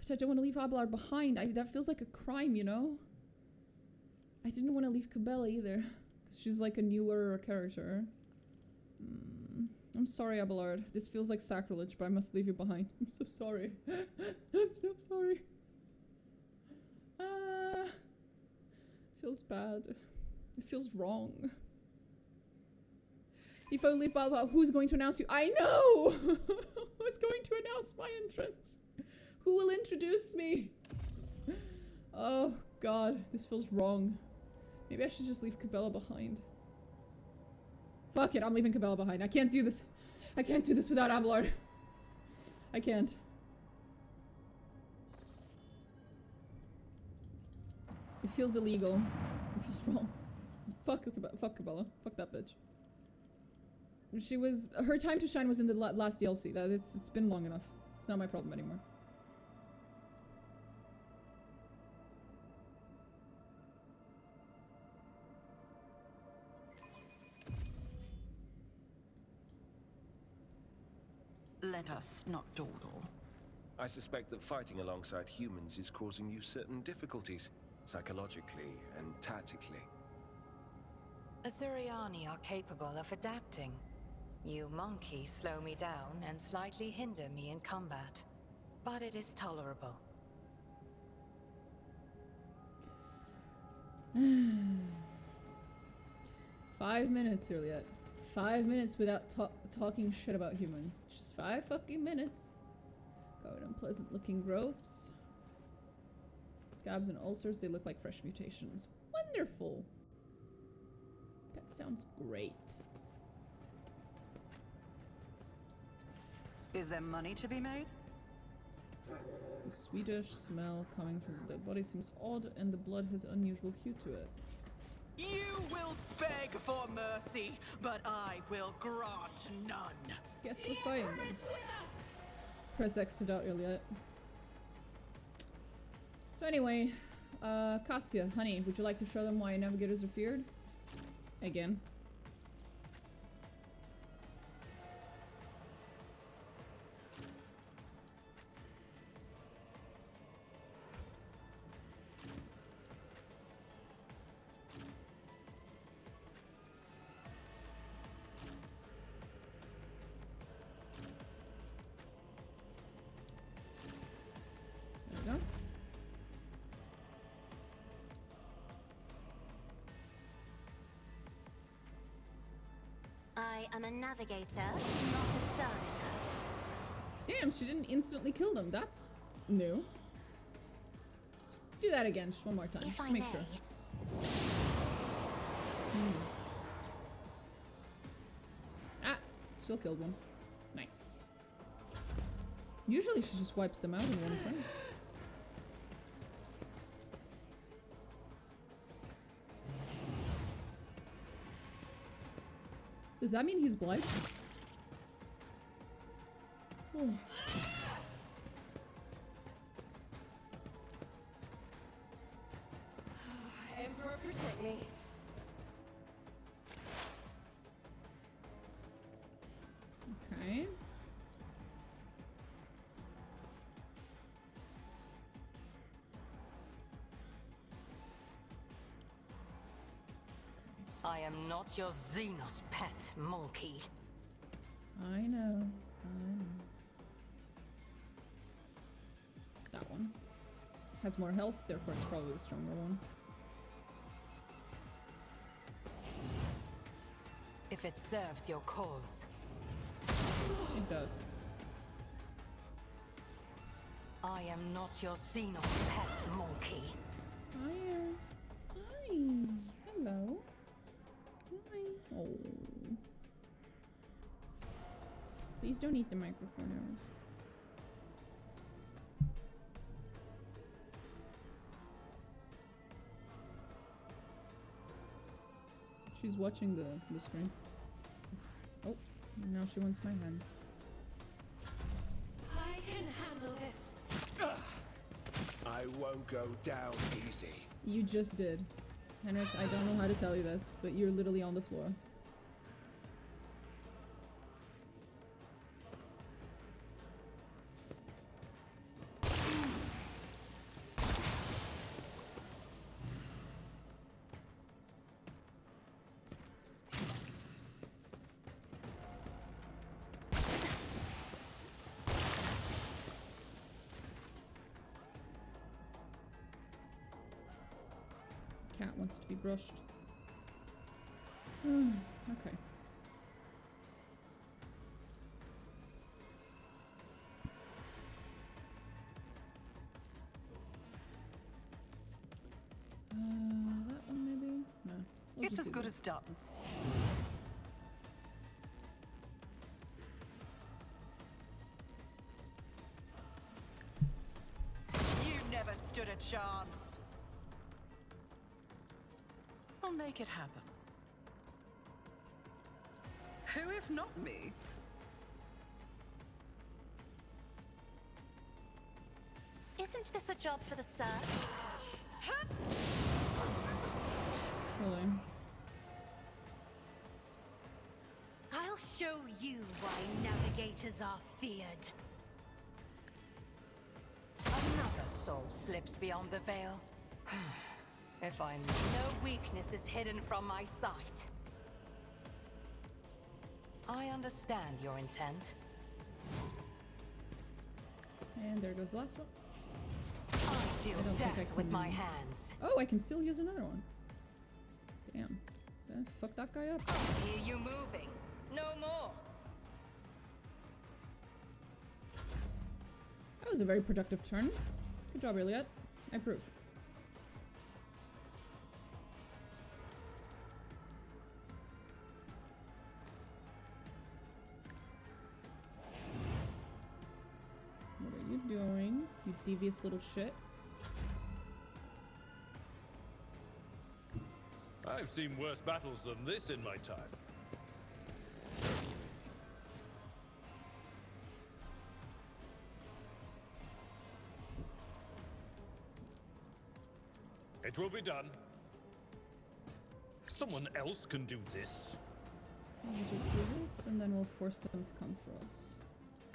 I don't want to leave Abelard behind. That feels like a crime, you know? I didn't want to leave Cabela either. Because she's like a newer character. I'm sorry, Abelard. This feels like sacrilege, but I must leave you behind. I'm so sorry. I'm so sorry. Feels bad. It feels wrong. If I leave Abelard, who's going to announce you? I know! Who's going to announce my entrance? Who will introduce me? Oh god, this feels wrong. Maybe I should just leave Cabela behind. Fuck it, I'm leaving Cabela behind. I can't do this. I can't do this without Abelard. I can't. It feels illegal. It feels wrong. Fuck Cabela. Fuck that bitch. She was... Her time to shine was in the last DLC. It's been long enough. It's not my problem anymore. Let us not dawdle. I suspect that fighting alongside humans is causing you certain difficulties, psychologically and tactically. Asuriani are capable of adapting. You monkeys slow me down and slightly hinder me in combat. But it is tolerable. 5 minutes, Juliet. 5 minutes without talking shit about humans. Just 5 fucking minutes. Going unpleasant looking growths. Scabs and ulcers, they look like fresh mutations. Wonderful. That sounds great. Is there money to be made? The sweetish smell coming from the dead body seems odd, and the blood has unusual hue to it. You will beg for mercy, but I will grant none. Guess we're fighting them. Press X to doubt Juliet. So anyway, Cassia, honey, would you like to show them why navigators are feared? Again. I am a navigator, not a servitor. Damn, she didn't instantly kill them. That's new. Let's do that again, just one more time, just to make sure. Ah, still killed one. Nice. Usually she just wipes them out in one frame. Does that mean he's blind? Oh. Emperor, protect me. Okay. I am not your Xenos pet, monkey. I know. That one. Has more health, therefore it's probably the stronger one. If it serves your cause. It does. I am not your Xenos pet, monkey. Hi, yes. Hi. Hello. Hi. Oh. Please don't eat the microphone arrows. She's watching the screen. Oh, now she wants my hands. I can handle this. I won't go down easy. You just did. Henrix, I don't know how to tell you this, but you're literally on the floor. Cat wants to be brushed. Okay. That one maybe? No. We'll It's just as do good this. as done. make it happen. Who if not me? Isn't this a job for the serfs? Surely. I'll show you why navigators are feared. Another soul slips beyond the veil. If I know no weakness is hidden from my sight. I understand your intent. And there goes the last one. I deal don't think I death with can- my hands. Oh, I can still use another one. Damn. Fuck that guy up. I hear you moving. No more. That was a very productive turn. Good job, Iliad. I approve. What are you doing, you devious little shit? I've seen worse battles than this in my time. It will be done. Someone else can do this. We'll just do this, and then we'll force them to come for us.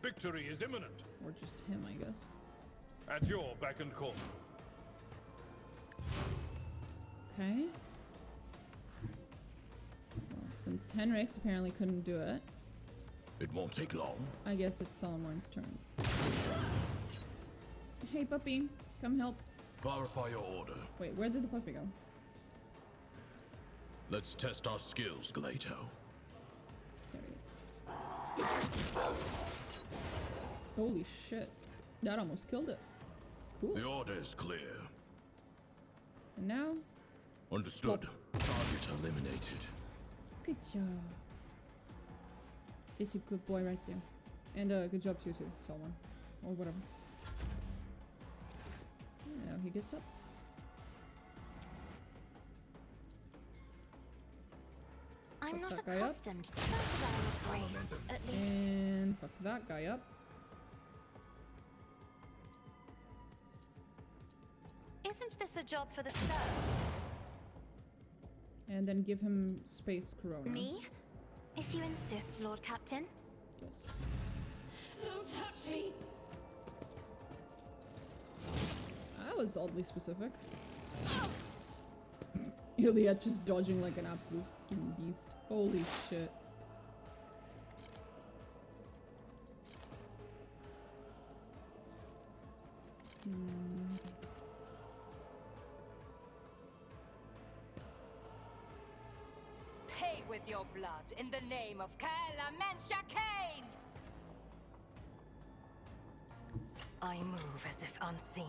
Victory is imminent. Or just him, I guess. At your beck and call. Okay. Well, since Henrik's apparently couldn't do it, It won't take long. I guess it's Solomorne's turn. Hey, puppy. Come help. Clarify your order. Wait, where did the puppy go? Let's test our skills, Glato. There he is. Holy shit. That almost killed it. Cool. The order is clear. And now? Understood. Target eliminated. Good job. This is a good boy right there. And good job to you too, Solomon. Or whatever. Now he gets up. I'm Fuck not that guy up. accustomed to that style of grace, at least. And fuck that guy up. Isn't this a job for the serfs? And then give him space corona. Me? If you insist, Lord Captain. Yes. Don't touch me! That was oddly specific. Iliad just dodging like an absolute fucking beast. Holy shit. Pay with your blood in the name of Kaela Mensha Kane! I move as if unseen.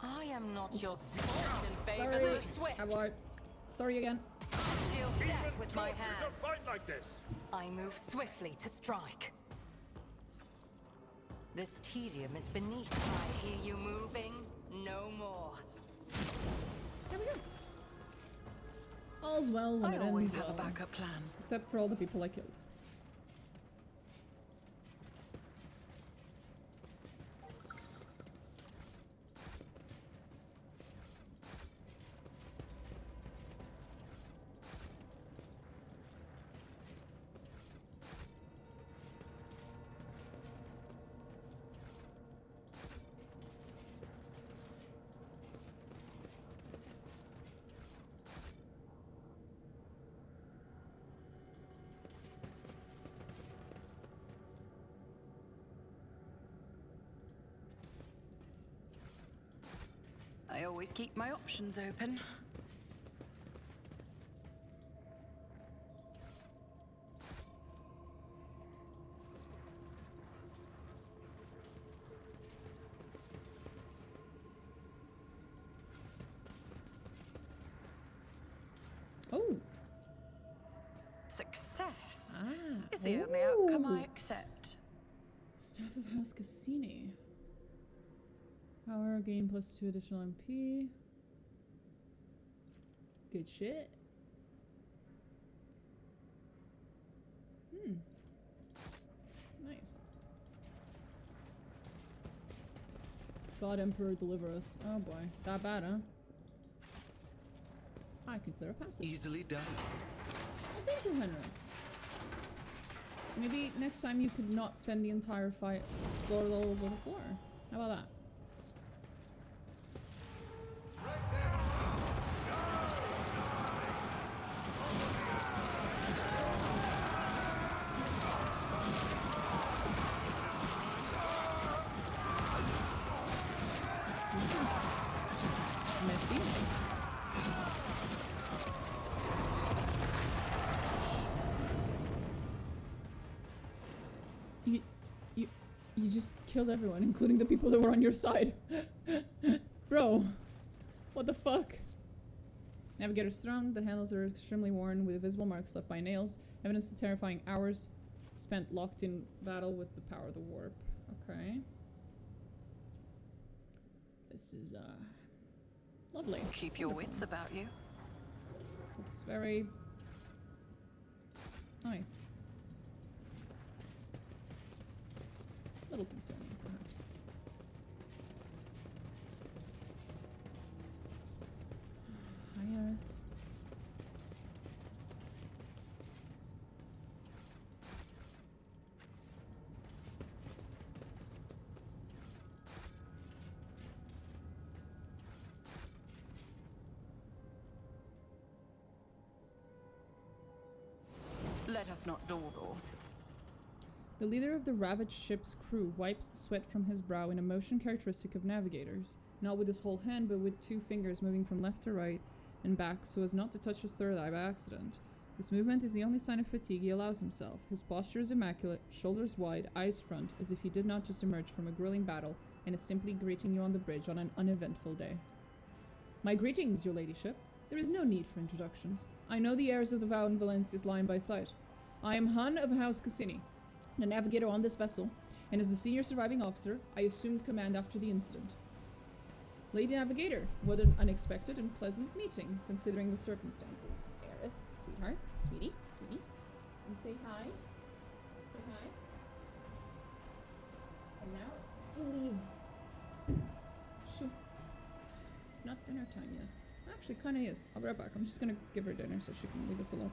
I am not your sport in favor Sorry. of the swift. Abort. Sorry again. Deal death with my Taught you hands. to fight like this. I move swiftly to strike. This tedium is beneath. I hear you moving. No more. There we go. All's well when I it always ends have a well. backup plan. Except for all the people I killed. I always keep my options open. Oh. Success Ah. is the only outcome I Ooh. accept. Staff of House Cassini. Power gain +2 additional MP. Good shit. Nice. God Emperor deliver us. Oh boy. That bad, huh? I can clear a passage. Easily done. Oh, thank you, Henrix. Maybe next time you could not spend the entire fight explored all over the floor. How about that? This is messy. You just killed everyone, including the people that were on your side. Bro, what the fuck? Navigator's throne. The handles are extremely worn with visible marks left by nails. Evidence of terrifying hours spent locked in battle with the power of the warp. Okay. This is, lovely. Keep your wits about you. Looks very nice. A little concerning, perhaps. Hi, Eris. Let us not dawdle. The leader of the ravaged ship's crew wipes the sweat from his brow in a motion characteristic of navigators, not with his whole hand but with 2 fingers moving from left to right and back so as not to touch his third eye by accident. This movement is the only sign of fatigue he allows himself. His posture is immaculate, shoulders wide, eyes front, as if he did not just emerge from a grueling battle and is simply greeting you on the bridge on an uneventful day. My greetings, your ladyship. There is no need for introductions. I know the heirs of the Vow in Valencia's line by sight. I am Hun of House Cassini, the navigator on this vessel, and as the senior surviving officer, I assumed command after the incident. Lady Navigator, what an unexpected and pleasant meeting, considering the circumstances. Eris, sweetheart, sweetie, and say hi. Say hi. And now, leave. Shoo. It's not dinner time yet. Actually, kinda is. I'll be right back. I'm just gonna give her dinner so she can leave us alone.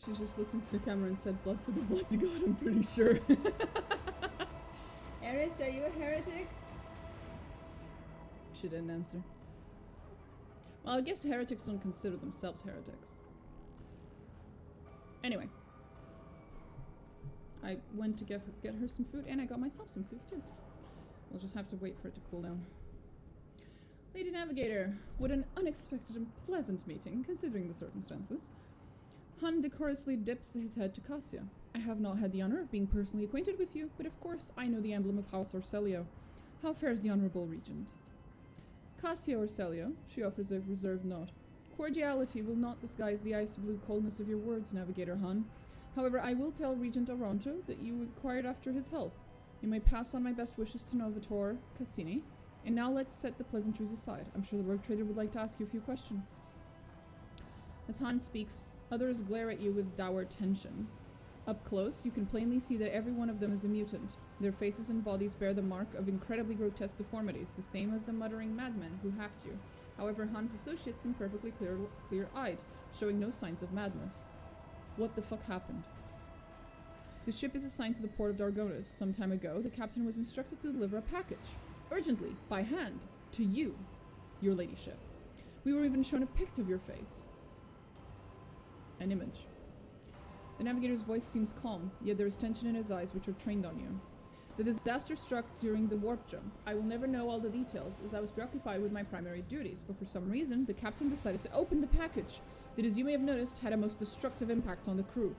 She just looked into the camera and said, blood for the blood god, I'm pretty sure. Eris, are you a heretic? She didn't answer. Well, I guess heretics don't consider themselves heretics. Anyway. I went to get her some food, and I got myself some food too. We'll just have to wait for it to cool down. Lady Navigator, what an unexpected and pleasant meeting, considering the circumstances. Han decorously dips his head to Cassia. I have not had the honor of being personally acquainted with you, but of course I know the emblem of House Orcelio. How fares the Honorable Regent? Cassia Orcelio, she offers a reserved nod. Cordiality will not disguise the ice-blue coldness of your words, Navigator Han. However, I will tell Regent Aronto that you inquired after his health. You may pass on my best wishes to Novator Cassini. And now let's set the pleasantries aside. I'm sure the rogue trader would like to ask you a few questions. As Han speaks, others glare at you with dour tension. Up close, you can plainly see that every one of them is a mutant. Their faces and bodies bear the mark of incredibly grotesque deformities, the same as the muttering madmen who hacked you. However, Han's associates seem perfectly clear-eyed, showing no signs of madness. What the fuck happened? The ship is assigned to the port of Dargonis. Some time ago, the captain was instructed to deliver a package. Urgently, by hand, to you, your ladyship. We were even shown a pict of your face. An image. The navigator's voice seems calm, yet there is tension in his eyes which are trained on you. The disaster struck during the warp jump. I will never know all the details, as I was preoccupied with my primary duties, but for some reason, the captain decided to open the package that, as you may have noticed, had a most destructive impact on the crew.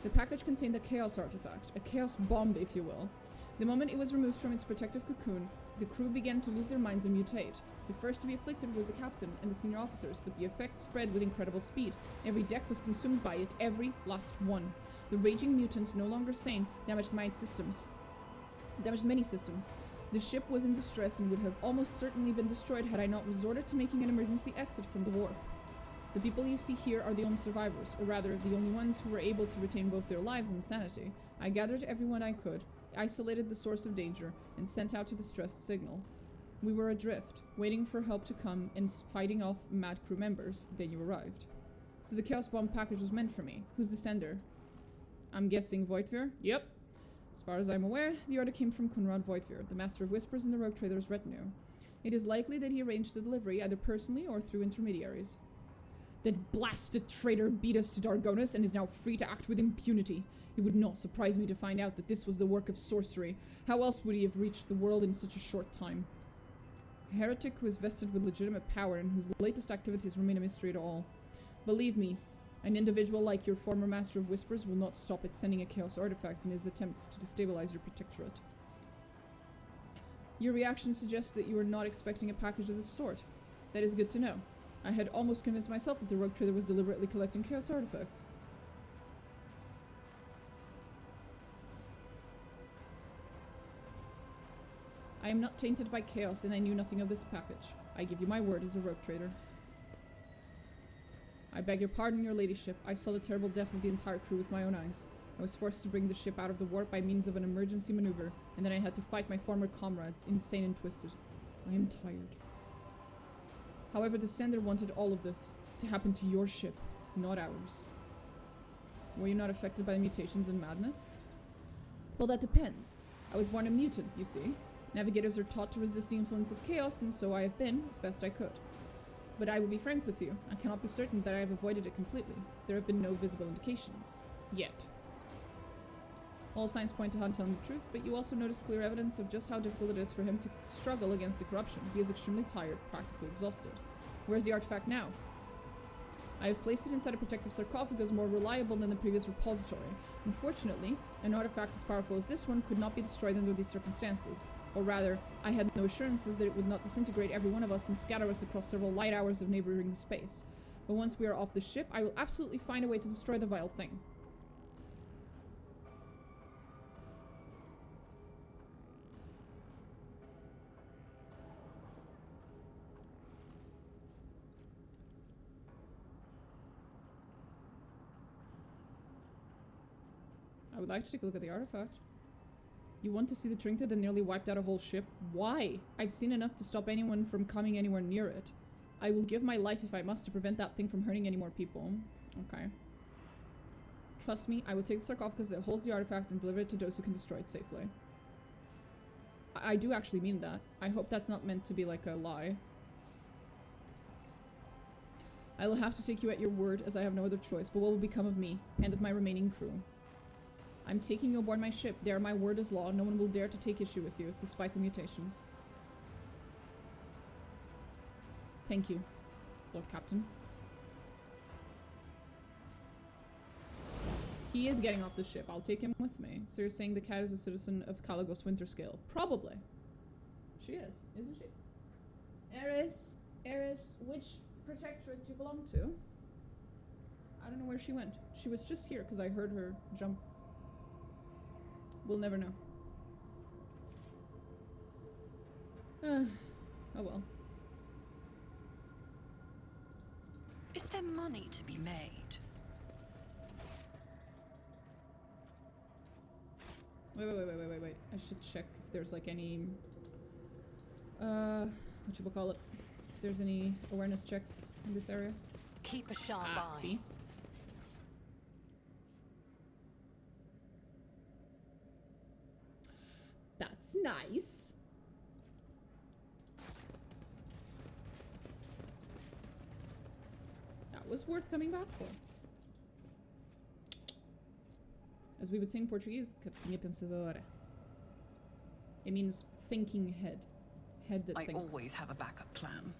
The package contained a chaos artifact, a chaos bomb, if you will. The moment it was removed from its protective cocoon, the crew began to lose their minds and mutate. The first to be afflicted was the captain and the senior officers, but the effect spread with incredible speed. Every deck was consumed by it, every last one. The raging mutants, no longer sane, damaged many systems. The ship was in distress and would have almost certainly been destroyed had I not resorted to making an emergency exit from the warp. The people you see here are the only survivors, or rather, the only ones who were able to retain both their lives and sanity. I gathered everyone I could, isolated the source of danger, and sent out a distressed signal. We were adrift, waiting for help to come and fighting off mad crew members. Then you arrived. So the Chaos Bomb package was meant for me. Who's the sender? I'm guessing Voidvir? Yep. As far as I'm aware, the order came from Kunrad Voidvir, the Master of Whispers in the Rogue Trader's retinue. It is likely that he arranged the delivery either personally or through intermediaries. That blasted traitor beat us to Dargonis and is now free to act with impunity. It would not surprise me to find out that this was the work of sorcery. How else would he have reached the world in such a short time? A heretic who is vested with legitimate power and whose latest activities remain a mystery to all. Believe me, an individual like your former Master of Whispers will not stop at sending a chaos artifact in his attempts to destabilize your protectorate. Your reaction suggests that you are not expecting a package of this sort. That is good to know. I had almost convinced myself that the rogue trader was deliberately collecting chaos artifacts. I am not tainted by chaos, and I knew nothing of this package. I give you my word as a rogue trader. I beg your pardon, your ladyship. I saw the terrible death of the entire crew with my own eyes. I was forced to bring the ship out of the warp by means of an emergency maneuver, and then I had to fight my former comrades, insane and twisted. I am tired. However, the sender wanted all of this to happen to your ship, not ours. Were you not affected by the mutations and madness? Well, that depends. I was born a mutant, you see. Navigators are taught to resist the influence of chaos, and so I have been, as best I could. But I will be frank with you, I cannot be certain that I have avoided it completely. There have been no visible indications. Yet. All signs point to Han telling the truth, but you also notice clear evidence of just how difficult it is for him to struggle against the corruption. He is extremely tired, practically exhausted. Where's the artifact now? I have placed it inside a protective sarcophagus more reliable than the previous repository. Unfortunately, an artifact as powerful as this one could not be destroyed under these circumstances. Or rather, I had no assurances that it would not disintegrate every one of us and scatter us across several light hours of neighboring space. But once we are off the ship, I will absolutely find a way to destroy the vile thing. I would like to take a look at the artifact. You want to see the trinket that nearly wiped out a whole ship? Why? I've seen enough to stop anyone from coming anywhere near it. I will give my life if I must to prevent that thing from hurting any more people. Okay. Trust me, I will take the sarcophagus that holds the artifact and deliver it to those who can destroy it safely. I do actually mean that. I hope that's not meant to be like a lie. I will have to take you at your word, as I have no other choice, but what will become of me, and of my remaining crew? I'm taking you aboard my ship. There, my word is law. No one will dare to take issue with you, despite the mutations. Thank you, Lord Captain. He is getting off the ship. I'll take him with me. So you're saying the cat is a citizen of Caligos Winterscale? Probably. She is, isn't she? Eris, which protectorate do you belong to? I don't know where she went. She was just here because I heard her jump. We'll never know. Oh well. Is there money to be made? Wait. I should check if there's like any whatchamacallit, if there's any awareness checks in this area. Keep a sharp eye. See? That's nice. That was worth coming back for. As we would say in Portuguese, cabecinha pensadora. It means thinking head. Head that I thinks. always have a backup plan.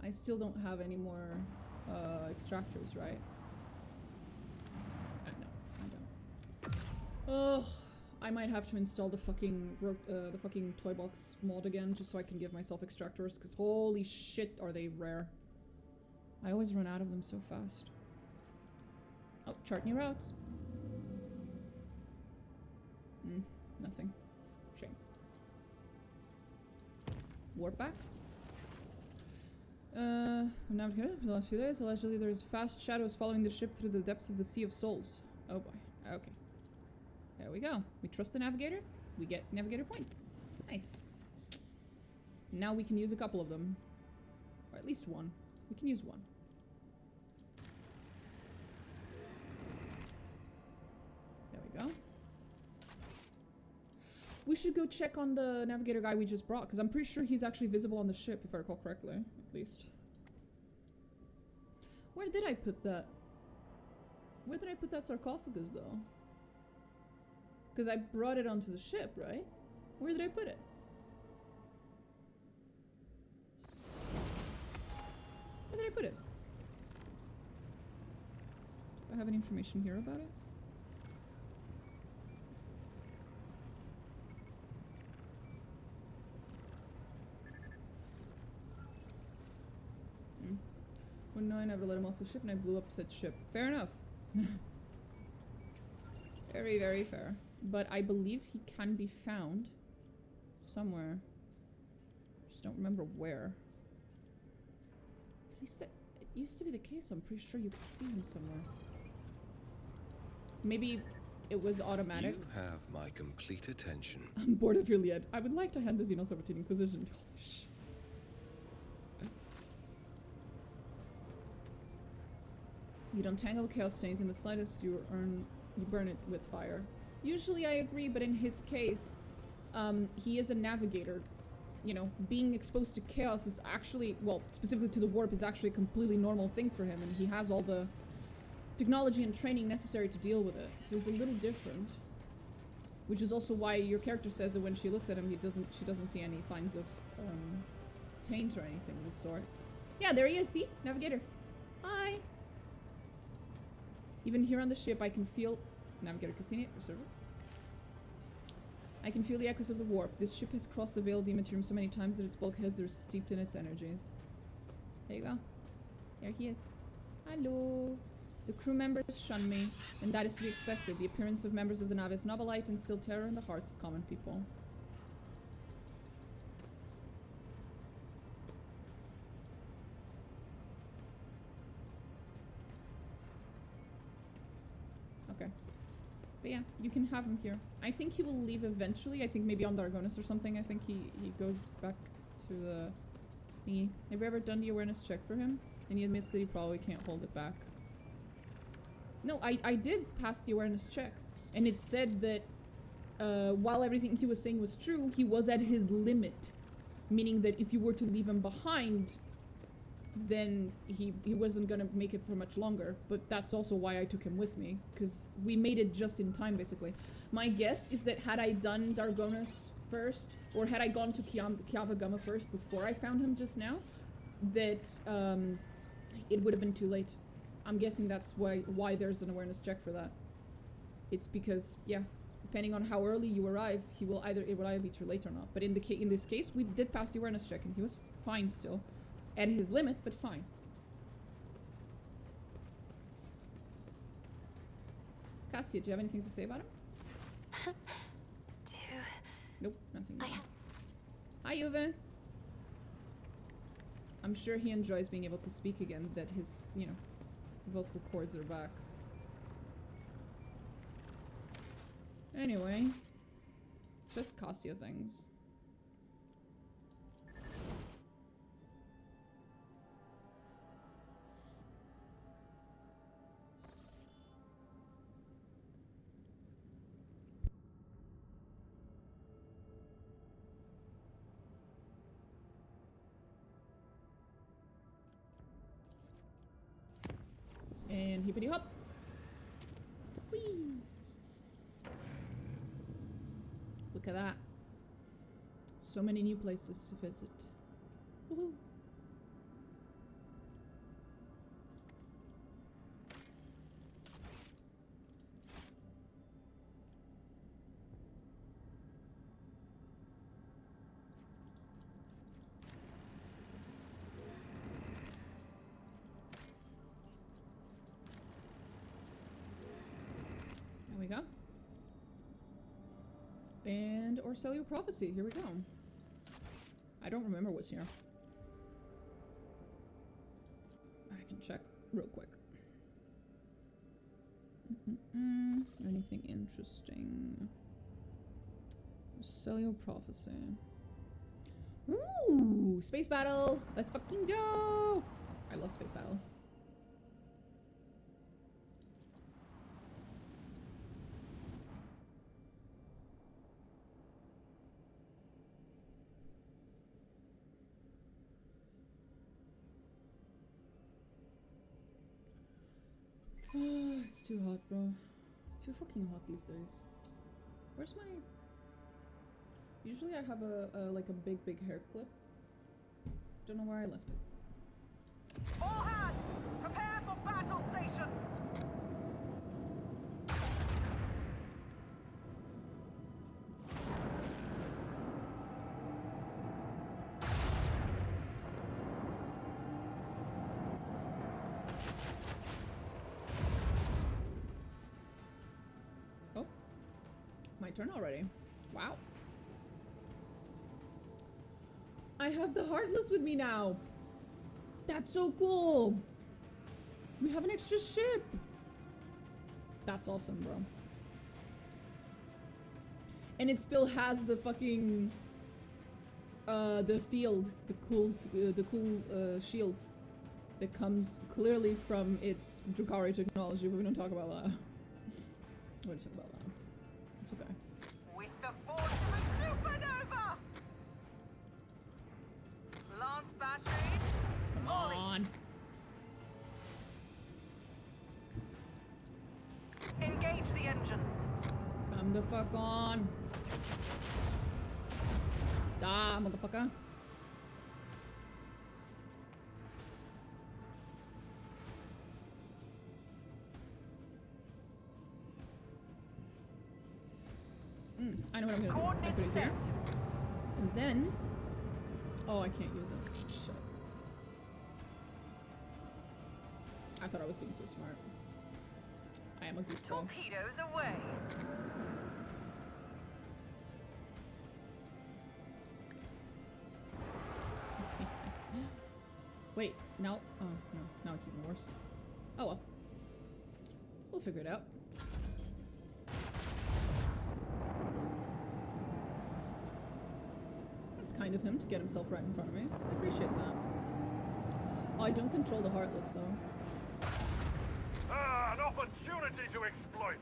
I still don't have any more extractors, right? No, I don't. Oh, I might have to install the fucking toy box mod again, just so I can give myself extractors, because holy shit are they rare. I always run out of them so fast. Oh, chart new routes. Nothing. Shame. Warp back? Now for the last few days, allegedly there's fast shadows following the ship through the depths of the Sea of Souls. Oh boy. Okay. There we go. We trust the navigator. We get navigator points. Nice. Now we can use a couple of them. Or at least one. We can use one. There we go. We should go check on the navigator guy we just brought, because I'm pretty sure he's actually visible on the ship, if I recall correctly, at least. Where did I put that? Where did I put that sarcophagus, though? Because I brought it onto the ship, right? Where did I put it? Where did I put it? Do I have any information here about it? Wouldn't know I never let him off the ship and I blew up said ship. Fair enough. Very, very fair. But I believe he can be found somewhere. Just don't remember where. At least it used to be the case. I'm pretty sure you could see him somewhere. Maybe it was automatic. You have my complete attention. I'm bored of your lead. I would like to hand the Xeno 17 Inquisition. Holy shit. You don't tangle chaos stains in the slightest, you burn it with fire. Usually I agree, but in his case, he is a navigator. You know, being exposed to chaos is actually, well, specifically to the warp, is actually a completely normal thing for him, and he has all the technology and training necessary to deal with it. So he's a little different. Which is also why your character says that when she looks at him, she doesn't see any signs of taint or anything of the sort. Yeah, there he is, see? Navigator. Hi! Even here on the ship, I can feel... Navigator Cassini, for service. I can feel the echoes of the warp. This ship has crossed the veil of the Immaterium so many times that its bulkheads are steeped in its energies. There you go. There he is. Hello. The crew members shun me, and that is to be expected. The appearance of members of the Navis Nobilite instilled terror in the hearts of common people. Okay. But yeah, you can have him here. I think he will leave eventually. I think maybe on Dargonis or something. I think he goes back to the thingy. Have you ever done the awareness check for him? And he admits that he probably can't hold it back. No, I did pass the awareness check. And it said that while everything he was saying was true, he was at his limit. Meaning that if you were to leave him behind, then he wasn't gonna make it for much longer. But that's also why I took him with me, because we made it just in time, basically. My guess is that had I done Dargonis first, or had I gone to Kiava Gumma first before I found him just now, that it would have been too late. I'm guessing that's why there's an awareness check for that. It's because, yeah, depending on how early you arrive, it will either be too late or not. But in this case, we did pass the awareness check, and he was fine still. At his limit, but fine. Cassia, do you have anything to say about him? Nope, nothing. Hi, Uwe. I'm sure he enjoys being able to speak again, that his, you know, vocal cords are back. Anyway, just Cassia things. And hippity hop. Whee! Look at that. So many new places to visit. Woohoo! There we go. And Orselio Prophecy, here we go. I don't remember what's here. I can check real quick. Anything interesting? Orselio Prophecy. Ooh! Space battle! Let's fucking go! I love space battles. It's too hot, bro. Too fucking hot these days. Where's my... Usually I have like a big hair clip. Don't know where I left it. All hands! Prepare for battle stations! My turn already. Wow. I have the Heartless with me now. That's so cool. We have an extra ship. That's awesome, bro. And it still has the fucking the field, the cool shield that comes clearly from its Drukhari technology, but we don't talk about that. We don't talk about that. It's okay. With the force of a supernova! Lance batteries. Come on. Engage the engines. Come the fuck on. Da, motherfucker. I know what I'm gonna do. I put it here. And then... Oh, I can't use it. Shit. I thought I was being so smart. I am a goofball. Torpedoes away. Wait, no. Oh, no. Now it's even worse. Oh well. We'll figure it out. kind of him to get himself right in front of me. I appreciate that. Oh, I don't control the Heartless, though. Ah, an opportunity to exploit.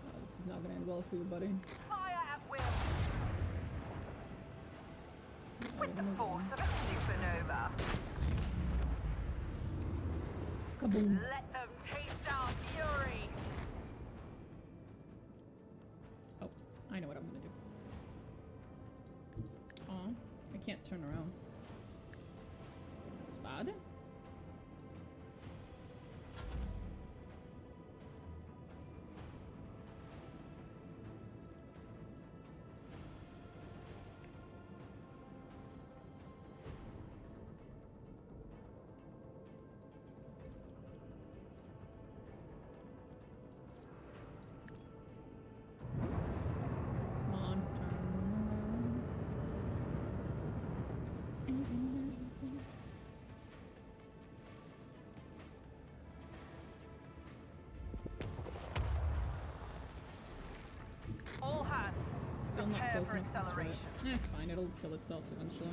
Oh, this is not gonna end well for you, buddy. Fire at will. With the force of a supernova. Kaboom. Let them taste our fury. Oh, I know what I'm gonna do. Aw, I can't turn around. It's bad. Come on, turn around. All hands. Still not Prepare close for enough to destroy it. acceleration. It's fine, it'll kill itself eventually.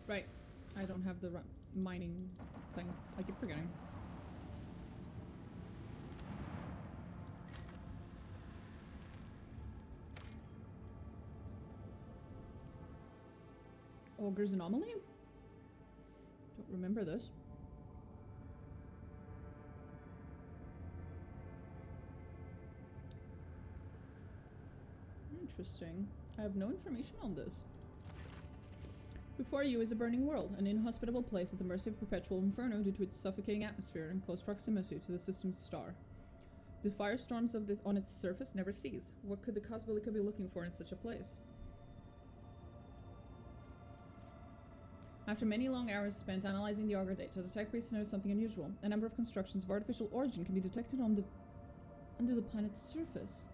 Right. I don't have the mining thing. I keep forgetting. Ogre's Anomaly? Don't remember this. Interesting. I have no information on this. Before you is a burning world, an inhospitable place at the mercy of perpetual inferno due to its suffocating atmosphere and close proximity to the system's star. The firestorms of this on its surface never cease. What could the Cosbelica be looking for in such a place? After many long hours spent analyzing the auger data, the tech priest noticed something unusual. A number of constructions of artificial origin can be detected under the planet's surface.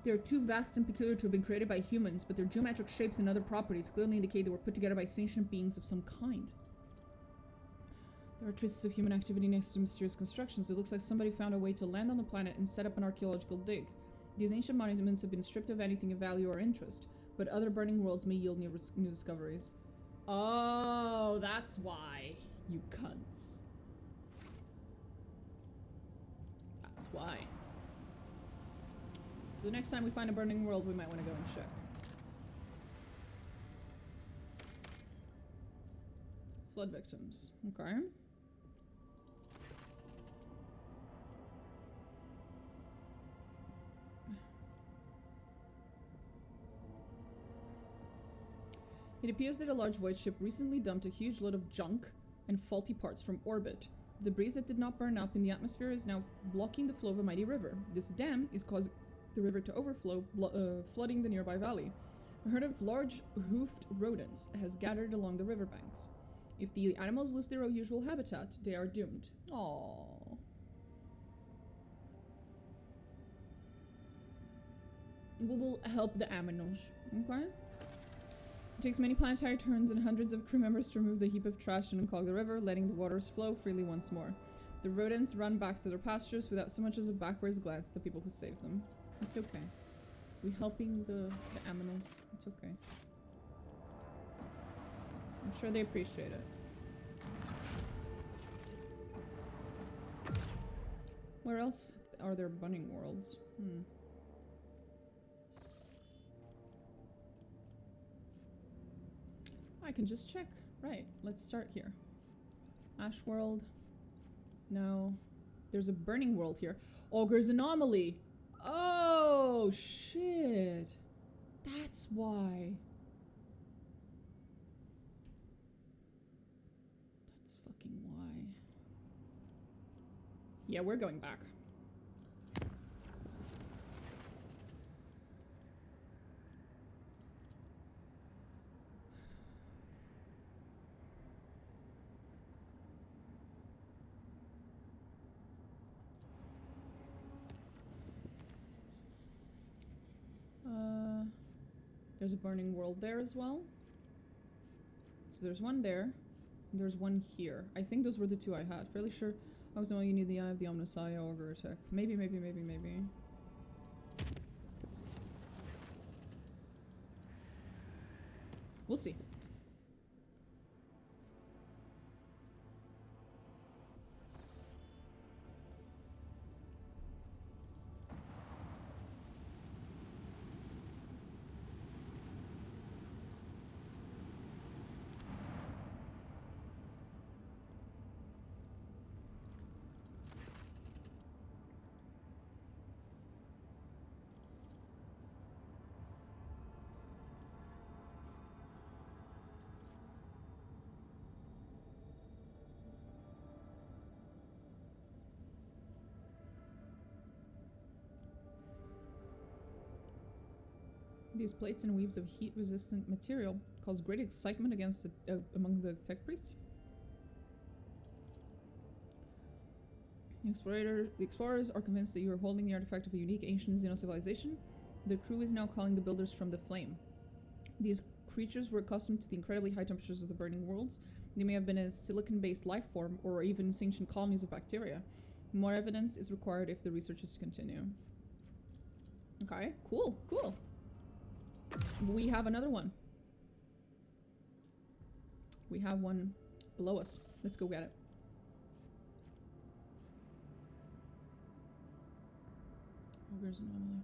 They are too vast and peculiar to have been created by humans, but their geometric shapes and other properties clearly indicate they were put together by sentient beings of some kind. There are traces of human activity next to mysterious constructions. It looks like somebody found a way to land on the planet and set up an archaeological dig. These ancient monuments have been stripped of anything of value or interest, but other burning worlds may yield new discoveries. Oh, that's why, you cunts. That's why. So the next time we find a burning world, we might want to go and check. Flood victims. Okay. It appears that a large void ship recently dumped a huge load of junk and faulty parts from orbit. The debris that did not burn up in the atmosphere is now blocking the flow of a mighty river. This dam is causing the river to overflow, flooding the nearby valley. A herd of large hoofed rodents has gathered along the riverbanks. If the animals lose their usual habitat, they are doomed. Aww. We will help the aminos. Okay? It takes many planetary turns and hundreds of crew members to remove the heap of trash and unclog the river, letting the waters flow freely once more. The rodents run back to their pastures without so much as a backwards glance at the people who saved them. It's okay. We're helping the aminals. It's okay. I'm sure they appreciate it. Where else are there burning worlds? I can just check. Right, let's start here. Ash World. No. There's a burning world here. Ogre's Anomaly. Oh, shit. That's why. That's fucking why. Yeah, we're going back. There's a burning world there as well. So there's one there. And there's one here. I think those were the two I had. Fairly sure. I was the one you need the Eye of the Omnis Eye Ogre attack. Maybe. We'll see. These plates and weaves of heat-resistant material cause great excitement against among the tech priests. The explorers are convinced that you are holding the artifact of a unique ancient Xeno civilization. The crew is now calling the builders from the flame. These creatures were accustomed to the incredibly high temperatures of the burning worlds. They may have been a silicon-based life form or even ancient colonies of bacteria. More evidence is required if the research is to continue. Okay, cool. We have another one. We have one below us. Let's go get it. Ogre's Anomaly.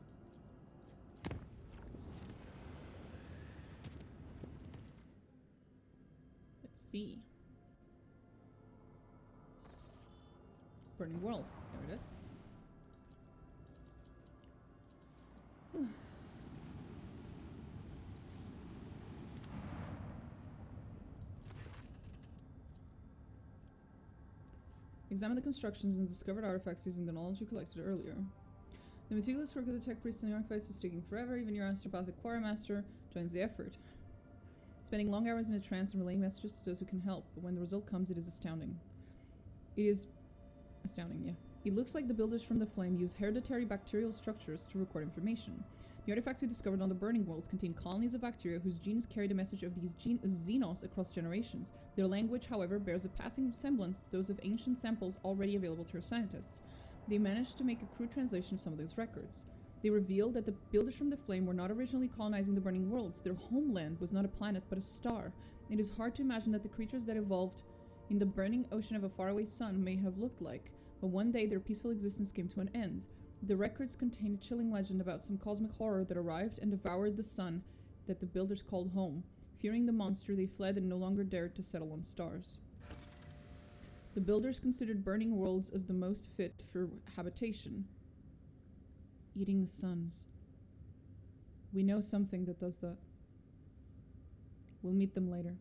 Let's see. Burning World. There it is. Whew. Examine the constructions and discovered artifacts using the knowledge you collected earlier. The meticulous work of the tech priests and the archivists is taking forever. Even your astropathic quartermaster joins the effort. Spending long hours in a trance and relaying messages to those who can help, but when the result comes, it is astounding. It is astounding, yeah. It looks like the builders from the flame use hereditary bacterial structures to record information. The artifacts we discovered on the burning worlds contain colonies of bacteria whose genes carry the message of these xenos across generations. Their language, however, bears a passing resemblance to those of ancient samples already available to our scientists. They managed to make a crude translation of some of those records. They revealed that the builders from the flame were not originally colonizing the burning worlds. Their homeland was not a planet, but a star. It is hard to imagine that the creatures that evolved in the burning ocean of a faraway sun may have looked like, but one day their peaceful existence came to an end. The records contain a chilling legend about some cosmic horror that arrived and devoured the sun that the builders called home. Fearing the monster, they fled and no longer dared to settle on stars. The builders considered burning worlds as the most fit for habitation. Eating suns. We know something that does that. We'll meet them later.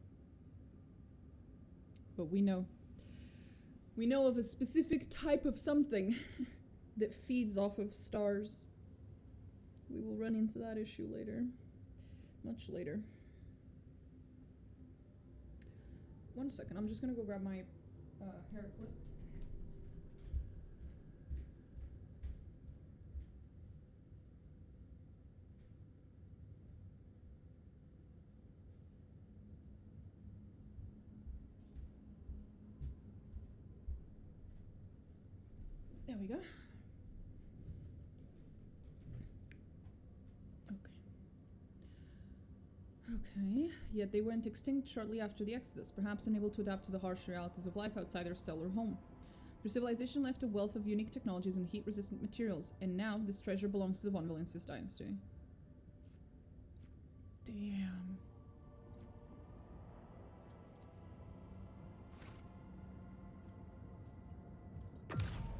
But we know of a specific type of something that feeds off of stars. We will run into that issue later. Much later. One second, I'm just gonna go grab my hair clip. There we go. Okay, yet they went extinct shortly after the Exodus, perhaps unable to adapt to the harsh realities of life outside their stellar home. Their civilization left a wealth of unique technologies and heat-resistant materials, and now this treasure belongs to the von Valencius dynasty. Damn.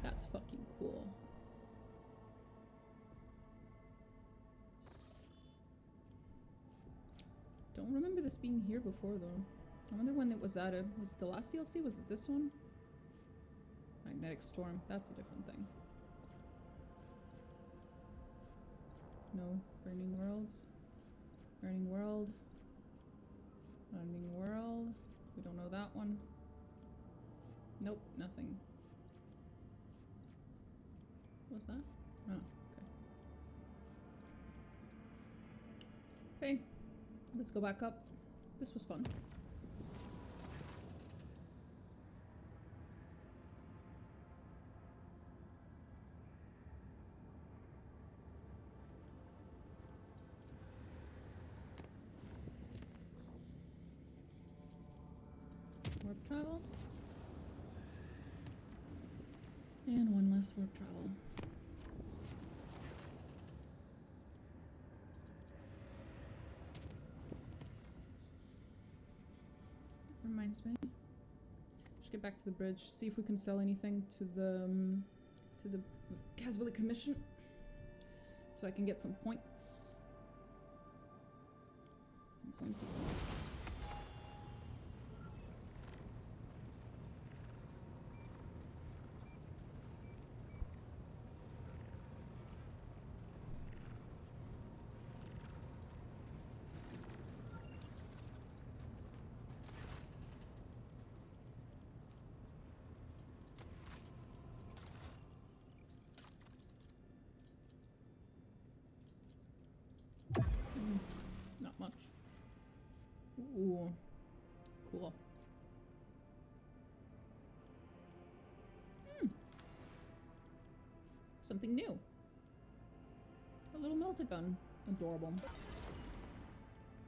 That's fucking cool. Don't remember this being here before though. I wonder when it was added. Was it the last DLC? Was it this one? Magnetic Storm. That's a different thing. No. Burning Worlds. Burning World. Burning World. We don't know that one. Nope, nothing. What's that? Oh, okay. Okay, let's go back up. This was fun. Warp travel. And one less warp travel. Reminds me. Just get back to the bridge, see if we can sell anything to the Caswilly Commission, so I can get some points. Some pointy points. Not much. Ooh, cool. Something new. A little meltagun. Adorable.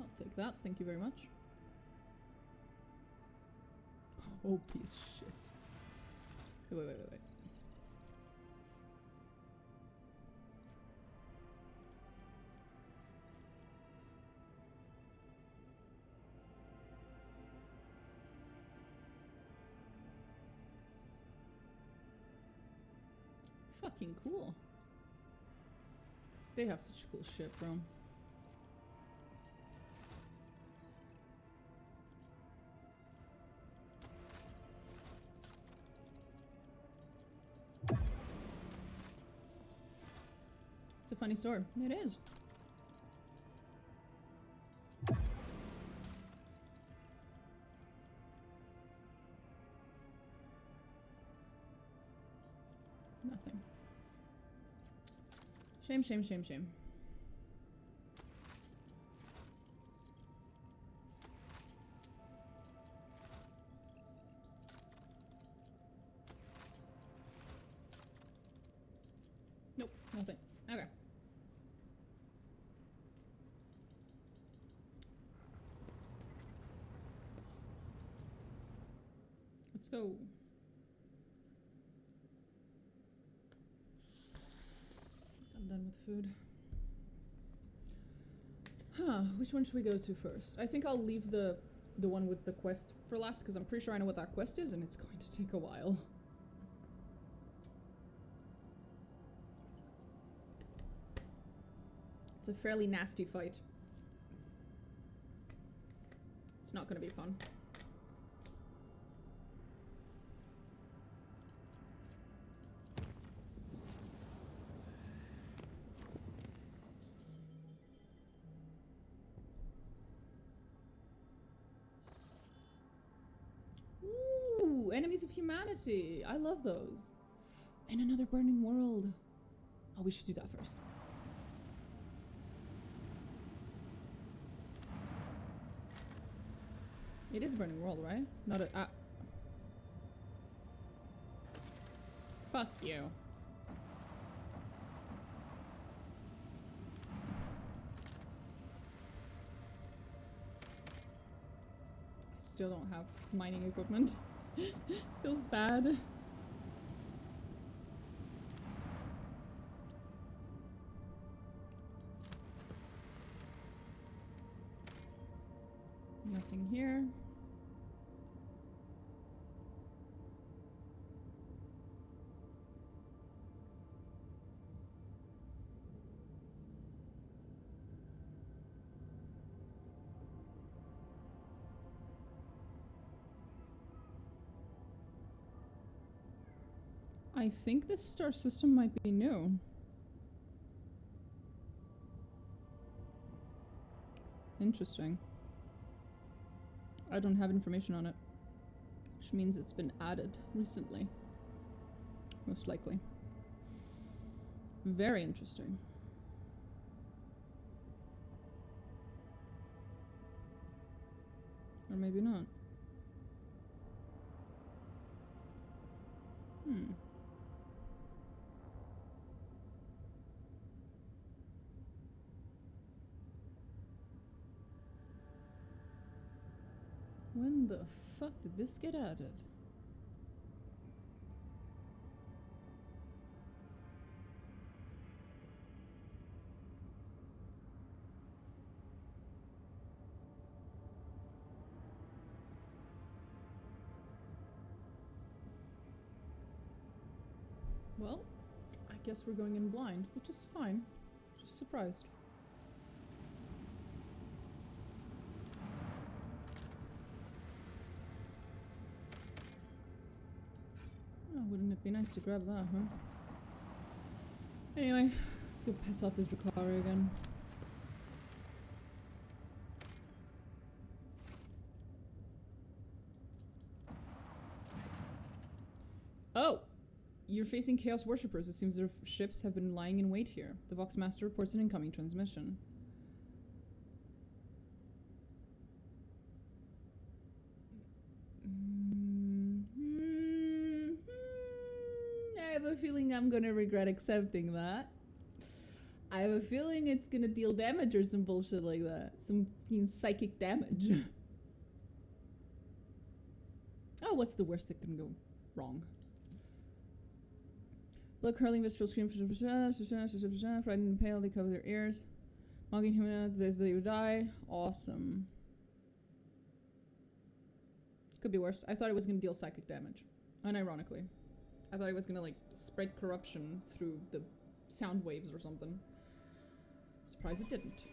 I'll take that, thank you very much. Oh, piece of shit. Wait. Fucking cool. They have such cool shit, bro. It's a funny sword. It is. Nothing. Shame. Nope, nothing. Okay. Let's go. I'm done with food. Huh, which one should we go to first? I think I'll leave the one with the quest for last, because I'm pretty sure I know what that quest is and it's going to take a while. It's a fairly nasty fight. It's not going to be fun. Ooh, enemies of humanity. I love those. And another burning world. Oh, we should do that first. It is burning world, right? Not a... Fuck you. Still don't have mining equipment. Feels bad. Nothing here. I think this star system might be new. Interesting. I don't have information on it, which means it's been added recently. Most likely. Very interesting. Or maybe not. When the fuck did this get added? Well, I guess we're going in blind, which is fine. Just surprised. Oh, wouldn't it be nice to grab that, huh? Anyway, let's go piss off this Drukhari again. Oh! You're facing Chaos Worshippers. It seems their ships have been lying in wait here. The Vox Master reports an incoming transmission. I have a feeling I'm gonna regret accepting that. I have a feeling it's gonna deal damage or some bullshit like that. Some psychic damage. Oh, what's the worst that can go wrong? Blood curling, visceral scream, frightened and pale, they cover their ears. Mocking humans as they would die. Awesome. Could be worse. I thought it was gonna deal psychic damage. Unironically. I thought it was gonna, like, spread corruption through the sound waves or something. Surprised it didn't.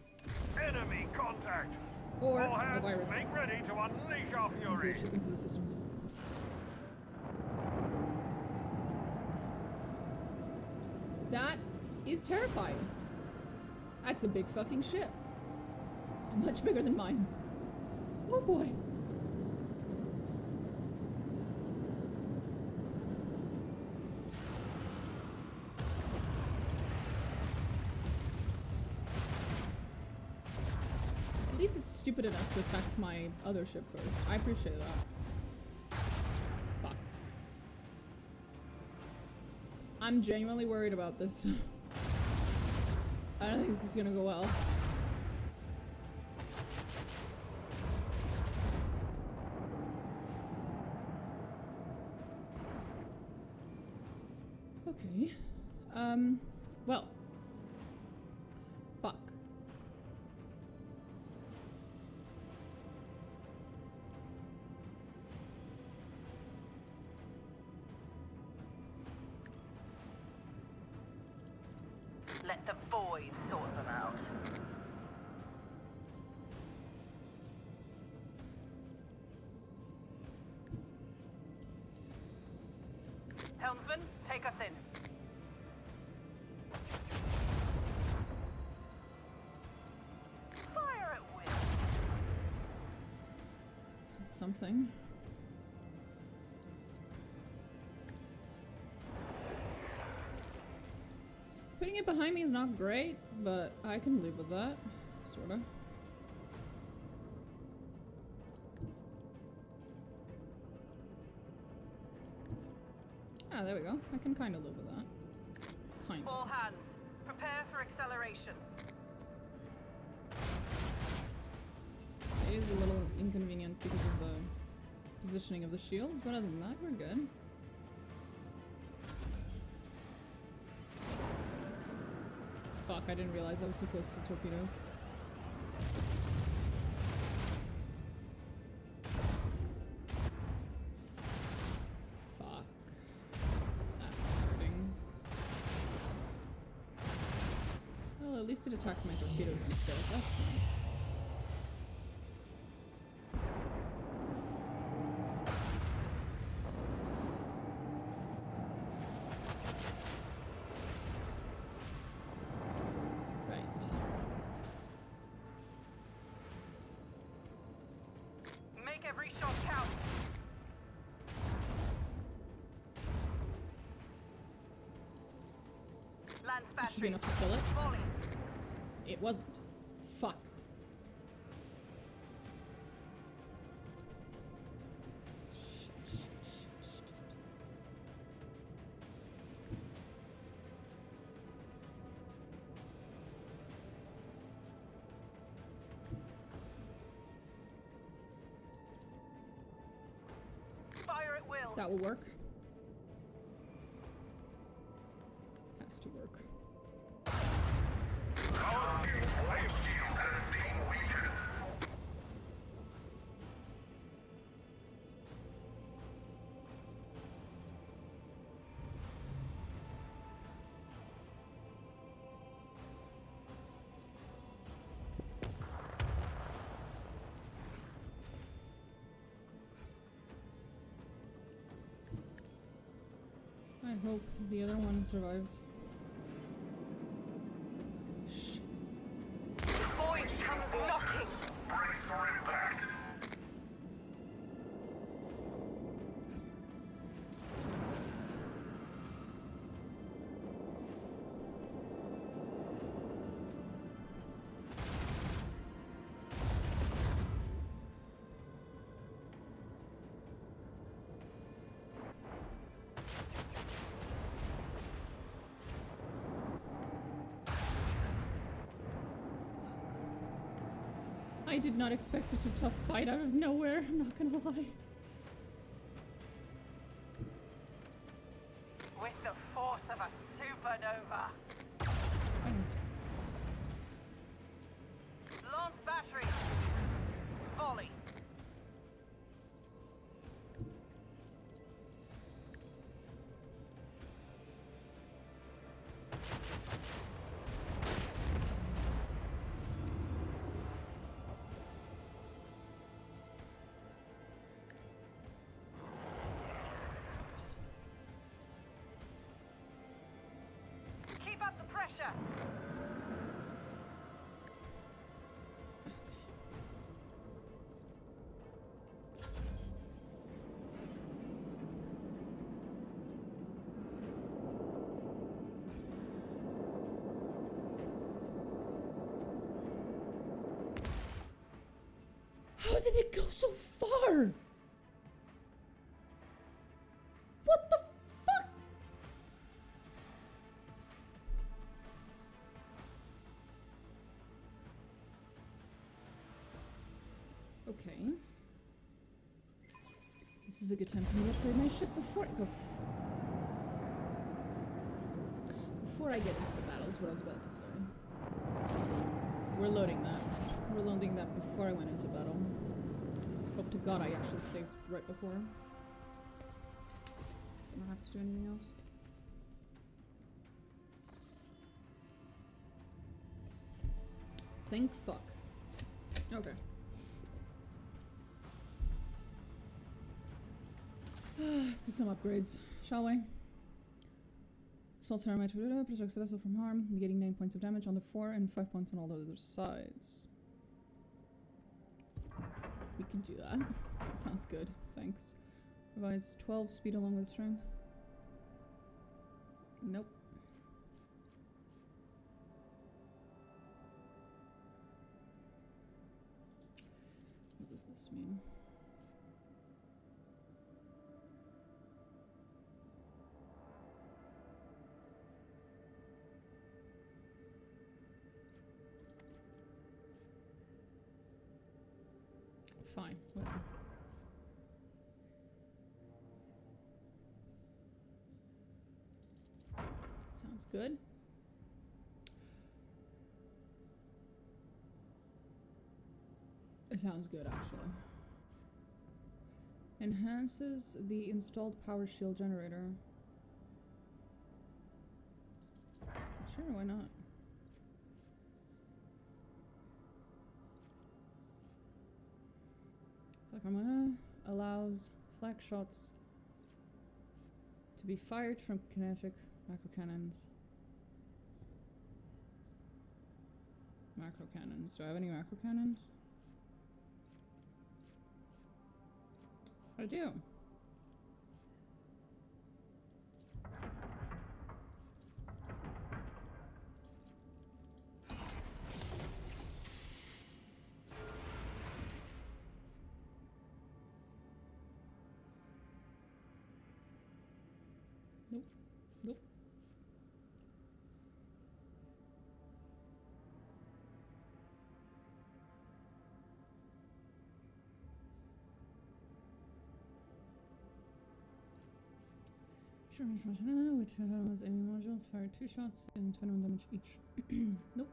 Enemy contact! Or All hands, a virus. make ready to unleash our fury! Into the systems. That is terrifying. That's a big fucking ship. Much bigger than mine. Oh boy. At least it's stupid enough to attack my other ship first. I appreciate that. Fuck. I'm genuinely worried about this. I don't think this is gonna go well. Okay. Well. Fuck. Let the void sort them out. Helmsman, take us in. Fire at will. That's something. Putting it behind me is not great, but I can live with that. Sorta. Ah, there we go. I can kind of live with that. Kind of. All hands, prepare for acceleration. It is a little inconvenient because of the positioning of the shields, but other than that, we're good. Fuck, I didn't realize I was so close to torpedoes. Fuck. That's hurting. Well, at least it attacked my torpedoes instead. That's nice. Lance That should be battery. enough to kill it. Volley. It wasn't. Fuck. Fire at will. That will work. Has to work. I hope the other one survives. Shh. Void comes knocking. Brace for impact. I did not expect such a tough fight out of nowhere, I'm not gonna lie. With the force of a supernova. Dang Lance battery. Volley. Keep up the pressure. How did it go so far? What the fuck? Okay. This is a good time for me to upgrade my ship before I get into the battles, what I was about to say. We're loading that. We're loading that before I went into battle. Hope to God I actually saved right before. So I don't have to do anything else. Thank fuck. Okay. Let's do some upgrades, shall we? Assault Ceramic protects the vessel from harm, negating 9 points of damage on the 4 and 5 points on all the other sides. We can do that. That sounds good. Thanks. Provides 12 speed along with strength. Nope. What does this mean? Fine, whatever. Sounds good. It sounds good, actually. Enhances the installed power shield generator. Sure, why not? Like I'm gonna allows flak shots to be fired from kinetic macro cannons. Macro cannons. Do I have any macro cannons? I do. Nope. Nope. Sure, which has aiming modules, fire 2 shots and 21 damage each. Nope.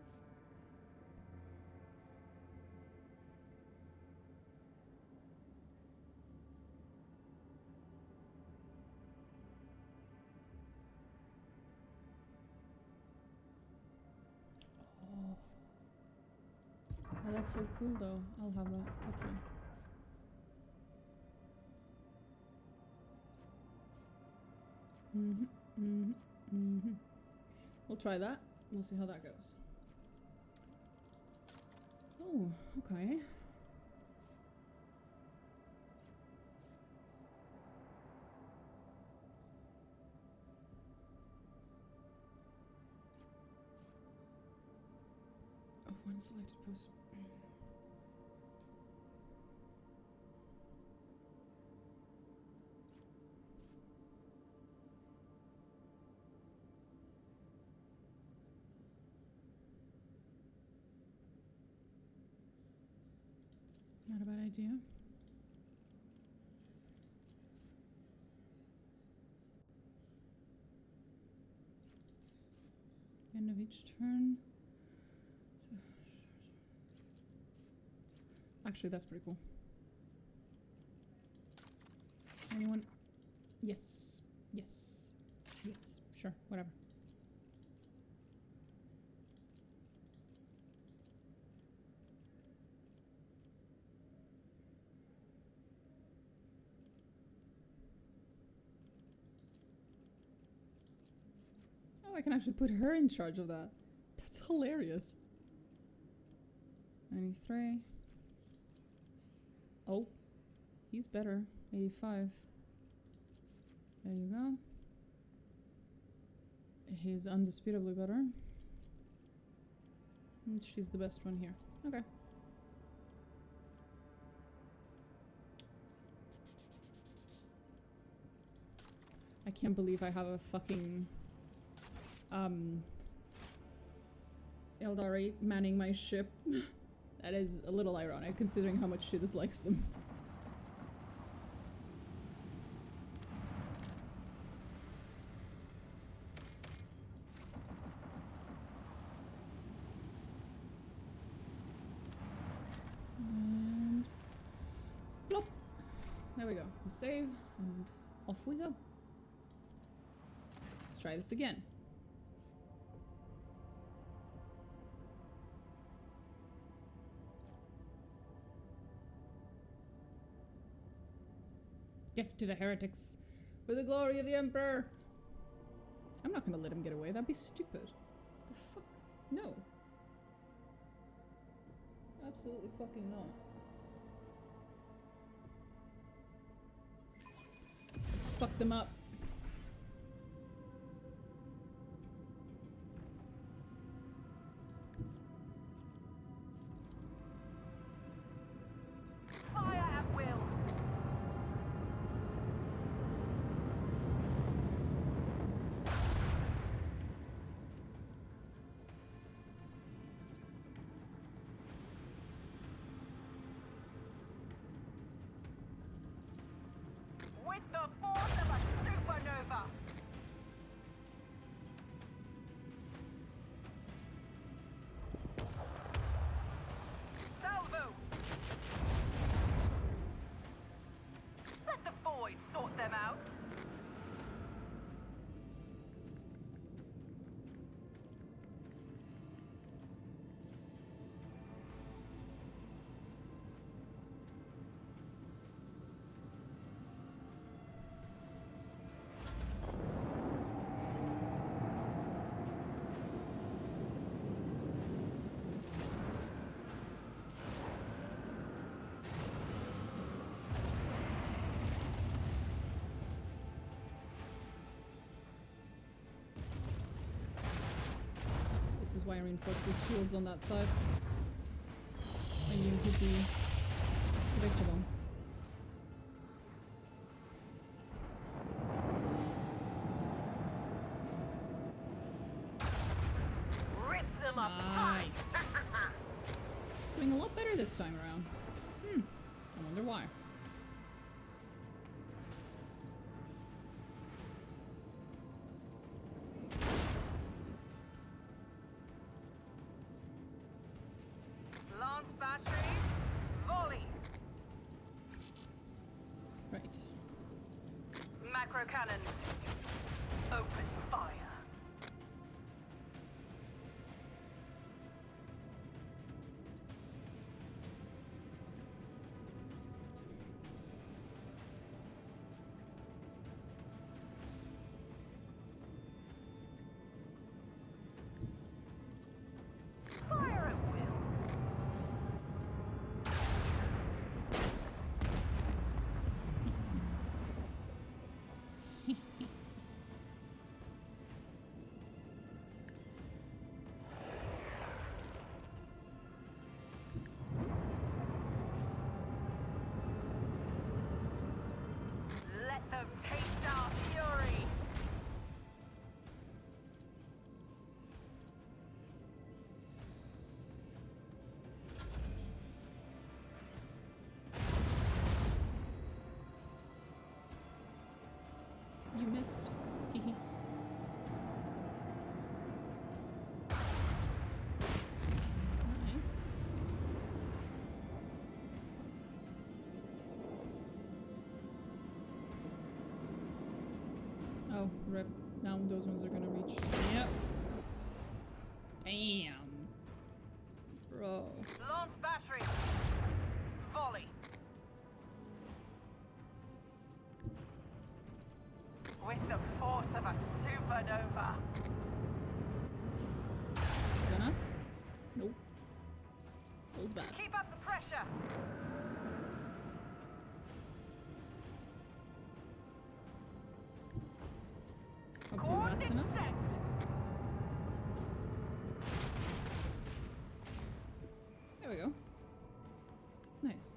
Oh, that's so cool though. I'll have that. Okay. We'll try that. We'll see how that goes. Oh, okay. Oh, one selected post. Not a bad idea. End of each turn. Actually, that's pretty cool. Anyone? Yes. Yes. Yes. Sure. Whatever. Oh, I can actually put her in charge of that. That's hilarious. 93. Oh, he's better. 85. There you go. He's undisputably better. And she's the best one here. Okay. I can't believe I have a fucking Eldari manning my ship. That is a little ironic considering how much she dislikes them. And plop. There we go. We save and off we go. Let's try this again. Gift to the heretics for the glory of the Emperor. I'm not gonna let him get away. That'd be stupid. The fuck? No. Absolutely fucking not. Let's fuck them up. Fire at will. With the force of a supernova. Salvo. Let the void sort them out. This is why I reinforced these shields on that side. I knew he'd be predictable. Nice. It's going a lot better this time around. I wonder why. Lance battery, volley. Right. Macro cannon, open fire. Fire at will. Let them taste our fury. You missed. Teehee. Nice. Oh, rip. Now those ones are gonna reach. Yep. Damn. Bro. Launch battery. Volley. With the force of a supernova. Good enough? Nope. Goes back. Keep up the pressure. Hopefully that's enough. Set. There we go. Nice.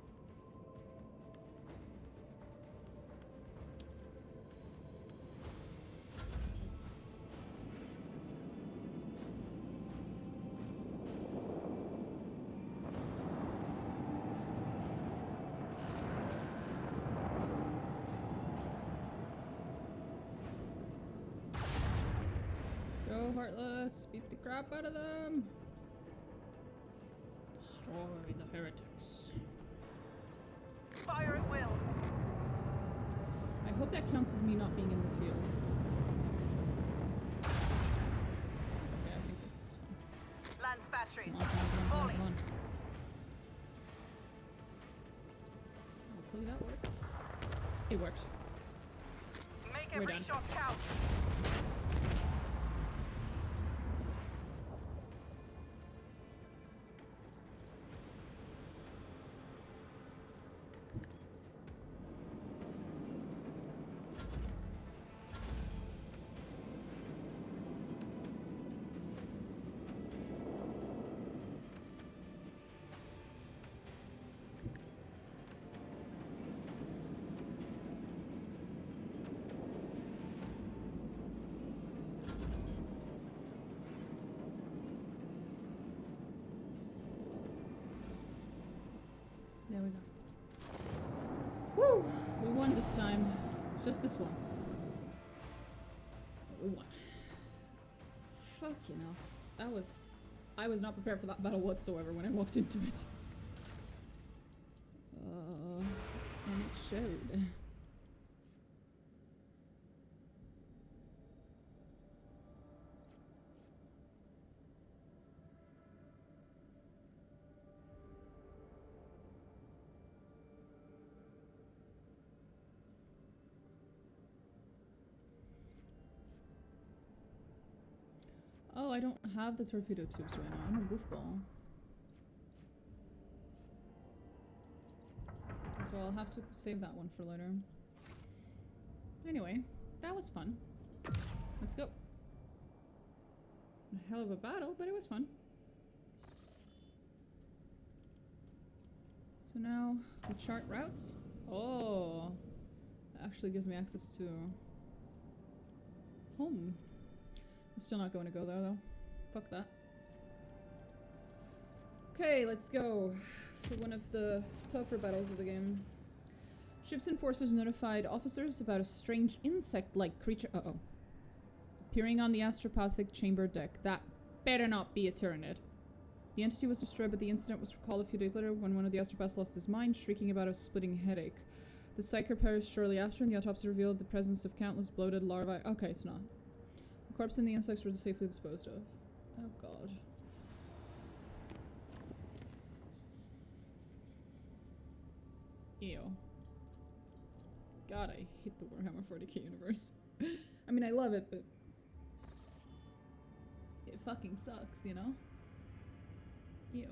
Go, Heartless! Beat the crap out of them! Destroy the heretics. Fire at will. I hope that counts as me not being in the field. Okay, I think that's fine. Lance batteries. Come on, come on, come on, come on, Volley. come on. Hopefully that works. It worked. Make We're every done. shot count. There we go. Woo! We won this time. Just this once. But we won. Fuck, you know. That was... I was not prepared for that battle whatsoever when I walked into it. And it showed. Oh, I don't have the torpedo tubes right now. I'm a goofball. So I'll have to save that one for later. Anyway, that was fun. Let's go. A hell of a battle, but it was fun. So now we chart routes. Oh, that actually gives me access to home. I'm still not going to go there though. Fuck that. Okay, let's go for one of the tougher battles of the game. Ship's enforcers notified officers about a strange insect-like creature appearing on the astropathic chamber deck. That better not be a Tyranid. The entity was destroyed, but the incident was recalled a few days later when one of the astropaths lost his mind, shrieking about a splitting headache. The psyker perished shortly after, and the autopsy revealed the presence of countless bloated larvae. Okay, it's not. The corpse and the insects were safely disposed of. Oh god. Ew. God, I hate the Warhammer 40k universe. I mean, I love it, but it fucking sucks, you know? Ew.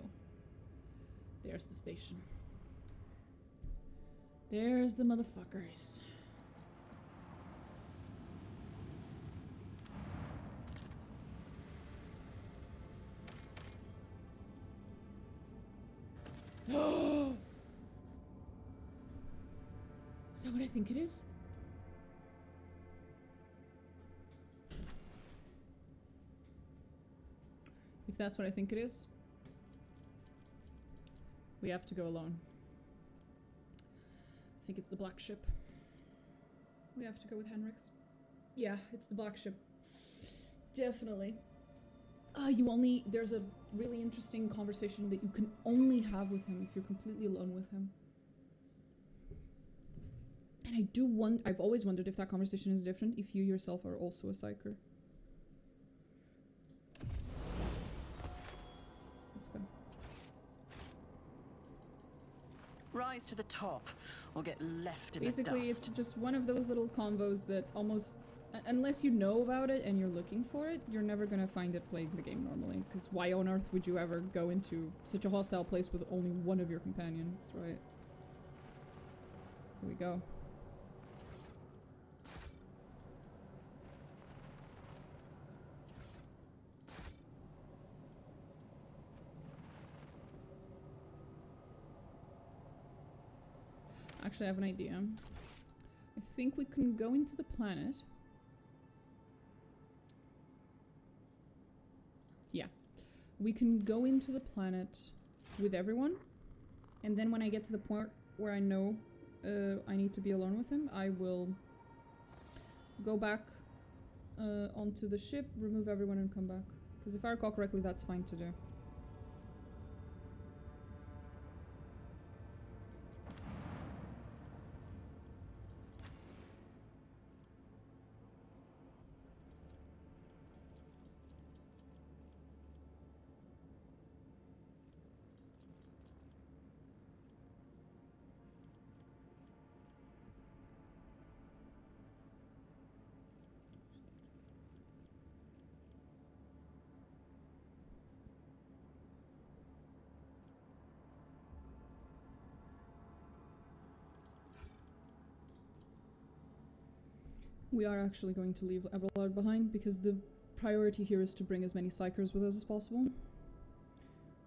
There's the station. There's the motherfuckers. Is that what I think it is? If that's what I think it is, we have to go alone. I think it's the black ship. We have to go with Henrik's. Yeah, it's the black ship. Definitely. There's a really interesting conversation that you can only have with him if you're completely alone with him. And I've always wondered if that conversation is different if you yourself are also a psyker. Let's go. Rise to the top, or get left in Basically, the dust. it's just one of those little convos that almost, unless you know about it and you're looking for it, you're never gonna find it playing the game normally. Because why on earth would you ever go into such a hostile place with only one of your companions, right? Here we go. Actually, I have an idea. I think we can go into the planet. Yeah. We can go into the planet with everyone. And then when I get to the point where I know I need to be alone with him, I will go back onto the ship, remove everyone and come back. Because if I recall correctly, that's fine to do. We are actually going to leave Abelard behind because the priority here is to bring as many psychers with us as possible.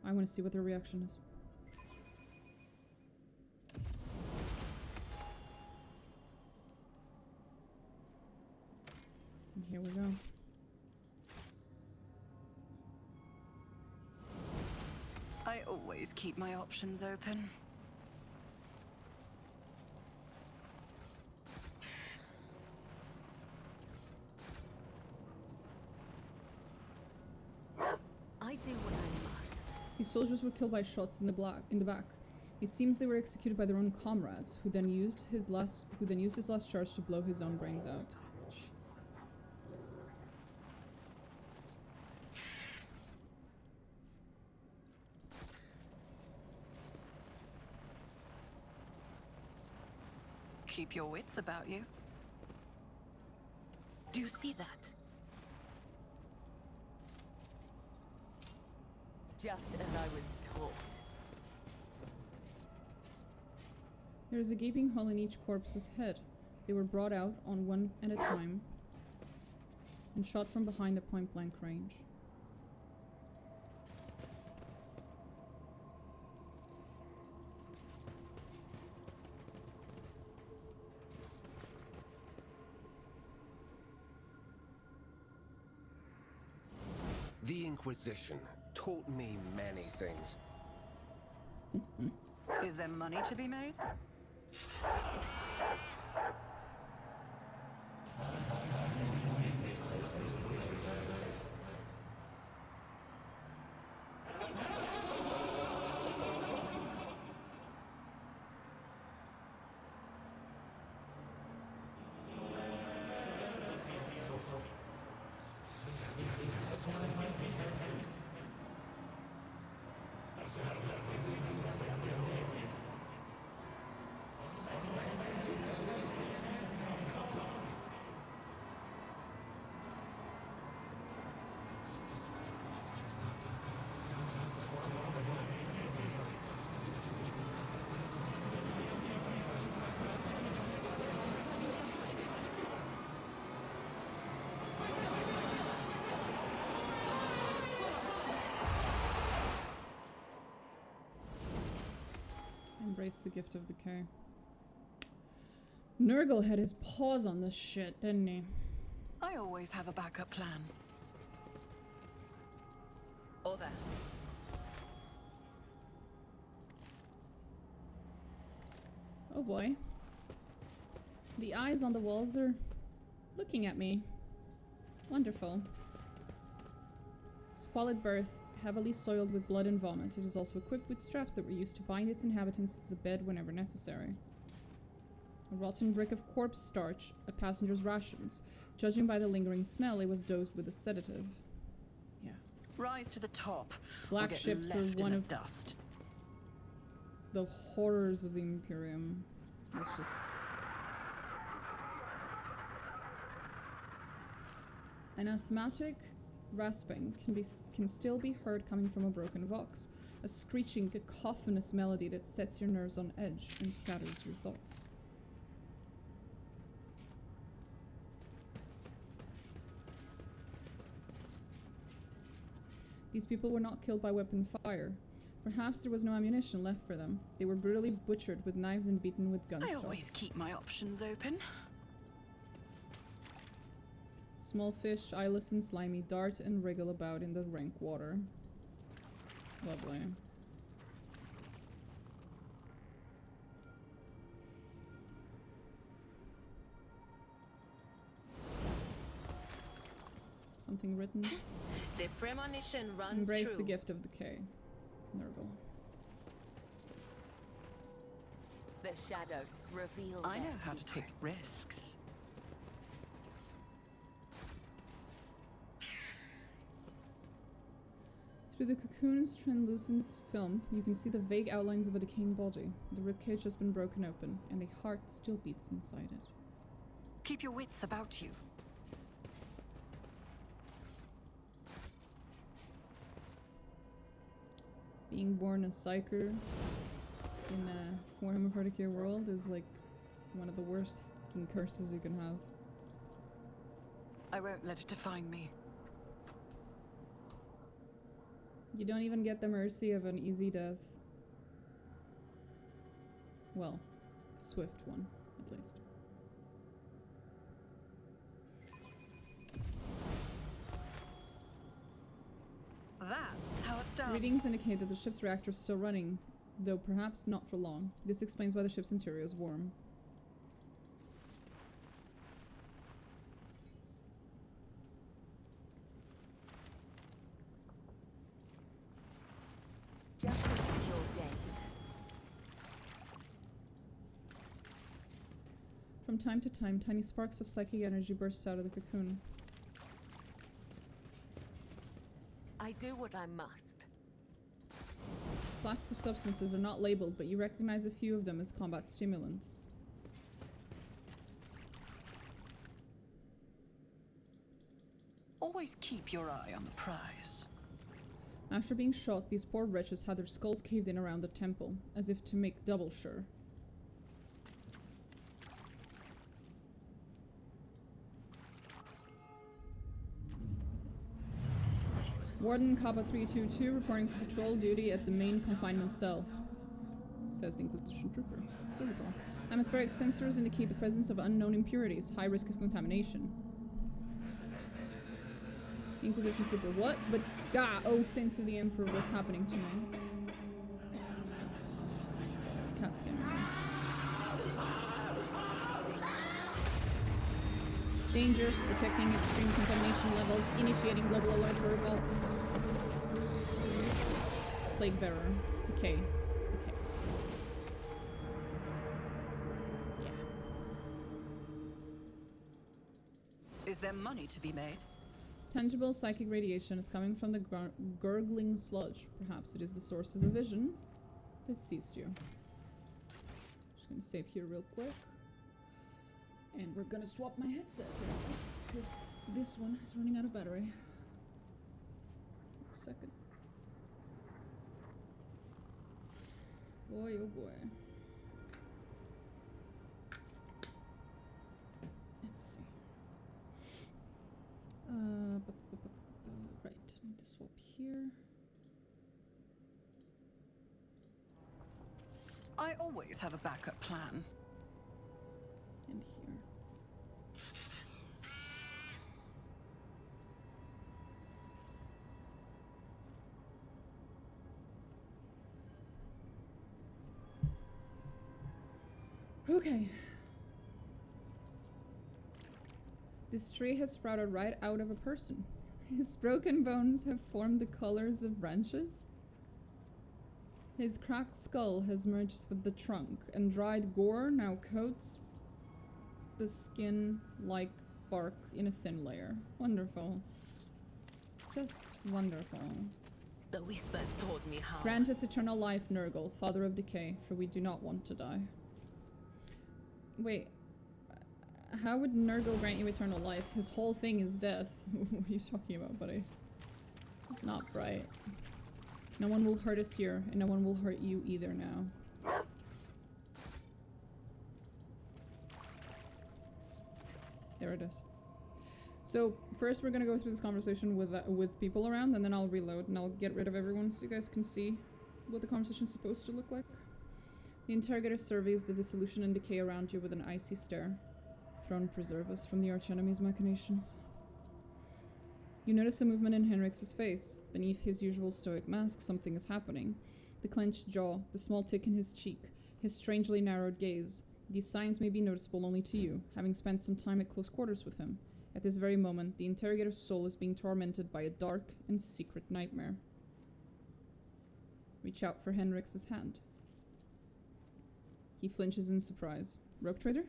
I want to see what their reaction is. And here we go. I always keep my options open. I do what I must. These soldiers were killed by shots in the back. It seems they were executed by their own comrades, who then used his last charge to blow his own brains out. Jesus. Keep your wits about you. Do you see that? Just as I was taught. There is a gaping hole in each corpse's head. They were brought out on one at a time and shot from behind at point-blank range. The Inquisition taught me many things. Is there money to be made? Embrace the gift of the K. Nurgle had his paws on this shit, didn't he? I always have a backup plan. Over. Oh boy. The eyes on the walls are looking at me. Wonderful. Squalid birth, heavily soiled with blood and vomit. It is also equipped with straps that were used to bind its inhabitants to the bed whenever necessary. A rotten brick of corpse starch, a passenger's rations. Judging by the lingering smell, it was dosed with a sedative. Yeah. Rise to the top. Black ships are one of dust. The horrors of the Imperium. It's just... An asthmatic rasping can still be heard coming from a broken vox. A screeching, cacophonous melody that sets your nerves on edge and scatters your thoughts. These people were not killed by weapon fire. Perhaps there was no ammunition left for them. They were brutally butchered with knives and beaten with gun I stocks. always keep my options open. Small fish, eyeless and slimy, dart and wriggle about in the rank water. Lovely. Something written. The premonition runs Embrace true. the gift of the K. Nurgle. The shadows reveal I know their how to take secrets. risks. Through the cocoon's translucent film, you can see the vague outlines of a decaying body. The ribcage has been broken open, and a heart still beats inside it. Keep your wits about you. Being born a psyker in a Warhammer 40k world is like one of the worst fucking curses you can have. I won't let it define me. You don't even get the mercy of an easy death. Well, a swift one, at least. That's how it's done. Readings indicate that the ship's reactor is still running, though perhaps not for long. This explains why the ship's interior is warm. Justice be ordained. From time to time, tiny sparks of psychic energy burst out of the cocoon. I do what I must. Classes of substances are not labeled, but you recognize a few of them as combat stimulants. Always keep your eye on the prize. After being shot, these poor wretches had their skulls caved in around the temple, as if to make double sure. Warden Kappa 322 reporting for patrol duty at the main confinement cell, says the Inquisition Trooper. Solomorne. Atmospheric sensors indicate the presence of unknown impurities, high risk of contamination. Inquisition Trooper, what? But, oh, Saints of the Emperor, what's happening to me? cat skin. Danger, protecting extreme contamination levels, initiating global alert for revolt. Plague bearer, decay, decay. Yeah. Is there money to be made? Tangible psychic radiation is coming from the gurgling sludge. Perhaps it is the source of the vision that seized you. Just gonna save here real quick. And we're gonna swap my headset because this one is running out of battery. 1 second. Boy, oh boy. Let's see. Right, need to swap here. I always have a backup plan. And here. Okay. This tree has sprouted right out of a person. His broken bones have formed the colors of branches. His cracked skull has merged with the trunk, and dried gore now coats the skin like bark in a thin layer. Wonderful. Just wonderful. The whispers told me how. Grant us eternal life, Nurgle, father of decay, for we do not want to die. Wait. How would Nurgle grant you eternal life? His whole thing is death. What are you talking about, buddy? Not right. No one will hurt us here, and no one will hurt you either now. There it is. So, first we're gonna go through this conversation with people around, and then I'll reload, and I'll get rid of everyone so you guys can see what the conversation's supposed to look like. The interrogator surveys the dissolution and decay around you with an icy stare. Throne preserve us from the archenemy's machinations. You notice a movement in Henrix's face. Beneath his usual stoic mask, something is happening. The clenched jaw, the small tick in his cheek, his strangely narrowed gaze. These signs may be noticeable only to you, having spent some time at close quarters with him. At this very moment, the interrogator's soul is being tormented by a dark and secret nightmare. Reach out for Henrix's hand. He flinches in surprise. Rogue Trader?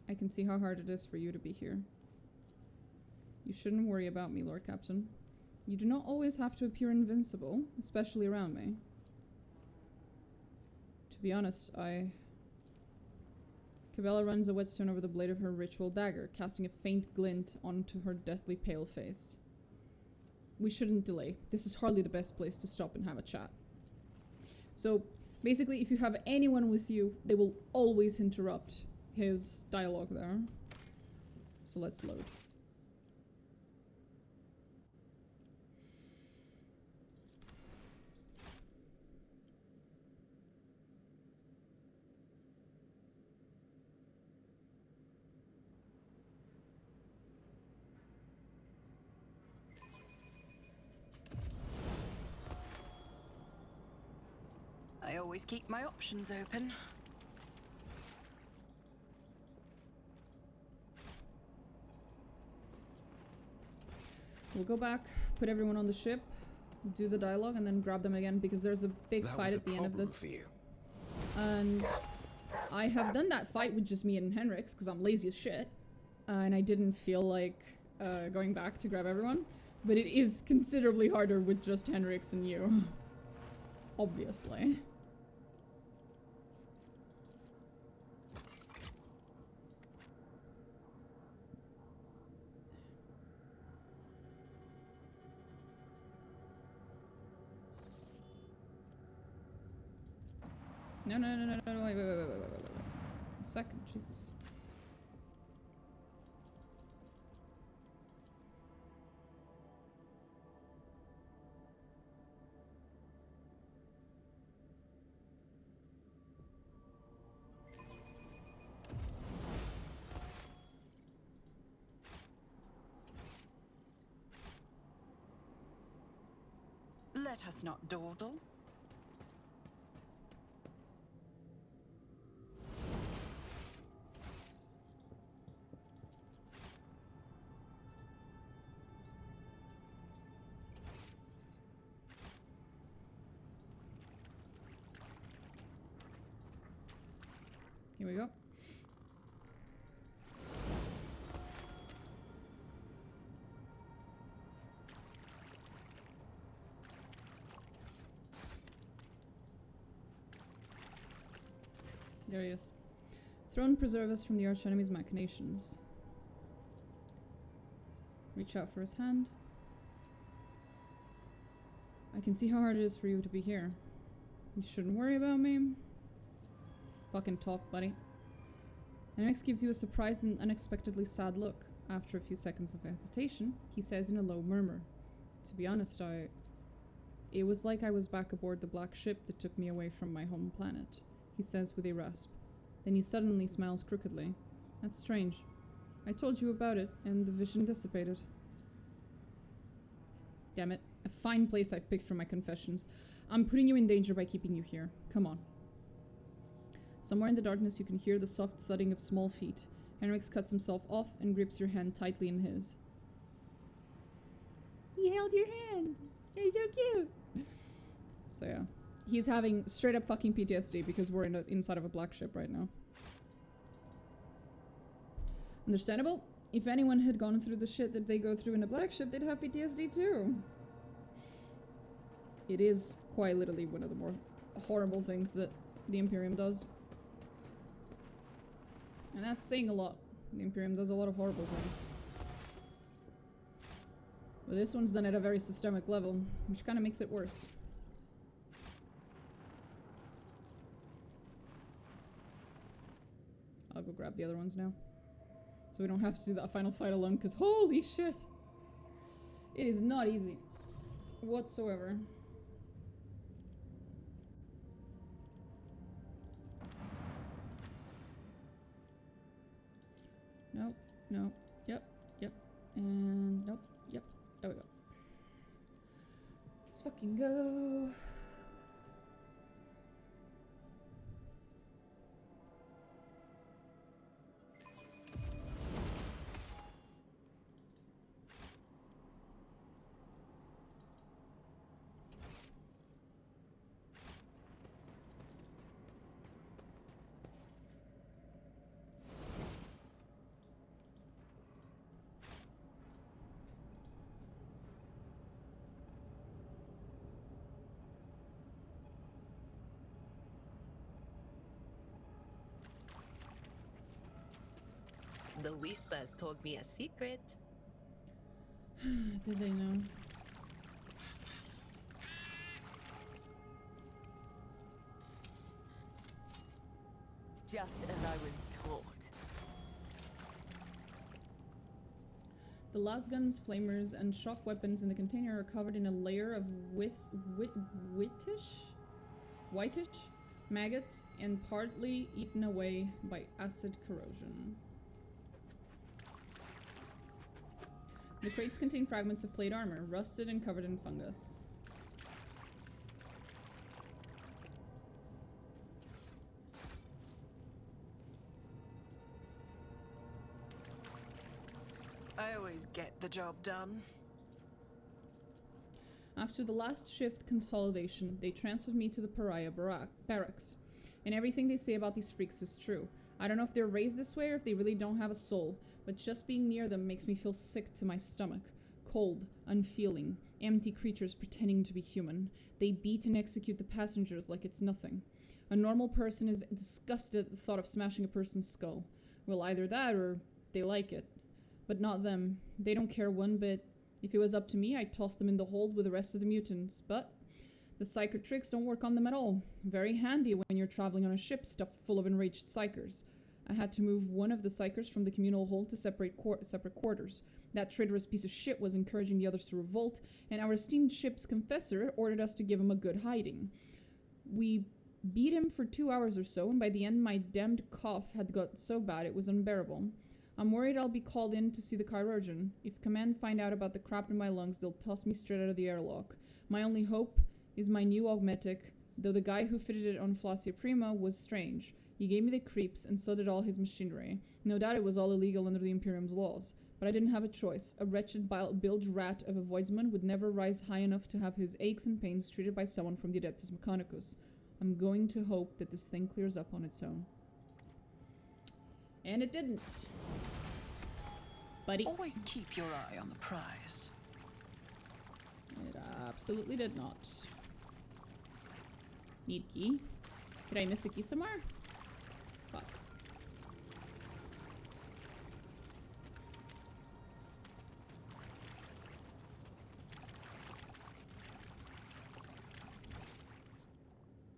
I can see how hard it is for you to be here. You shouldn't worry about me, Lord Captain. You do not always have to appear invincible, especially around me. To be honest, Cabela runs a whetstone over the blade of her ritual dagger, casting a faint glint onto her deathly pale face. We shouldn't delay. This is hardly the best place to stop and have a chat. So, basically, if you have anyone with you, they will always interrupt his dialogue there. So let's load. I always keep my options open. We'll go back, put everyone on the ship, do the dialogue, and then grab them again, because there's a big fight at the end of this. And I have done that fight with just me and Henrix, because I'm lazy as shit. And I didn't feel like going back to grab everyone. But it is considerably harder with just Henrix and you. Obviously. No, wait. A second, Jesus. Let us not dawdle. Here we go. There he is. Throne preserve us from the arch enemy's machinations. Reach out for his hand. I can see how hard it is for you to be here. You shouldn't worry about me. Fucking talk, buddy. And Alex gives you a surprised and unexpectedly sad look. After a few seconds of hesitation, he says in a low murmur, "To be honest, it was like I was back aboard the black ship that took me away from my home planet," he says with a rasp. Then he suddenly smiles crookedly. "That's strange. I told you about it, and the vision dissipated." Damn it. A fine place I've picked for my confessions. I'm putting you in danger by keeping you here. Come on. Somewhere in the darkness you can hear the soft thudding of small feet. Henrix cuts himself off and grips your hand tightly in his. He held your hand. You're so cute. So yeah. He's having straight up fucking PTSD because we're inside of a black ship right now. Understandable. If anyone had gone through the shit that they go through in a black ship, they'd have PTSD too. It is quite literally one of the more horrible things that the Imperium does. And that's saying a lot. The Imperium does a lot of horrible things. But this one's done at a very systemic level, which kind of makes it worse. I'll go grab the other ones now. So we don't have to do that final fight alone, because holy shit! It is not easy. Whatsoever. Nope, nope, yep, and nope, yep, there we go. Let's fucking go. The Whispers told me a secret. Did they know? Just as I was taught. The las guns, flamers, and shock weapons in the container are covered in a layer of whitish maggots and partly eaten away by acid corrosion. The crates contain fragments of plate armor, rusted and covered in fungus. I always get the job done. After the last shift consolidation, they transferred me to the pariah barracks. And everything they say about these freaks is true. I don't know if they're raised this way or if they really don't have a soul, but just being near them makes me feel sick to my stomach. Cold, unfeeling, empty creatures pretending to be human. They beat and execute the passengers like it's nothing. A normal person is disgusted at the thought of smashing a person's skull. Well, either that or they like it. But not them. They don't care one bit. If it was up to me, I'd toss them in the hold with the rest of the mutants, but the psyker tricks don't work on them at all. Very handy when you're traveling on a ship stuffed full of enraged psykers. I had to move one of the psykers from the communal hold to separate quarters. That traitorous piece of shit was encouraging the others to revolt, and our esteemed ship's confessor ordered us to give him a good hiding. We beat him for 2 hours or so, and by the end my damned cough had got so bad it was unbearable. I'm worried I'll be called in to see the chirurgeon. If command find out about the crap in my lungs, they'll toss me straight out of the airlock. My only hope is my new augmetic, though the guy who fitted it on Flacia Prima was strange. He gave me the creeps, and so did all his machinery. No doubt it was all illegal under the Imperium's laws. But I didn't have a choice. A wretched bilge rat of a voidsman would never rise high enough to have his aches and pains treated by someone from the Adeptus Mechanicus. I'm going to hope that this thing clears up on its own. And it didn't. Buddy. Always keep your eye on the prize. It absolutely did not. Need key. Did I miss a key somewhere? Fuck.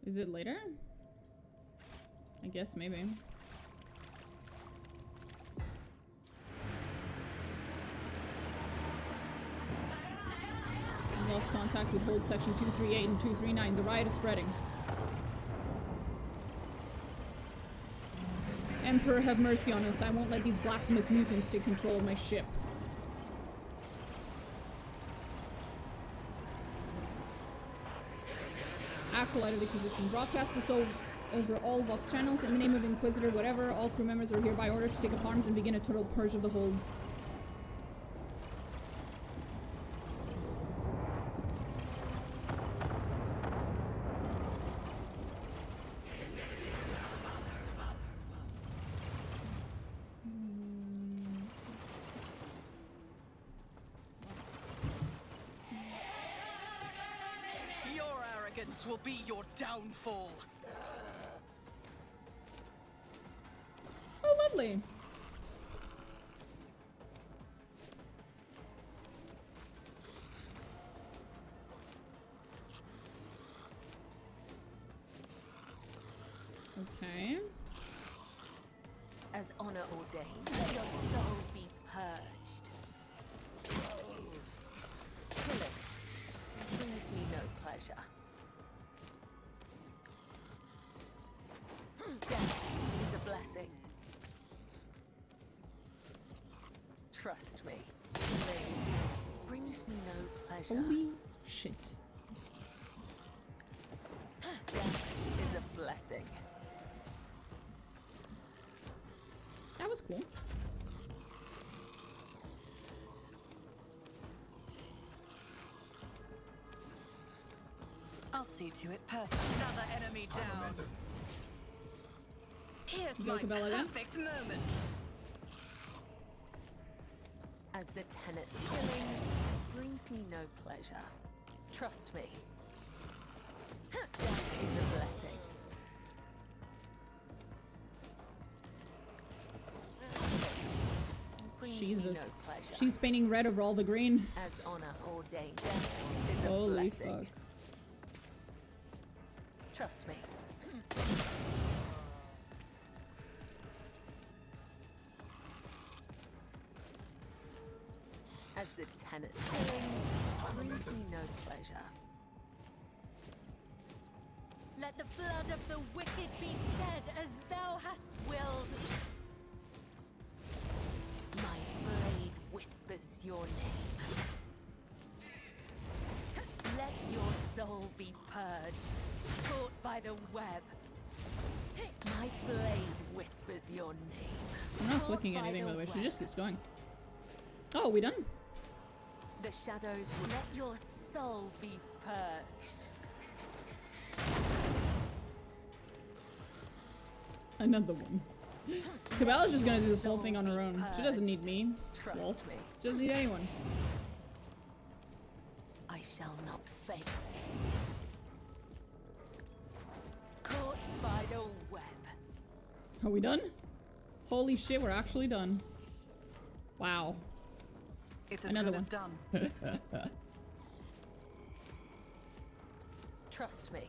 Is it later? I guess maybe. Lost contact with hold section 238 and 239. The riot is spreading. Emperor, have mercy on us. I won't let these blasphemous mutants take control of my ship. Acolyte of the Inquisition. Broadcast this over all Vox channels in the name of Inquisitor whatever. All crew members are hereby ordered to take up arms and begin a total purge of the holds. Will be your downfall. Oh, lovely. Okay. As honor ordained, let your soul be purged. Killing brings me no pleasure. Death is a blessing. Trust me. Killing brings me no pleasure. Holy shit. Death is a blessing. That was cool. I'll see to it personally. Another enemy down. Here's my perfect moment. As the tenet, killing brings me no pleasure. Trust me. Death is a blessing. Brings Jesus. me no pleasure. She's painting red over all the green. As honor ordained, death is a Holy blessing. fuck. Trust me. As the tenet killing brings me no pleasure. Let the blood of the wicked be shed as thou hast willed. My blade whispers your name. Let your soul be purged, caught by the web. My blade whispers your name. I'm not flicking anything, by the way. She just keeps going. Oh, we done? The shadows will let your soul be purged. Another one. Cabela's just gonna do this whole thing on her own. She doesn't need me. Well, Trust me. she doesn't need anyone. I shall not fail. Caught by the web. Are we done? Holy shit, we're actually done. Wow. It's as Another good one. as done. Trust me.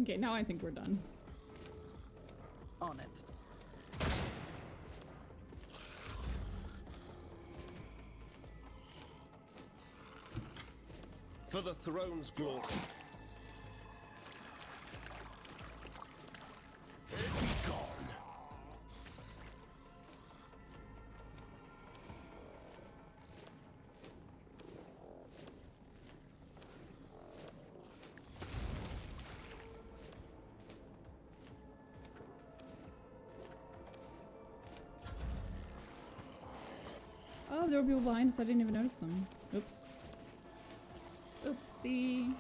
Okay, now I think we're done. On it. For the throne's glory. Be gone. Oh, there were people behind us. I didn't even notice them. Oops. Oopsie.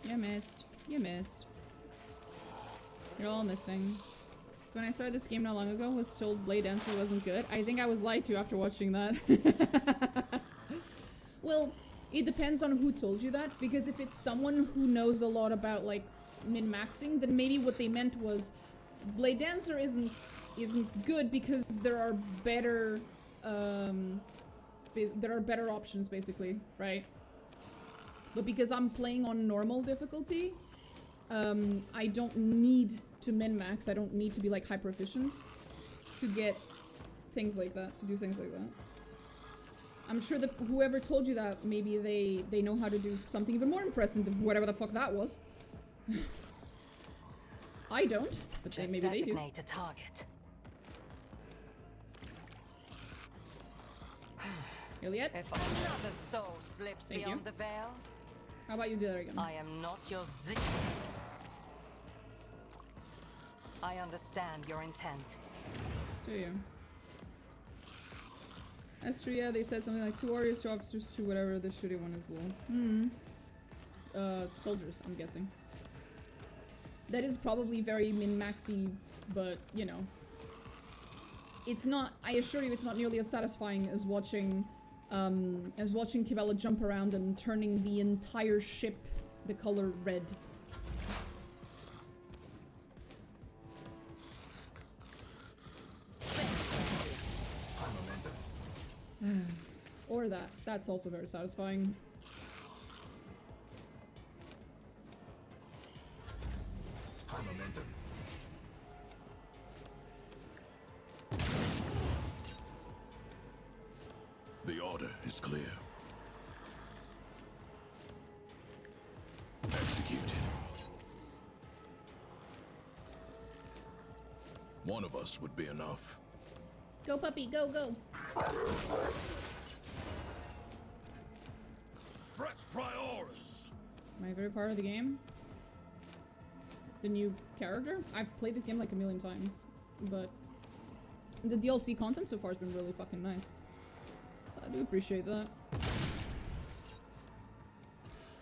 You missed. You missed. You're all missing. So when I started this game not long ago, was told Blade Dancer wasn't good. I think I was lied to after watching that. Well, it depends on who told you that, because if it's someone who knows a lot about like min-maxing, then maybe what they meant was Blade Dancer isn't good because there are better options, basically, right? But because I'm playing on normal difficulty, I don't need to min-max. I don't need to be like hyper efficient to get things like that, to do things like that. I'm sure that whoever told you that, maybe they know how to do something even more impressive than whatever the fuck that was. I don't, but maybe they do. Designate a target. Iliad? If another soul slips beyond the veil, how about you do that again? I am not your zi. I understand your intent. Do you? Estria, they said something like 2 warriors, 2 officers, 2 whatever. The shitty one is low. Soldiers, I'm guessing. That is probably very min-maxy, but you know, it's not. I assure you, it's not nearly as satisfying as watching Kibella jump around and turning the entire ship the color red. Or that. That's also very satisfying. The order is clear. Executed. One of us would be enough. Go puppy, go, go! Fresh Prioris! My favorite part of the game? The new character? I've played this game like a million times, but the DLC content so far has been really fucking nice. So I do appreciate that.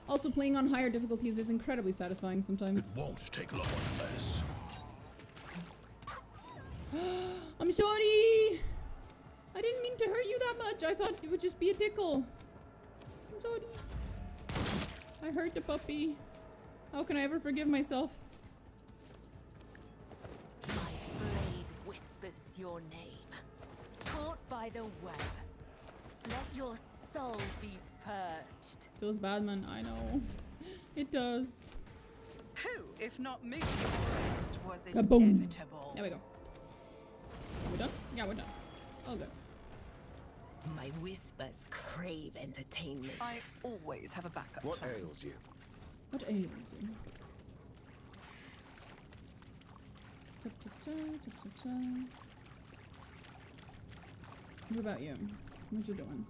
Also, playing on higher difficulties is incredibly satisfying sometimes. It won't take long unless... I'm sorry! I didn't mean to hurt you that much. I thought it would just be a tickle. I'm sorry. I hurt the puppy. How can I ever forgive myself? My blade whispers your name. Caught by the web. Let your soul be purged. Feels bad, man. I know. It does. Who, if not me, was Kaboom. inevitable? There we go. Are we done? Yeah, we're done. All good. My whispers crave entertainment. I always have a backup. What ails you? What ails you? Ta -ta -ta, ta -ta -ta. What about you? What you doing?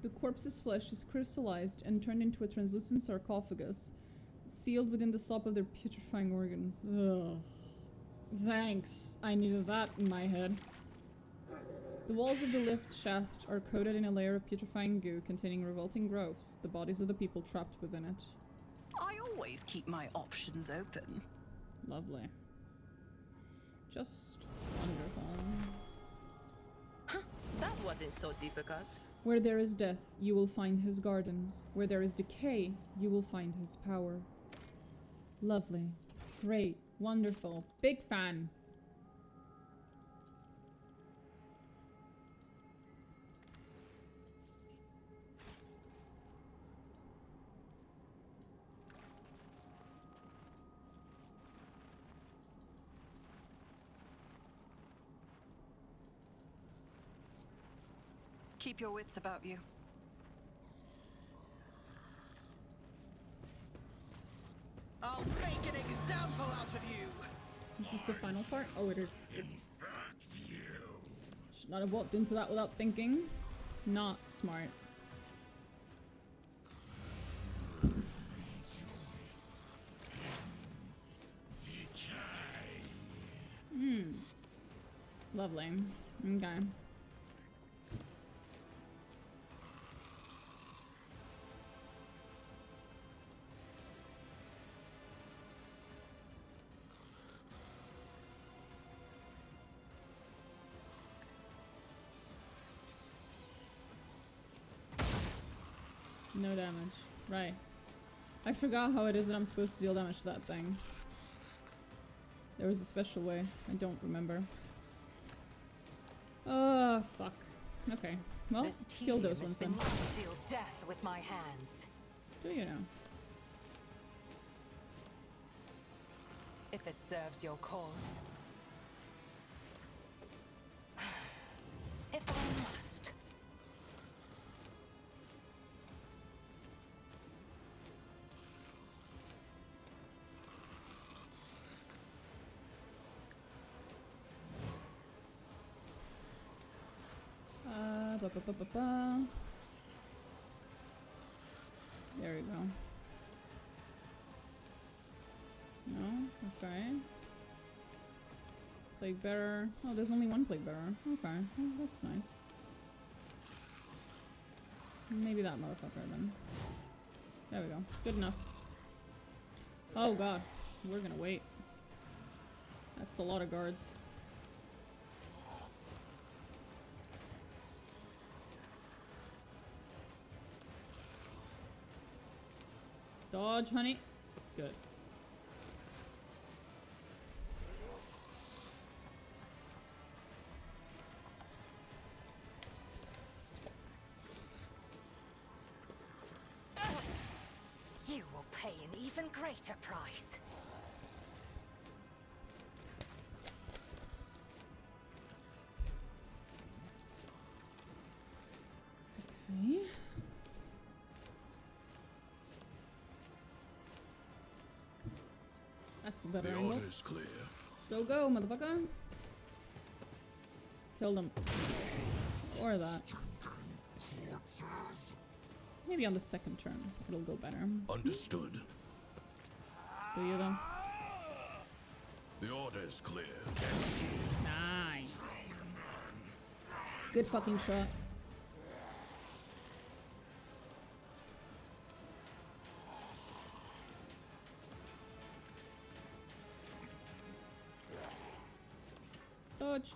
The corpse's flesh is crystallized and turned into a translucent sarcophagus, sealed within the sop of their putrefying organs. Ugh. Thanks. I needed that in my head. The walls of the lift shaft are coated in a layer of putrefying goo containing revolting growths, the bodies of the people trapped within it. I always keep my options open. Lovely. Just wonderful. Huh, that wasn't so difficult. Where there is death, you will find his gardens. Where there is decay, you will find his power. Lovely. Great. Wonderful. Big fan. Keep your wits about you. I'll make an example out of you. Is this the final part? Oh, it is. Should not have walked into that without thinking. Not smart. Lovely. Okay. No damage. Right. I forgot how it is that I'm supposed to deal damage to that thing. There was a special way. I don't remember. Fuck. Okay. Well, kill those ones then. Deal death with my hands. Do you know? If it serves your cause. If I must. There we go. No? Okay. Plague bearer. Oh, there's only one plague bearer. Okay. Well, that's nice. Maybe that motherfucker then. There we go. Good enough. Oh god. We're gonna wait. That's a lot of guards. Dodge, honey. Good. You will pay an even greater price. Okay. That's a better angle. The order's clear. Go, go, motherfucker. Kill them. Or that. Maybe on the second turn it'll go better. Understood. Do you though? The order's clear. Nice. Good fucking shot. Dodged.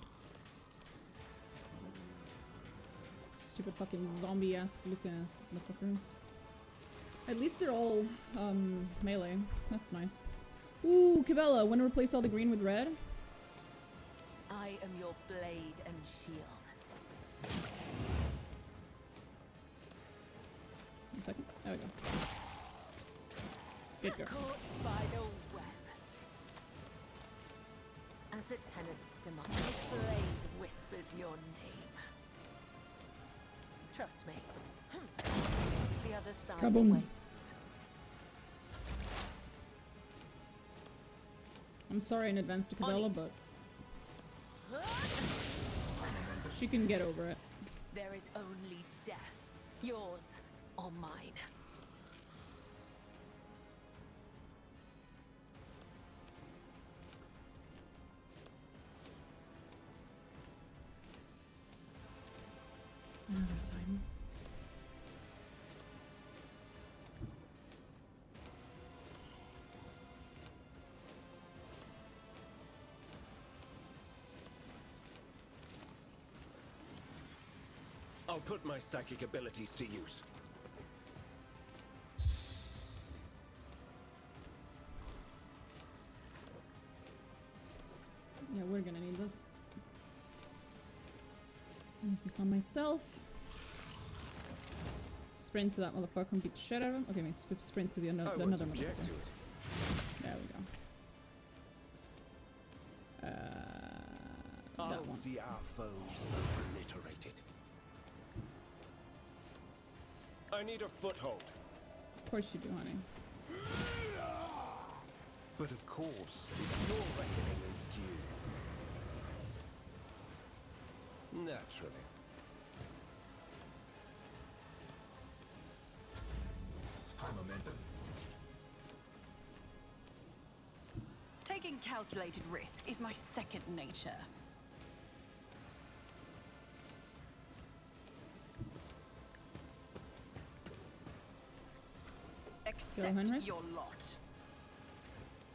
Stupid fucking zombie-ass looking ass motherfuckers. At least they're all melee. That's nice. Ooh, Cabela, want to replace all the green with red? I am your blade and shield. 1 second. There we go. Good girl. Caught by the web. As a tenant's demise, blade whispers your name. Trust me. The other side Kaboom. waits. I'm sorry in advance to Cabela, but she can get over it. There is only death. Yours or mine. Another time. I'll put my psychic abilities to use. Yeah, we're gonna need this. Use this on myself. Sprint to that motherfucker and beat the shit out of him. Okay, maybe sprint to the another motherfucker. To it. There we go. That I'll one. see our foes obliterated. I need a foothold. Of course you do, honey. But of course, your reckoning is due. Naturally. Taking calculated risk is my second nature. Accept Henrys. your lot.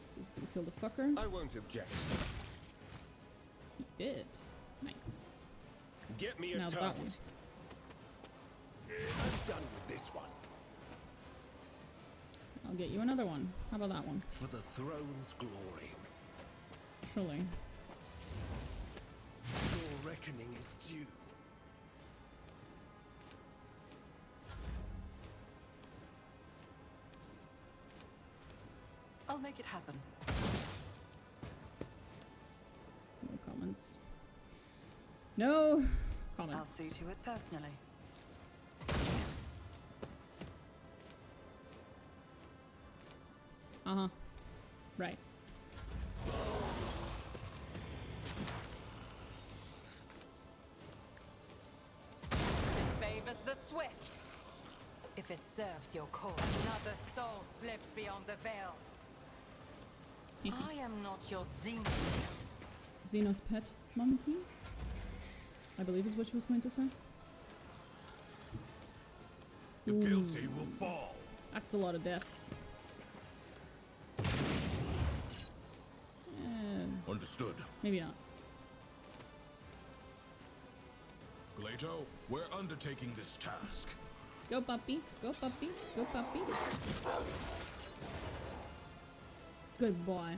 See if we can kill the fucker. I won't object. He did. Nice. Get me a Now that one. target. I'm done with this one. I'll get you another one. How about that one? For the throne's glory. Truly. Your reckoning is due. I'll make it happen. No comments. No comments. I'll see to it personally. Uh-huh. Right. It favors the swift. If it serves your cause, another soul slips beyond the veil. I am not your Xenos pet monkey? I believe is what she was going to say. The guilty will fall. That's a lot of deaths. Understood. Maybe not. Glato, we're undertaking this task. Go puppy, go puppy, go puppy. Good boy.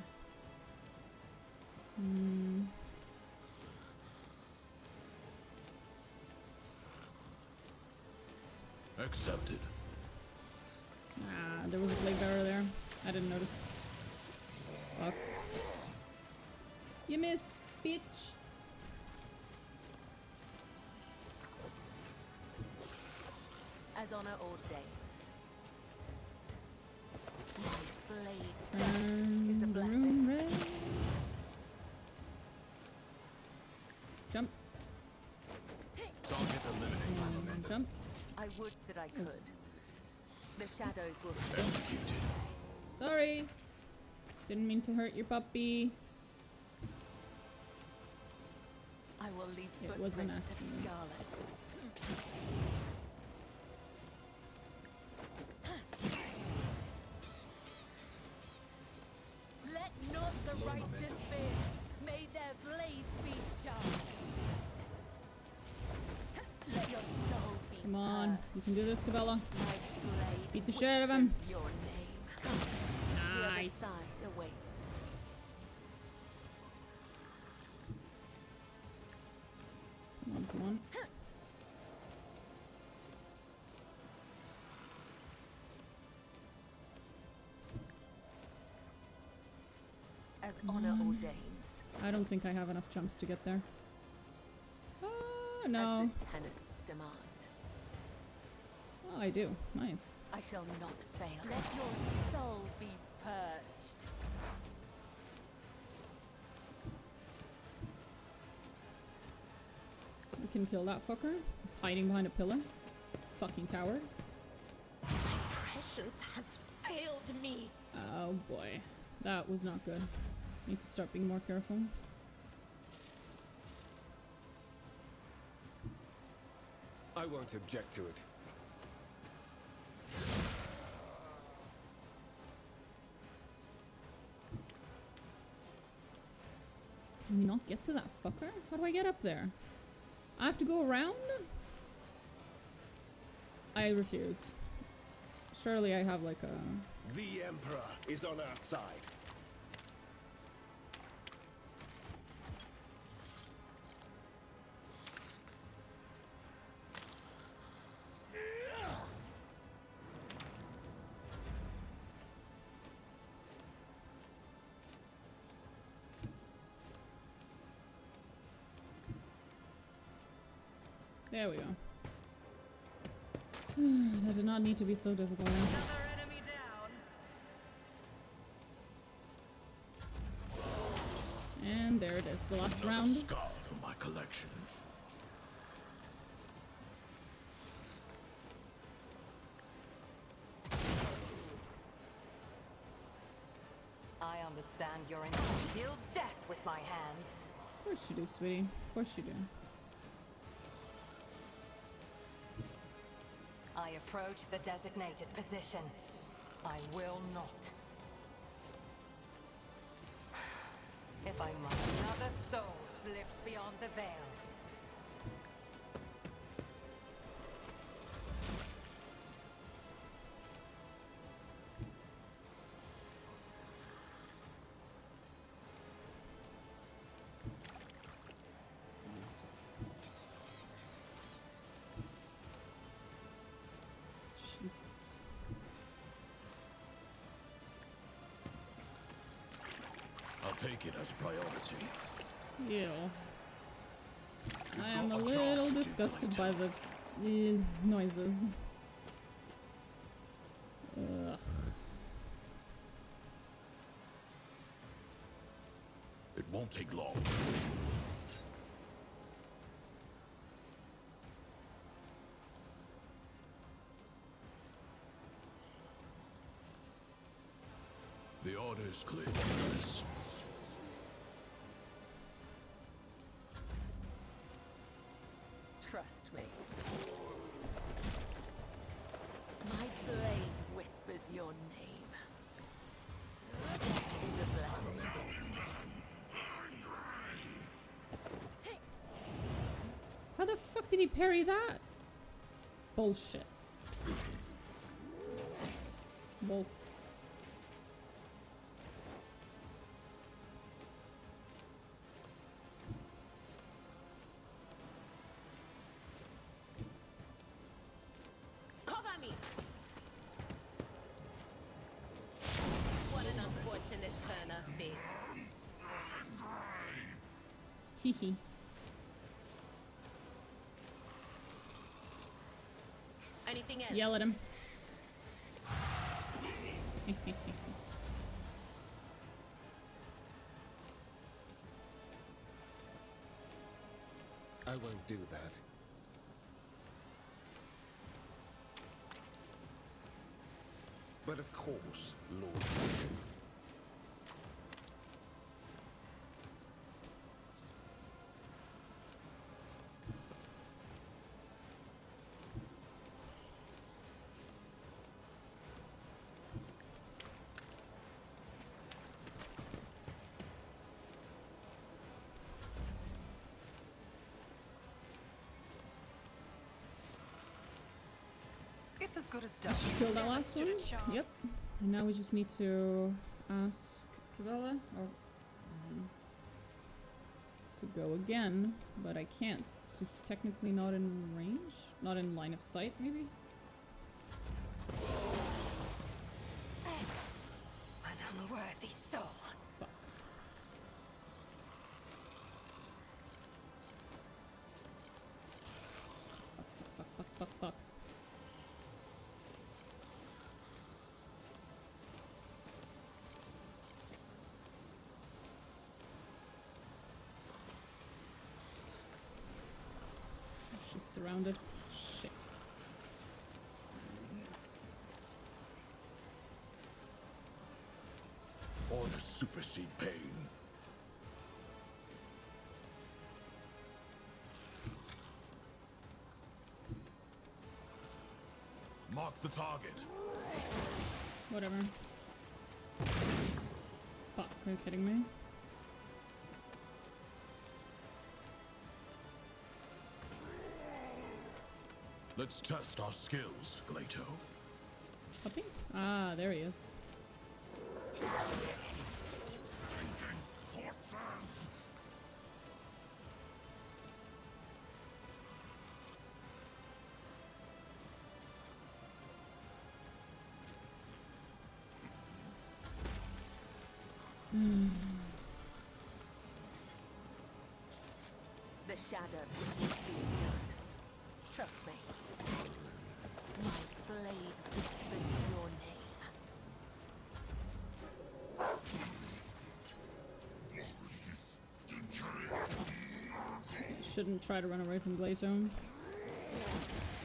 Accepted. Ah, there was a blade bearer there. I didn't notice. Fuck. You missed, bitch. As honor ordains. My blade is a blessing. Jump. Target eliminated. Jump. I would that I could. The shadows will executed. Sorry. Didn't mean to hurt your puppy. I will leave it was an footprints of accident. scarlet. Let not the righteous fear. May their blades be sharp. Let your soul be Come on. You can do this, Cabela. My blade Beat the shit out of him. whispers your name. The other Nice. side awaits. Come on, come on. As honor ordains. I don't think I have enough jumps to get there. Oh, no. As the tenets demand. Oh, I do. Nice. I shall not fail. Let your soul be purged. We can kill that fucker. He's hiding behind a pillar. Fucking coward. My prescience has failed me. Oh boy. That was not good. Need to start being more careful. I won't object to it. Can we not get to that fucker? How do I get up there? I have to go around? I refuse. Surely I have like a... The Emperor is on our side. There we go. That did not need to be so difficult. Another enemy down. And there it is, the last Another round. scar from my collection. I understand your intent. Deal death with my hands. Of course you do, sweetie. Of course you do. I approach the designated position. I will not. If I must, another soul slips beyond the veil. Jesus. I'll take it as a priority. Ew. I am a little disgusted by the noises. Ugh. It won't take long. The order is clear. Yes. Trust me. My blade whispers your name. Death is a blessing. How the fuck did he parry that? Bullshit. Bull. Cover me. What an unfortunate turn of fate. Teehee. Anything else? Yell at him. I won't do that. But of course, Lord. It's as good as done. Did you kill that Never last stood one? a chance. Yep. And now we just need to ask Cruella to go again, but I can't. She's technically not in range? Not in line of sight, maybe? An unworthy soul. Fuck. Fuck, fuck, fuck, fuck, fuck. She's surrounded. Shit. Order supersede pain. Mark the target. Whatever. Fuck, are you kidding me? Let's test our skills, Glato. Puppy? Ah, there he is. The shadow will soon done. Trust me. My blade whispers your name. Shouldn't try to run away from Glazo.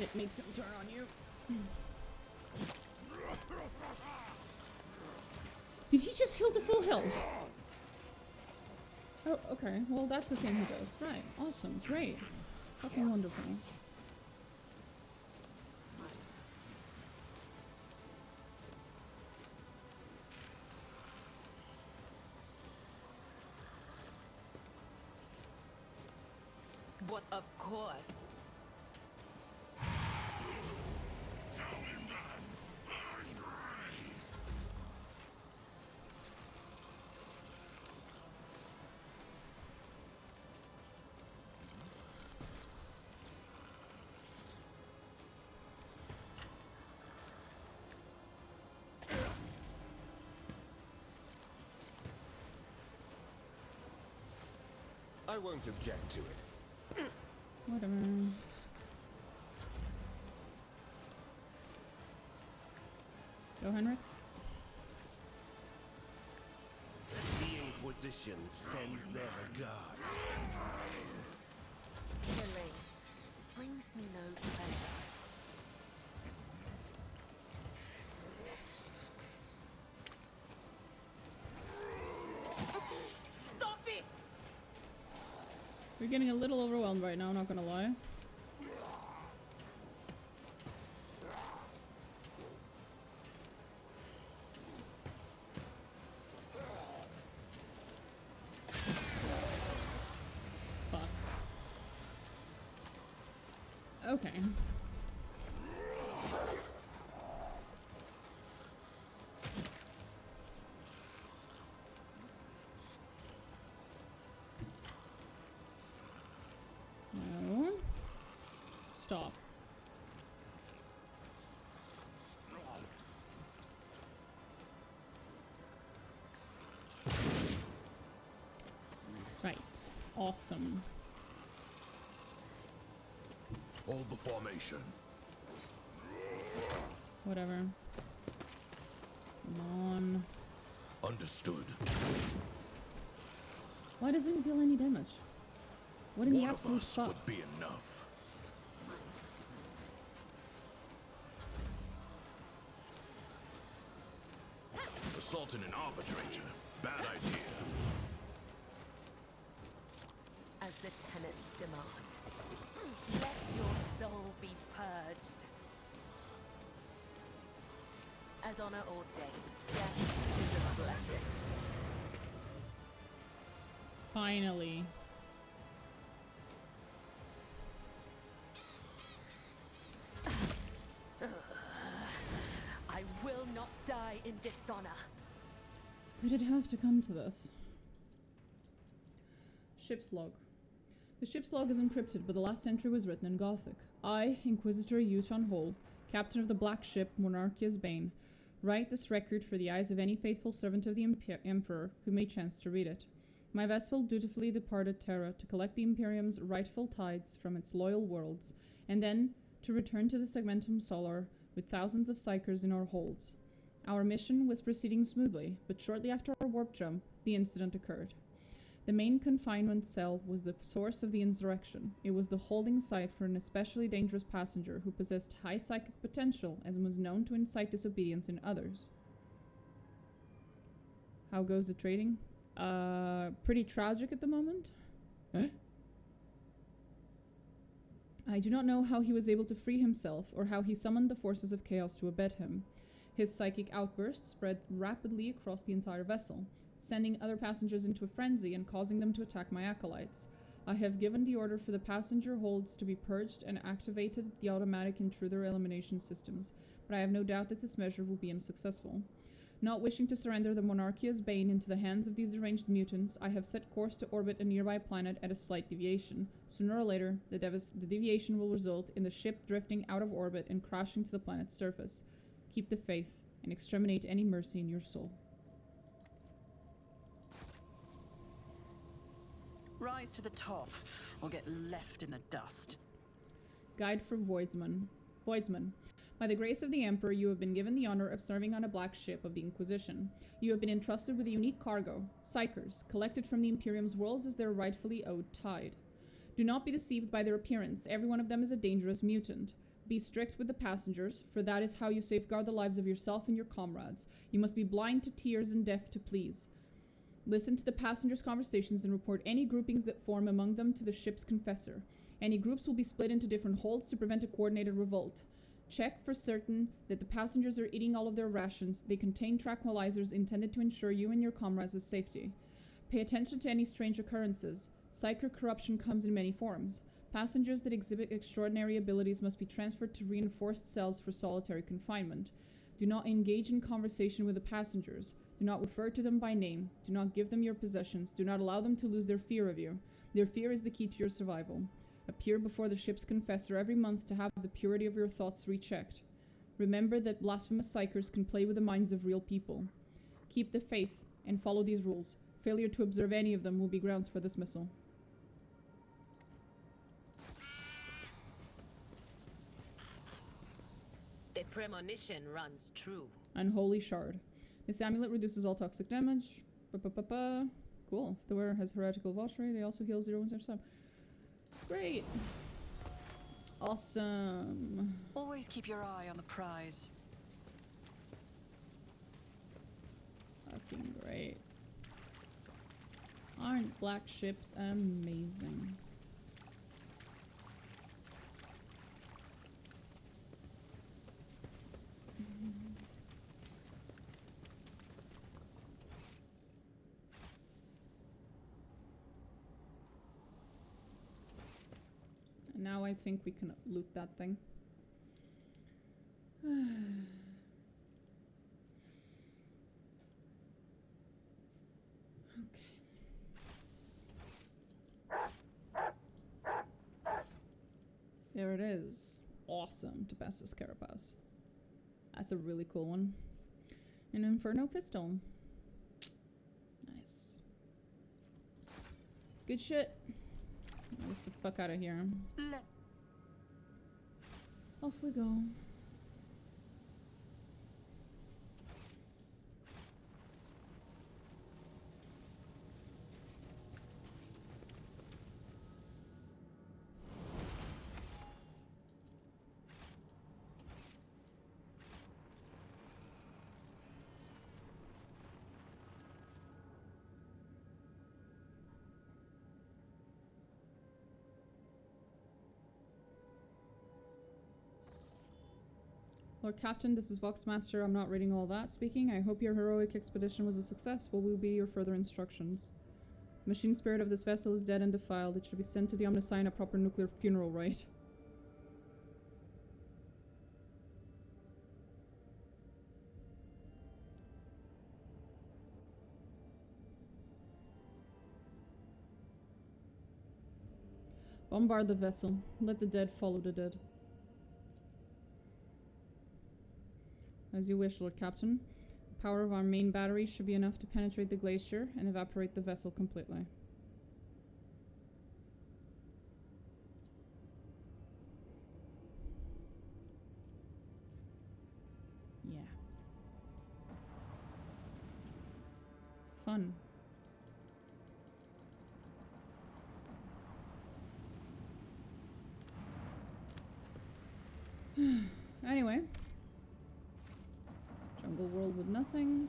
It makes him turn on you. Did he just heal to full health? Oh, okay. Well, that's the thing he does. Right. Awesome. Great. Fucking wonderful. But of course. I won't object to it. Whatever. Go, Henrix. The Inquisition sends their regards. Killing brings me no pleasure. Stop it! We're getting a little overwhelmed right now, not gonna lie. Fuck. Okay. No. Stop. Right. Awesome. Hold the formation. Whatever. Come on. Understood. Why doesn't he deal any damage? What in the One of absolute us fuck? would be enough. Assaulting an arbitrator. Bad idea. As the tenets demand, let your soul be purged. As honor ordains, death is a blessing. Finally. I will not die in dishonor. Did it have to come to this? Ship's log. The ship's log is encrypted, but the last entry was written in Gothic. I, Inquisitor Yuton Hole, captain of the black ship Monarchia's Bane, write this record for the eyes of any faithful servant of the Emperor who may chance to read it. My vessel dutifully departed Terra to collect the Imperium's rightful tides from its loyal worlds, and then to return to the Segmentum Solar with thousands of psychers in our holds. Our mission was proceeding smoothly, but shortly after our warp jump, the incident occurred. The main confinement cell was the source of the insurrection. It was the holding site for an especially dangerous passenger who possessed high psychic potential and was known to incite disobedience in others. How goes the trading? Pretty tragic at the moment. Huh? I do not know how he was able to free himself or how he summoned the forces of chaos to abet him. His psychic outburst spread rapidly across the entire vessel, sending other passengers into a frenzy and causing them to attack my acolytes. I have given the order for the passenger holds to be purged and activated the automatic intruder elimination systems, but I have no doubt that this measure will be unsuccessful. Not wishing to surrender the Monarchia's Bane into the hands of these deranged mutants, I have set course to orbit a nearby planet at a slight deviation. Sooner or later, the deviation will result in the ship drifting out of orbit and crashing to the planet's surface. Keep the faith and exterminate any mercy in your soul. Rise to the top, or get left in the dust. Guide for Voidsman. Voidsman. By the grace of the Emperor, you have been given the honor of serving on a black ship of the Inquisition. You have been entrusted with a unique cargo, psychers, collected from the Imperium's worlds as their rightfully owed tide. Do not be deceived by their appearance. Every one of them is a dangerous mutant. Be strict with the passengers, for that is how you safeguard the lives of yourself and your comrades. You must be blind to tears and deaf to pleas. Listen to the passengers' conversations and report any groupings that form among them to the ship's confessor. Any groups will be split into different holds to prevent a coordinated revolt. Check for certain that the passengers are eating all of their rations. They contain tranquilizers intended to ensure you and your comrades' safety. Pay attention to any strange occurrences. Psyker corruption comes in many forms. Passengers that exhibit extraordinary abilities must be transferred to reinforced cells for solitary confinement. Do not engage in conversation with the passengers. Do not refer to them by name. Do not give them your possessions. Do not allow them to lose their fear of you. Their fear is the key to your survival. Appear before the ship's confessor every month to have the purity of your thoughts rechecked. Remember that blasphemous psychers can play with the minds of real people. Keep the faith and follow these rules. Failure to observe any of them will be grounds for dismissal. premonition runs true. Unholy Shard. This amulet reduces all toxic damage. Ba-ba-ba-ba. Cool. If the wearer has heretical Valkyrie, they also heal 0 1 time. Great. Awesome. Always keep your eye on the prize. Fucking great. Aren't black ships amazing? And now I think we can loot that thing. There it is. Awesome. Tabastus Carapace. That's a really cool one. An Inferno pistol. Nice. Good shit. Let's get the fuck out of here. Off we go. Lord Captain, this is Voxmaster. I'm not reading all that. Speaking, I hope your heroic expedition was a success. What will be your further instructions? The machine spirit of this vessel is dead and defiled. It should be sent to the Omniscient a proper nuclear funeral rite. Bombard the vessel. Let the dead follow the dead. As you wish, Lord Captain. The power of our main battery should be enough to penetrate the glacier and evaporate the vessel completely. Yeah. Fun. Anyway. Jungle world with nothing.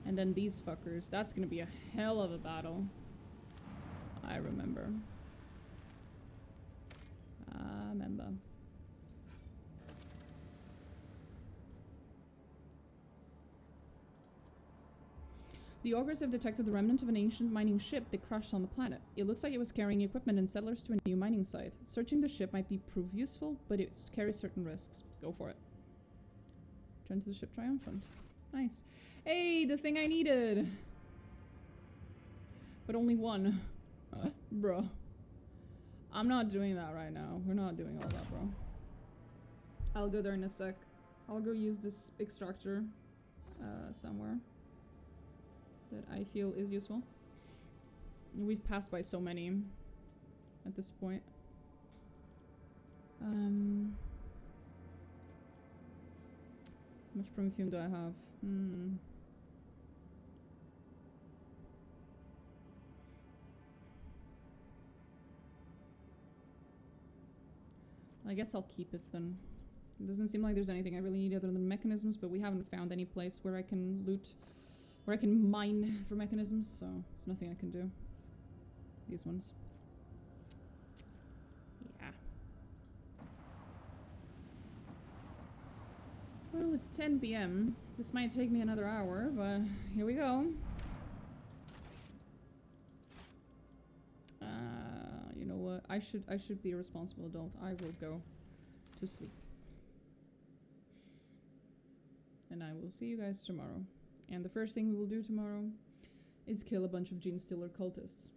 And then these fuckers. That's gonna be a hell of a battle. I remember. The augurs have detected the remnant of an ancient mining ship that crashed on the planet. It looks like it was carrying equipment and settlers to a new mining site. Searching the ship might prove useful, but it carries certain risks. Go for it. Return to the ship triumphant. Nice. Hey, the thing I needed! But only one. Bro. I'm not doing that right now. We're not doing all that, bro. I'll go there in a sec. I'll go use this extractor somewhere that I feel is useful. We've passed by so many at this point. How much perfume do I have? I guess I'll keep it then. It doesn't seem like there's anything I really need other than mechanisms, but we haven't found any place where I can loot, where I can mine for mechanisms, so it's nothing I can do. These ones. Yeah. Well, it's 10 p.m. This might take me another hour, but here we go. You know what? I should be a responsible adult. I will go to sleep. And I will see you guys tomorrow. And the first thing we will do tomorrow is kill a bunch of Gene Stealer cultists.